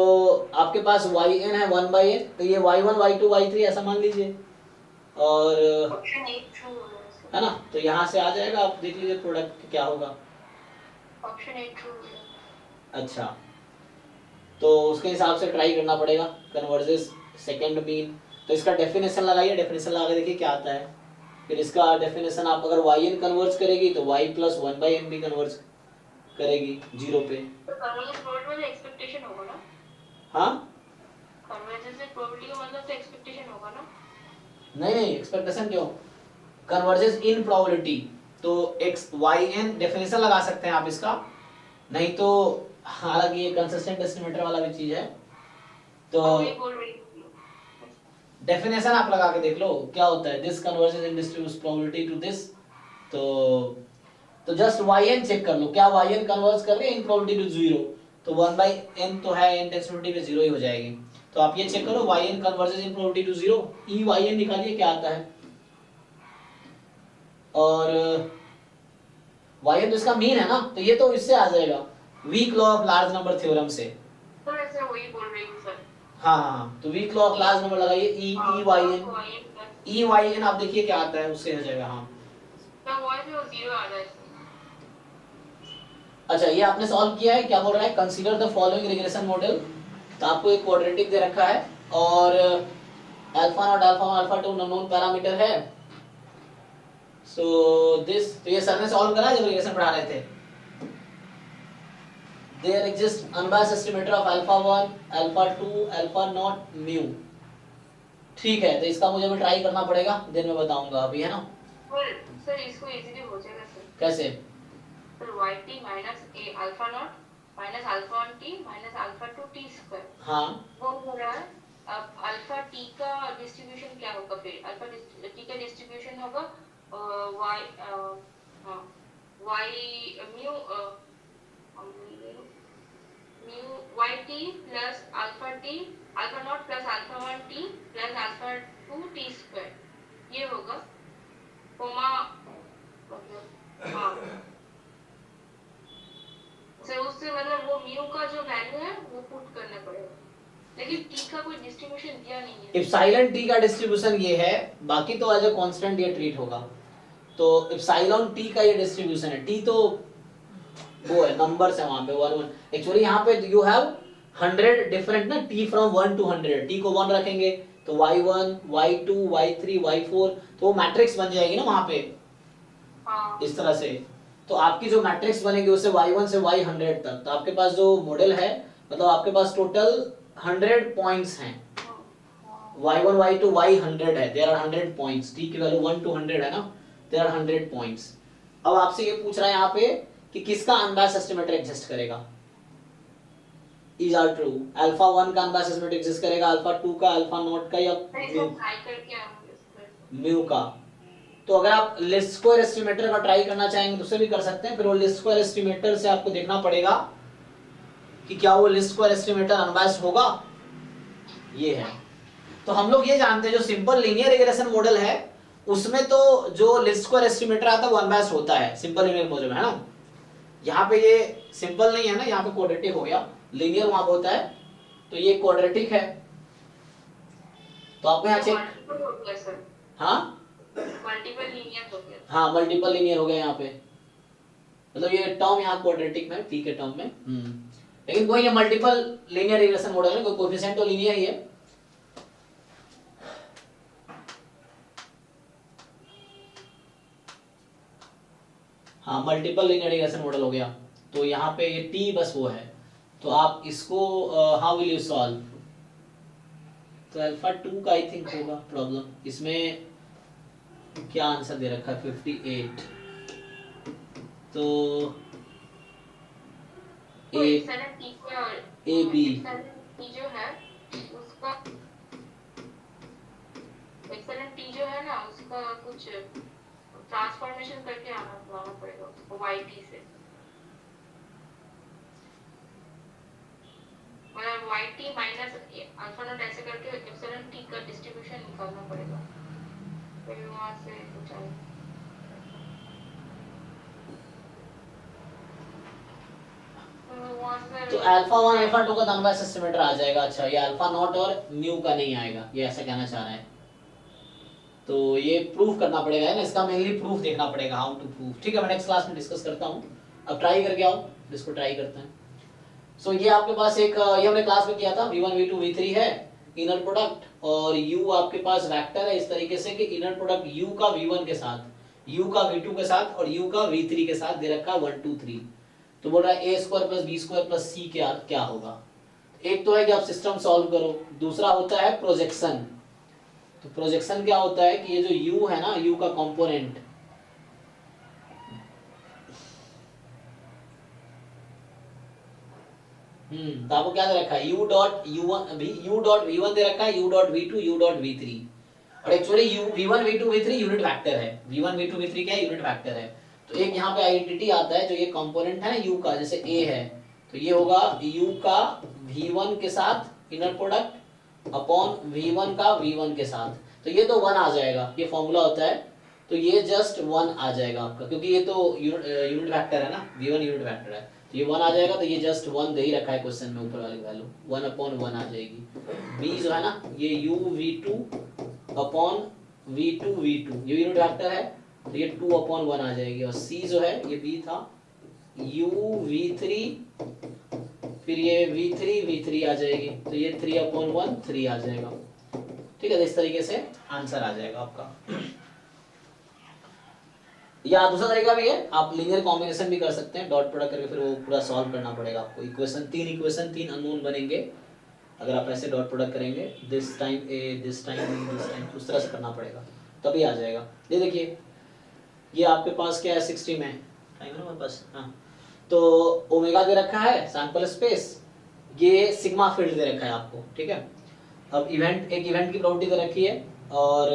आपके पास yn है 1/n, तो ये y1 y2 y3 ऐसा मान लीजिए, और ऑप्शन ए ट्रू हो रहा है सर। है ना, तो यहाँ से आ जाएगा, आप देख लीजिए प्रोडक्ट क्या होगा। ऑप्शन ए ट्रू हो रहा है। अच्छा, तो उसके हिसाब से ट्राई करना पड़ेगा, कन्वर्जेस सेकंड मीन। तो इसका डेफिनेशन लगाइए, डेफिनेशन लगा के देखिए क्या आता है। फिर इसका डेफिनेशन आप अगर yn कन्वर्ज करेगी तो y प्लस 1/n भी कन्वर्ज करेगी 0 पे। तो कन्वर्जेंस प्रोबेबिलिटी में एक्सपेक्टेशन होगा ना? हाँ, कन्वर्जेंस में प्रोबेबिलिटी का मतलब तो एक्सपेक्टेशन होगा ना? नहीं एक्सपेक्टेशन क्यों, कन्वर्जेस इन प्रोबेबिलिटी, तो x yn डेफिनेशन लगा सकते हैं आप इसका, नहीं तो हालांकि ये कंसिस्टेंट एस्टिमेटर वाला भी चीज है, तो मैं बोल रही हूँ डेफिनेशन आप लगा के देख लो क्या होता है। This converges in distribute probability to this, तो जस्ट yn चेक कर लो, क्या yn कन्वर्ज कर रहे हैं इन प्रोबेबिलिटी टू 0, तो 1/n तो है, n टेंसिटी पे 0 ही हो जाएगी। तो आप ये चेक करो yn converges in probability to 0, yn निकालिए क्या आता है, और yn तो इसका मीन है ना, तो ये तो इससे आ जाएगा, weak law of large number theorem से। तो ऐसे वही बोल रही हूँ सर। हाँ, तो weak law of large number लगाइए, yn आप देखिए क्या आता है, उससे हो जाएगा। हाँ, तो y पे वो 0 आ जाए। अच्छा, ये आपने सॉल्व किया है, क्या बोल रहा है, consider the following regression model. तो आपको एक क्वाड्रेटिक दे रखा है, और alpha naught alpha 1 alpha 2 known parameter है। सो दिस, तो ये सर ने सॉल्व करा जब रिग्रेशन पढ़ा रहे थे। There exists unbiased estimator of alpha 1, alpha 2, alpha naught, mu। ठीक है, तो इसका मुझे भी ट्राई करना पड़ेगा, देन मैं बताऊंगा अभी, है ना। सर इसको इजीली हो जाएगा सर। कैसे? Sir yt minus a alpha not minus alpha 1 t minus alpha 2 t square. हाँ, वो हो रहा है। अब अल्फा t का डिस्ट्रीब्यूशन क्या होगा फिर? अल्फा t का डिस्ट्रीब्यूशन होगा y mu yt plus alpha t alpha not plus alpha 1 t plus alpha 2 t square, ये होगा कोमा, मतलब हाँ। तो उससे मतलब वो म्यू का जो वैल्यू है वो पुट करना पड़ेगा, लेकिन t का कोई डिस्ट्रीब्यूशन दिया नहीं है। इप्सिलॉन t का डिस्ट्रीब्यूशन ये है, बाकी तो एज अ कांस्टेंट ये ट्रीट होगा। तो इप्सिलॉन t का ये डिस्ट्रीब्यूशन है, t तो वो है नंबर्स है वहां पे 1 1। एक्चुअली यहाँ पे यू हैव 100 डिफरेंट ना, t फ्रॉम 1 to 100, t को 1 रखेंगे तो y1 y2 y3 y4, तो वो मैट्रिक्स बन जाएगी ना वहां पे। हाँ। इस तरह से तो आपकी जो मैट्रिक्स बनेगी उससे y1 से y100 तक, तो आपके पास जो मॉडल है, मतलब आपके पास टोटल 100 पॉइंट्स हैं। y1 y2 y 100 है, देयर आर 100 पॉइंट्स, t की वैल्यू 1 to 100 है ना, देयर आर 100 पॉइंट्स। अब आपसे ये पूछ रहा है यहाँ पे कि किसका अनबायस्ड एस्टिमेटर एग्जिस्ट करेगा, इज आर ट्रू, अल्फा 1 का अनबायस्ड एस्टिमेटर एग्जिस्ट करेगा, अल्फा 2 का, अल्फा नॉट का या इसको ट्राई करके आऊंगी इस पर। म्यू का। तो अगर आप लिस्ट स्क्वायर एस्टिमेटर का ट्राई करना चाहेंगे तो उसे भी कर सकते हैं, फिर वो लिस्ट स्क्वायर एस्टिमेटर से आपको देखना पड़ेगा कि क्या वो लिस्ट स्क्वायर एस्टिमेटर अनबायस्ड होगा, ये है। तो हम लोग ये जानते हैं जो सिंपल लीनियर रिग्रेशन मॉडल है उसमें तो जो लिस्ट स्क्वायर एस्टिमेटर आता है वो अनबायस्ड होता है, सिंपल लीनियर मॉडल में, है ना। यहाँ पे ये सिंपल नहीं है ना, यहाँ पे क्वाड्रेटिक हो गया, लीनियर वहां पे होता है, तो ये क्वाड्रेटिक है। तो आपको यहाँ चेक, मल्टीपल हो गया सर, हाँ मल्टीपल लीनियर हो गया। हाँ मल्टीपल लीनियर हो गया यहाँ पे, मतलब ये टर्म यहाँ क्वाड्रेटिक में, पी के टर्म में, लेकिन कोई ये मल्टीपल लीनियर रिग्रेशन मॉडल है, कोई कोएफिशिएंट तो लीनियर ही है। हाँ मल्टीपल लीनियर रिग्रेशन मॉडल हो गया, तो यहाँ पे ये टी बस वो है। तो आप इसको हाउ विल यू सॉल्व, तो अल्फा 2 का आई थिंक होगा प्रॉब्लम, इसमें क्या आंसर दे रखा है 58, तो तो ए एक्सेलेंट टी का ए बी, एक्सेलेंट टी जो है उसका, एक्सेलेंट टी जो है ना उसका कुछ ट्रांसफॉर्मेशन करके आना पड़ेगा उसको YT से, मतलब YT माइनस अल्फा नॉट ऐसे करके एक्सेलेंट टी का डिस्ट्रीब्यूशन निकालना पड़ेगा, फिर वहां से कुछ आएगा। तो अल्फा 1 अल्फा 2 का अनबायस्ड एस्टिमेटर आ जाएगा। अच्छा ये अल्फा नॉट और म्यू का नहीं आएगा, ये ऐसा कहना चाह रहा है, तो ये प्रूफ करना पड़ेगा, है ना, इसका मेनली प्रूफ देखना पड़ेगा, हाउ टू प्रूफ। ठीक है, मैं नेक्स्ट क्लास में डिस्कस करता हूँ, अब ट्राई करके आओ, इसको ट्राई करते हैं। सो ये आपके पास एक, ये हमने क्लास में किया था, v1 v2 v3 है इनर प्रोडक्ट, और u आपके पास वेक्टर है इस तरीके से कि इनर प्रोडक्ट u का v1 के साथ, u का v2 के साथ और u का v3 के साथ दे रखा है 1 2 3। तो बोल रहा है a square plus b square plus c क्या होगा। एक तो है कि आप सिस्टम सॉल्व करो, दूसरा होता है प्रोजेक्शन। तो प्रोजेक्शन क्या होता है कि ये जो u है ना, u का कंपोनेंट, तो आपको क्या दे रखा है, u डॉट v1 दे रखा है, u dot v2, u dot v3, और actually v1 v2 v3 unit vector है, v1 v2 v3 क्या है, यूनिट वेक्टर है। तो एक यहाँ पे आइडेंटिटी आता है, जो ये कंपोनेंट है ना u का, जैसे a है तो ये होगा u का v1 के साथ इनर प्रोडक्ट अपॉन v1 का v1 के साथ, तो ये तो 1 आ जाएगा, ये फॉर्मूला होता है, तो ये जस्ट 1 आ जाएगा आपका, क्योंकि ये तो यूनिट वेक्टर है ना, v1 यूनिट वेक्टर है, तो ये 1 आ जाएगा, तो ये जस्ट 1 दे ही रखा है क्वेश्चन में, ऊपर वाली वैल्यू 1 अपॉन 1 आ जाएगी। b जो है ना, ये u v2 upon v2 v2, ये यूनिट वेक्टर है, तो ये 2 अपॉन 1 आ जाएगी, और c जो है ये b था u v3, फिर ये v3 आ जाएगी, तो ये 3 अपॉन 1 3 आ जाएगा। ठीक है, तो इस तरीके से आंसर आ जाएगा आपका। या दूसरा तरीका भी है, आप लीनियर कॉम्बिनेशन भी कर सकते हैं, डॉट प्रोडक्ट करके फिर वो पूरा सॉल्व करना पड़ेगा आपको, इक्वेशन 3 अननोन बनेंगे अगर आप ऐसे डॉट प्रोडक्ट करेंगे, this time a this time b this time, उस तरह से करना पड़ेगा तभी आ जाएगा। ये देखिए ये आपके पास क्या है 60 में टाइम है ना बस, हाँ, तो ओमेगा दे रखा है सैंपल स्पेस, ये सिग्मा फील्ड दे रखा है आपको। ठीक है, अब इवेंट, एक इवेंट की प्रॉपर्टी दे रखी है और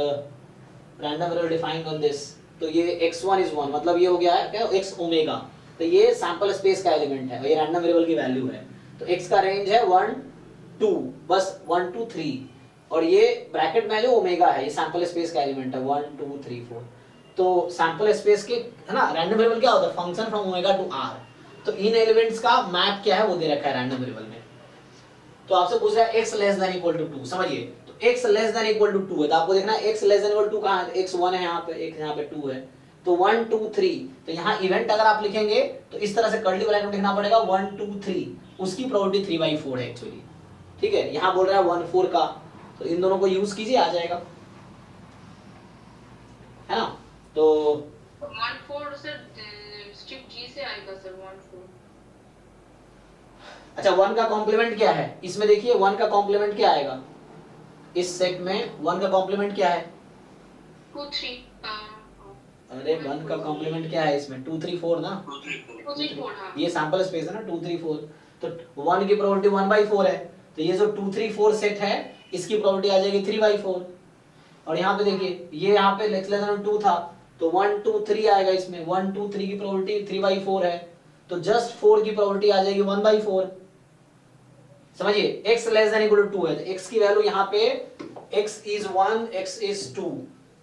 random variable defined on this, तो ये x1 is 1, मतलब ये हो गया है क्या x ओमेगा, तो ये सैंपल स्पेस का एलिमेंट है और ये रैंडम वेरिएबल की वैल्यू है, तो x का रेंज है 1 2, बस 1 2 3, और ये ब्रैकेट में जो ओमेगा है ये सैंपल स्पेस का एलिमेंट है 1 2 3 4। तो सैंपल स्पेस के, है ना, रैंडम वेरिएबल क्या होता है, function from omega to r, तो इन एलिमेंट्स का मैप क्या है वो दे रखा है रैंडम वेरिएबल में। तो आपसे पूछ रहा है x less than equal to 2, समझिए, तो x less than equal to 2 है, तो आपको देखना है x less than equal to कहां है, x 1 है यहाँ पे, x यहाँ पे 2 है, तो 1 2 3, तो यहाँ इवेंट अगर आप लिखेंगे तो इस तरह से कर्ली ब्रैकेट में लिखना पड़ेगा 1 2 3, उसकी प्रोबेबिलिटी 3/4 है एक्चुअली। ठीक है, यहाँ बोल रहा है 1 4 का, तो इन दोनों को यूज कीजिए आ जाएगा, है ना। तो 1 4 सर स्ट्रिप g से आएगा सर 1 4। अच्छा 1 का कॉम्प्लीमेंट क्या है इसमें, देखिए 1 का कॉम्प्लीमेंट क्या आएगा, इस सेट में 1 का कॉम्प्लीमेंट क्या है? 2 3 अरे 1 का कॉम्प्लीमेंट क्या है इसमें? 2 3 4 ना, 2 3 4 2 3 4 हाँ ये सैंपल स्पेस है ना 2 3 4, तो 1 की प्रोबेबिलिटी 1/4 है, तो ये जो 2 3 4 सेट है इसकी प्रोबेबिलिटी आ जाएगी 3/4। और यहाँ पे देखिए ये यहाँ पे लेस देन 2 था तो 1 2 3 आएगा इसमें, 1 2 3 की प्रोबेबिलिटी 3/4 है, तो जस्ट 4 की प्रोबेबिलिटी आ जाएगी 1/4। समझिए x less than equal to 2 है, तो x की वैल्यू यहाँ पे x is 1 x is 2,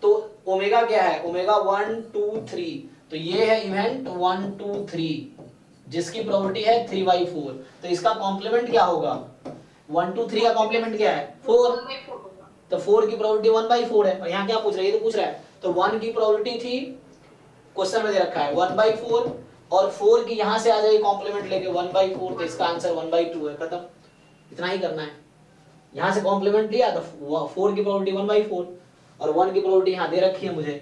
तो ओमेगा क्या है? ओमेगा 1 2 3, तो ये है इवेंट 1 2 3 जिसकी प्रोबेबिलिटी है 3/4, तो इसका कॉम्प्लीमेंट क्या होगा? 1 2 3 का कॉम्प्लीमेंट क्या है? 4, 1/4 होगा। तो 4 की प्रोबेबिलिटी 1/4 है। और यहाँ क्या पूछ रहा है? ये तो पूछ रहा है, तो 1 की प्रोबेबिलिटी थी क्वेश्चन में दे रखा है 1/4 और 4 की यहाँ से आ जाएगी कॉम्प्लीमेंट लेके 1/4, तो इसका आंसर 1/2 है, खत्म। इतना ही करना है, यहाँ से कॉम्प्लीमेंट लिया तो 4 की प्रोबेबिलिटी 1/4 और 1 की प्रोबेबिलिटी यहाँ दे रखी है मुझे,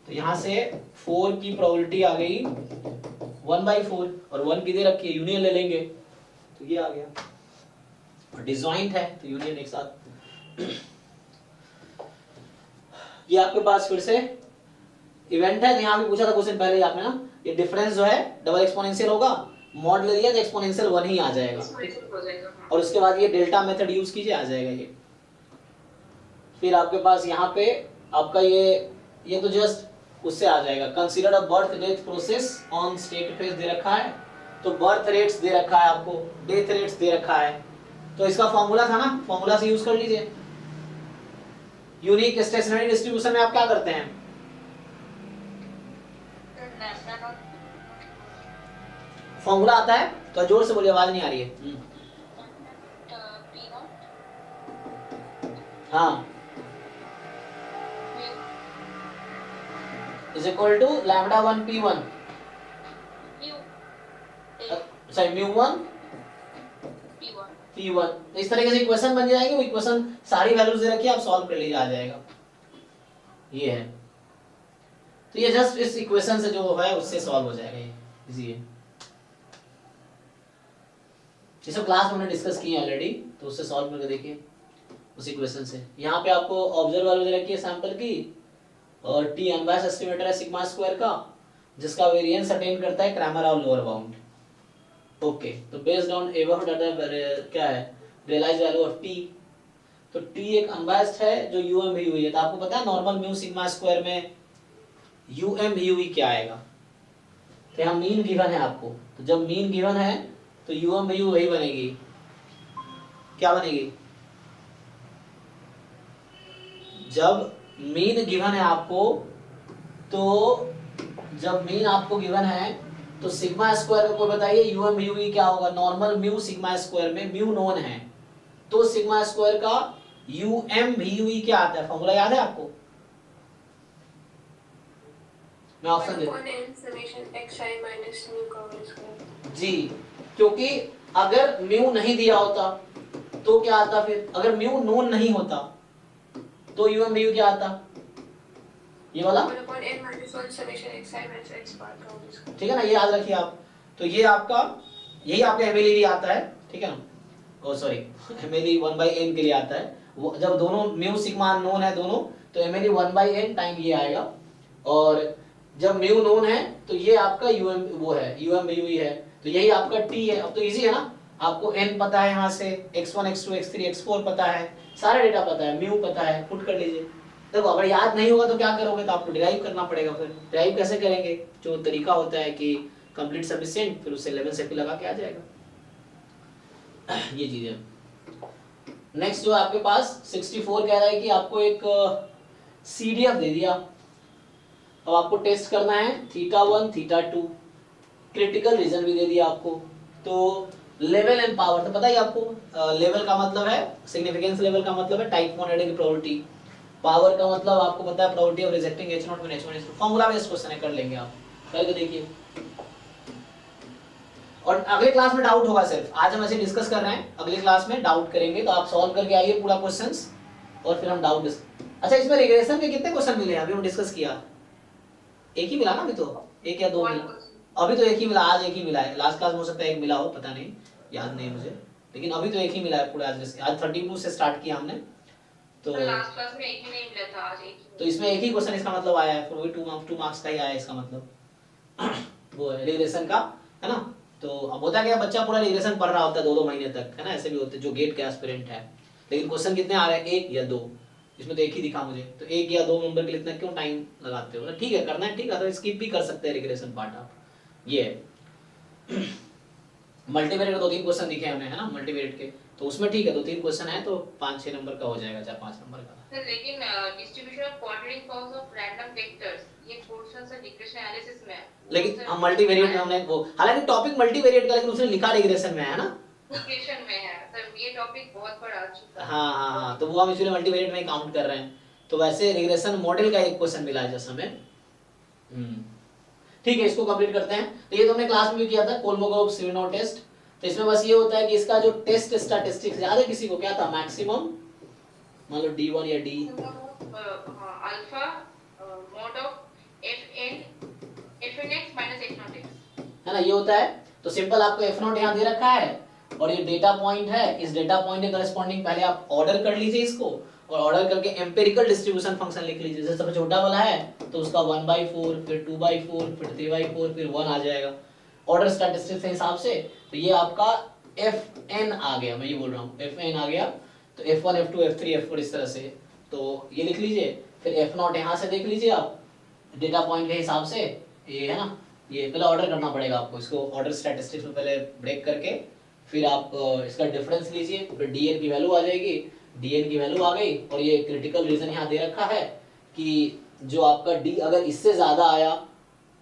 तो यहाँ से 4 की प्रोबेबिलिटी आ गई 1/4 और 1 की दे रखी है, यूनियन ले लेंगे तो ये आ गया, और डिसजॉइंट है तो यूनियन एक साथ। ये आपके पास फिर से इवेंट है, तो यहाँ भी पूछा था क्वेश्चन पहले ही आपने ना, ये डिफरेंस जो है डबल एक्सपोनेंशियल होगा, मॉड ले लिया तो एक्सपोनेंशियल 1 ही आ जाएगा, Exponential हो जाएगा हाँ। और उसके बाद ये डेल्टा मेथड यूज कीजिए, आ जाएगा ये। फिर आपके पास यहाँ पे आपका ये तो जस्ट उससे आ जाएगा, consider a birth death process on state phase दे रखा है, तो बर्थ रेट्स दे रखा है आपको, डेथ रेट्स दे रखा है, तो इसका फॉर्मूला था ना, फॉर्मूला से यूज कर लीजिए। यूनिक स्टेशनरी डिस्ट्रीब्यूशन में आप क्या करते हैं? फॉर्मूला आता है तो जोर से बोलिए, आवाज नहीं आ रही है। हाँ, is equal to lambda 1 p1 sorry μ1 p1, इस तरीके से इक्वेशन बन जाएगी। वो इक्वेशन सारी वैल्यूज दे रखी है, आप सॉल्व कर लीजिए, आ जाएगा। ये है, तो ये जस्ट इस इक्वेशन से जो है उससे सॉल्व हो जाएगा, ये इजी है। जिसको क्लास में हमने डिस्कस किया ऑलरेडी, तो उससे सॉल्व करके देखिए उस इक्वेशन से। यहाँ पे आपको ऑब्जर्व वैल्यू दे रखी है सैंपल की, और टी अनबायस्ड एस्टिमेटर है सिग्मा स्क्वायर का, जिसका वेरिएंस अटेन करता है क्रैमर और लोअर बाउंड। ओके, तो बेस्ड ऑन एवर क्या है रियलाइज वैल्यू ऑफ टी, तो टी एक अनबायस्ड है जो यूएम भी हुई है, तो आपको पता है नॉर्मल म्यू सिग्मा स्क्वायर में यूएम भी हुई क्या आएगा, तो यहाँ मीन गिवन है आपको, तो जब मीन गिवन है तो यूएम भी वही बनेगी, क्या बनेगी? जब मीन गिवन है आपको, तो जब मीन आपको गिवन है तो सिग्मा स्क्वायर को बताइए यूएम म्यू क्या होगा? नॉर्मल म्यू सिग्मा स्क्वायर में म्यू नोन है, तो सिग्मा स्क्वायर का यूएम म्यू क्या आता है? फॉर्मूला याद है आपको? मैं ऑप्शन दे जी, क्योंकि अगर म्यू नहीं दिया होता तो क्या आता? फिर अगर म्यू नोन नहीं होता तो यूएम म्यू क्या आता? ये वाला, ठीक है ना, ये याद रखिए आप। तो ये आपका, यही आपका एमएलई आता है, ठीक है ना, ओ सॉरी एमएलई 1/n के लिए आता है, वो जब दोनों म्यू सिग्मा नोन है दोनों, तो एमएलई 1/n टाइम ये आएगा, और जब म्यू नोन है तो ये आपका यूएम वो है, यूएम म्यू है, तो यही आपका टी है। अब तो इजी है ना, आपको n पता है, यहाँ से x1 x2 x3 x4 पता है, सारा डेटा पता है, म्यू पता है, पुट कर लीजिए। देखो अगर याद नहीं होगा तो क्या करोगे, तो आपको डिराइव करना पड़ेगा। फिर डिराइव कैसे करेंगे? जो तरीका होता है कि कंप्लीट सफिशिएंट, फिर उसे 11 सेट लगा के आ जाएगा। ये चीज है। नेक्स्ट जो आपके पास 64 कह रहा है कि आपको एक सीडीएफ दे दिया, अब आपको टेस्ट करना है θ1 θ2, क्रिटिकल रीजन भी दे दिया आपको, तो लेवल एंड पावर तो पता ही आपको, लेवल का मतलब है सिग्निफिकेंस, लेवल का मतलब है टाइप 1 एडिंग प्रोबेबिलिटी, पावर का मतलब आपको पता है प्रोबेबिलिटी ऑफ रिजेक्टिंग H0 में H1 H2। Formula based question है, कर लेंगे आप, करके देखिए। और अगले क्लास में डाउट होगा, सिर्फ आज हम ऐसे डिस्कस कर रहे हैं, अगले क्लास में डाउट करेंगे, तो आप सॉल्व करके आइए पूरा क्वेश्चंस, और फिर हम डाउट अच्छा इसमें रिग्रेशन के कितने क्वेश्चन मिले? अभी हम डिस्कस किया, एक ही मिला ना अभी, तो एक या दो मिला, अभी तो एक ही मिला, आज एक ही मिला है, लास्ट क्लास में हो सकता है एक मिला हो, पता नहीं, याद नहीं मुझे, लेकिन अभी तो एक ही मिला है पूरा। आज 32 से स्टार्ट किया हमने, तो लास्ट क्लास में एक ही नहीं मिला था, आज एक ही तो इसमें एक ही क्वेश्चन इसका मतलब आया है, फिर वही 2 मार्क्स का ही आया है इसका मतलब वो है रिग्रेशन का, है ना। तो अब होता क्या, बच्चा पूरा रिग्रेशन पढ़ रहा होता है 2-2 महीने तक, है ना, ऐसे भी होते हैं जो गेट के एस्पिरेंट है, लेकिन क्वेश्चन कितने आ रहे हैं, 1 या 2, इसमें तो एक ही दिखा मुझे, तो 1 या 2 नंबर के लिए इतना क्यों टाइम लगाते हो, मतलब ठीक है करना है, ठीक है, तो स्किप भी कर सकते हैं रिग्रेशन पार्ट आप, ये है। मल्टीवेरिएट 2-3 क्वेश्चन दिखे हमें, है ना, मल्टीवेरिएट के, तो उसमें ठीक है 2-3 क्वेश्चन है तो 5-6 नंबर का हो जाएगा, 4-5 नंबर का। सर, लेकिन distribution of quadratic forms of random vectors ये पोर्शन से रिग्रेशन एनालिसिस में है, लेकिन हम मल्टीवेरिएट में हमने वो, हालांकि टॉपिक मल्टीवेरिएट का, लेकिन उसने लिखा रिग्रेशन में है ना। रिग्रेशन में है सर, ये टॉपिक बहुत बड़ा आ चुका है। हाँ, तो वो हम इसलिए मल्टीवेरिएट में ही काउंट कर रहे हैं। तो वैसे रिग्रेशन मॉडल का एक क्वेश्चन मिला है जैसे हमें, ठीक है, इसको कंप्लीट करते हैं। तो ये तो हमने क्लास में भी किया था, कोलमोगोव-स्विनोव टेस्ट। तो इसमें बस ये होता है कि इसका जो टेस्ट स्टैटिस्टिक्स याद है किसी को, क्या था, मैक्सिमम मान लो D1 या D, alpha mod of fnx minus f0x, है ना, ये होता है। तो सिंपल आपको f0 यहाँ दे रखा है और ये डेटा पॉइंट है, इस डेटा पॉइंट के करस्पॉन्डिंग पहले आप ऑर्डर कर लीजिए इसको, और ऑर्डर करके एम्पिरिकल डिस्ट्रीब्यूशन फंक्शन लिख लीजिए। जैसे सबसे छोटा वाला है तो उसका 1/4, फिर 2/4, फिर 3/4, फिर 1 आ जाएगा ऑर्डर स्टैटिस्टिक्स के हिसाब से। तो ये आपका fn आ गया, मैं ये बोल रहा हूँ fn आ गया, तो f1 f2 f3 f4 इस तरह से, तो ये लिख लीजिए। फिर f0 यहाँ से देख लीजिए आप डेटा पॉइंट के हिसाब से, ये है ना, ये पहले ऑर्डर करना पड़ेगा आपको, इसको ऑर्डर स्टैटिस्टिक्स में पहले ब्रेक करके फिर आप इसका डिफरेंस लीजिए, फिर dn की वैल्यू आ जाएगी, dn की वैल्यू आ गई, और ये क्रिटिकल रीजन यहाँ दे रखा है कि जो आपका d अगर इससे ज्यादा आया,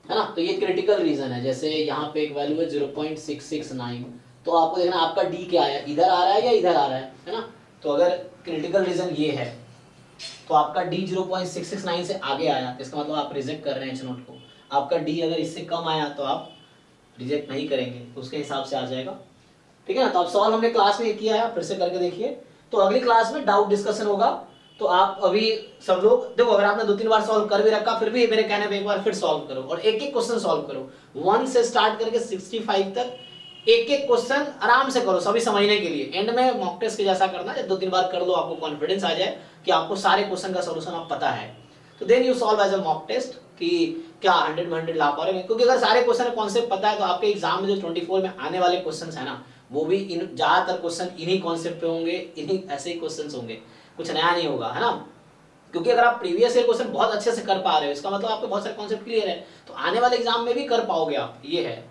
है ना, तो ये क्रिटिकल रीजन है। जैसे यहाँ पे एक वैल्यू है 0.669, तो आपको देखना आपका d क्या आया, इधर आ रहा है या इधर आ रहा है ना। तो अगर क्रिटिकल रीजन ये है तो आपका d 0.669 से आगे आया तो इसका मतलब आप रिजेक्ट कर रहे हैं h0 को। आपका d अगर इससे कम आया तो आप रिजेक्ट नहीं करेंगे, तो उसके हिसाब से आ जाएगा, ठीक है ना। तो अब सॉल्व हमने क्लास में किया है, फिर से करके देखिए। तो अगली क्लास में डाउट डिस्कशन होगा, तो आप अभी सब लोग देखो, अगर आपने 2-3 बार सॉल्व कर भी रखा, फिर भी मेरे कहने पे एक बार फिर सॉल्व करो और एक एक क्वेश्चन सॉल्व करो, 1 से स्टार्ट करके 65 तक एक एक क्वेश्चन आराम से करो, सभी समझने के लिए। एंड में मॉक टेस्ट के जैसा करना, जब 2-3 बार कर लो आपको कॉन्फिडेंस आ जाए कि आपको सारे क्वेश्चन का सॉल्यूशन आप पता है, तो then you solve as a mock test कि क्या 100 में 100 ला पा रहे हैं। क्योंकि अगर सारे क्वेश्चन कॉन्सेप्ट पता है तो आपके एग्जाम में जो 24 में आने वाले क्वेश्चन है ना, वो भी ज्यादातर क्वेश्चन इन्हीं कॉन्सेप्ट पे होंगे, इन्हीं ऐसे ही क्वेश्चन होंगे, कुछ नया नहीं होगा, है ना। क्योंकि अगर आप प्रीवियस ईयर क्वेश्चन बहुत अच्छे से कर पा रहे हो, इसका मतलब आपके बहुत सारे कॉन्सेप्ट क्लियर है, तो आने वाले एग्जाम में भी कर पाओगे आप, ये है।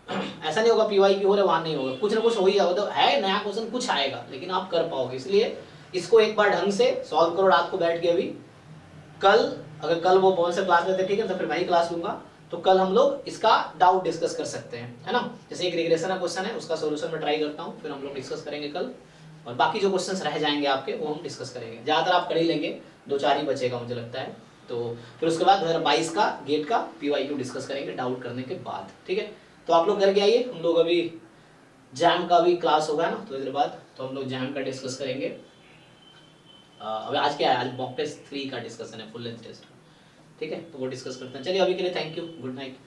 ऐसा नहीं होगा PYQ हो रहा है वहां नहीं होगा, कुछ ना कुछ हो ही जाएगा, तो है नया क्वेश्चन कुछ आएगा, लेकिन आप कर पाओगे। इसलिए इसको एक बार ढंग से सॉल्व करो रात को बैठ के। अभी कल अगर कल वो कौन से क्लास लेते हैं, ठीक है, तो फिर मैं ही क्लास लूंगा, तो कल हम लोग इसका डाउट डिस्कस कर सकते हैं, है ना। जैसे एक रिग्रेशन का क्वेश्चन है, उसका सोल्यूशन मैं ट्राई करता हूँ, फिर हम लोग डिस्कस करेंगे कल, और बाकी जो क्वेश्चंस रह जाएंगे आपके वो हम डिस्कस करेंगे। ज्यादातर आप कर ही लेंगे, 2-4 ही बचेगा मुझे लगता है। तो फिर उसके बाद 2022 का गेट का PYQ डिस्कस करेंगे डाउट करने के बाद, ठीक है। तो आप लोग करके आइए, हम लोग अभी जैम का भी क्लास होगा ना तो देर बाद, तो हम लोग जैम का डिस्कस करेंगे। अभी आज क्या है, आज मॉक टेस्ट 3 का डिस्कशन है, फुल लेंथ टेस्ट, ठीक है, तो वो डिस्कस करते हैं। चलिए अभी के लिए थैंक यू, गुड नाइट।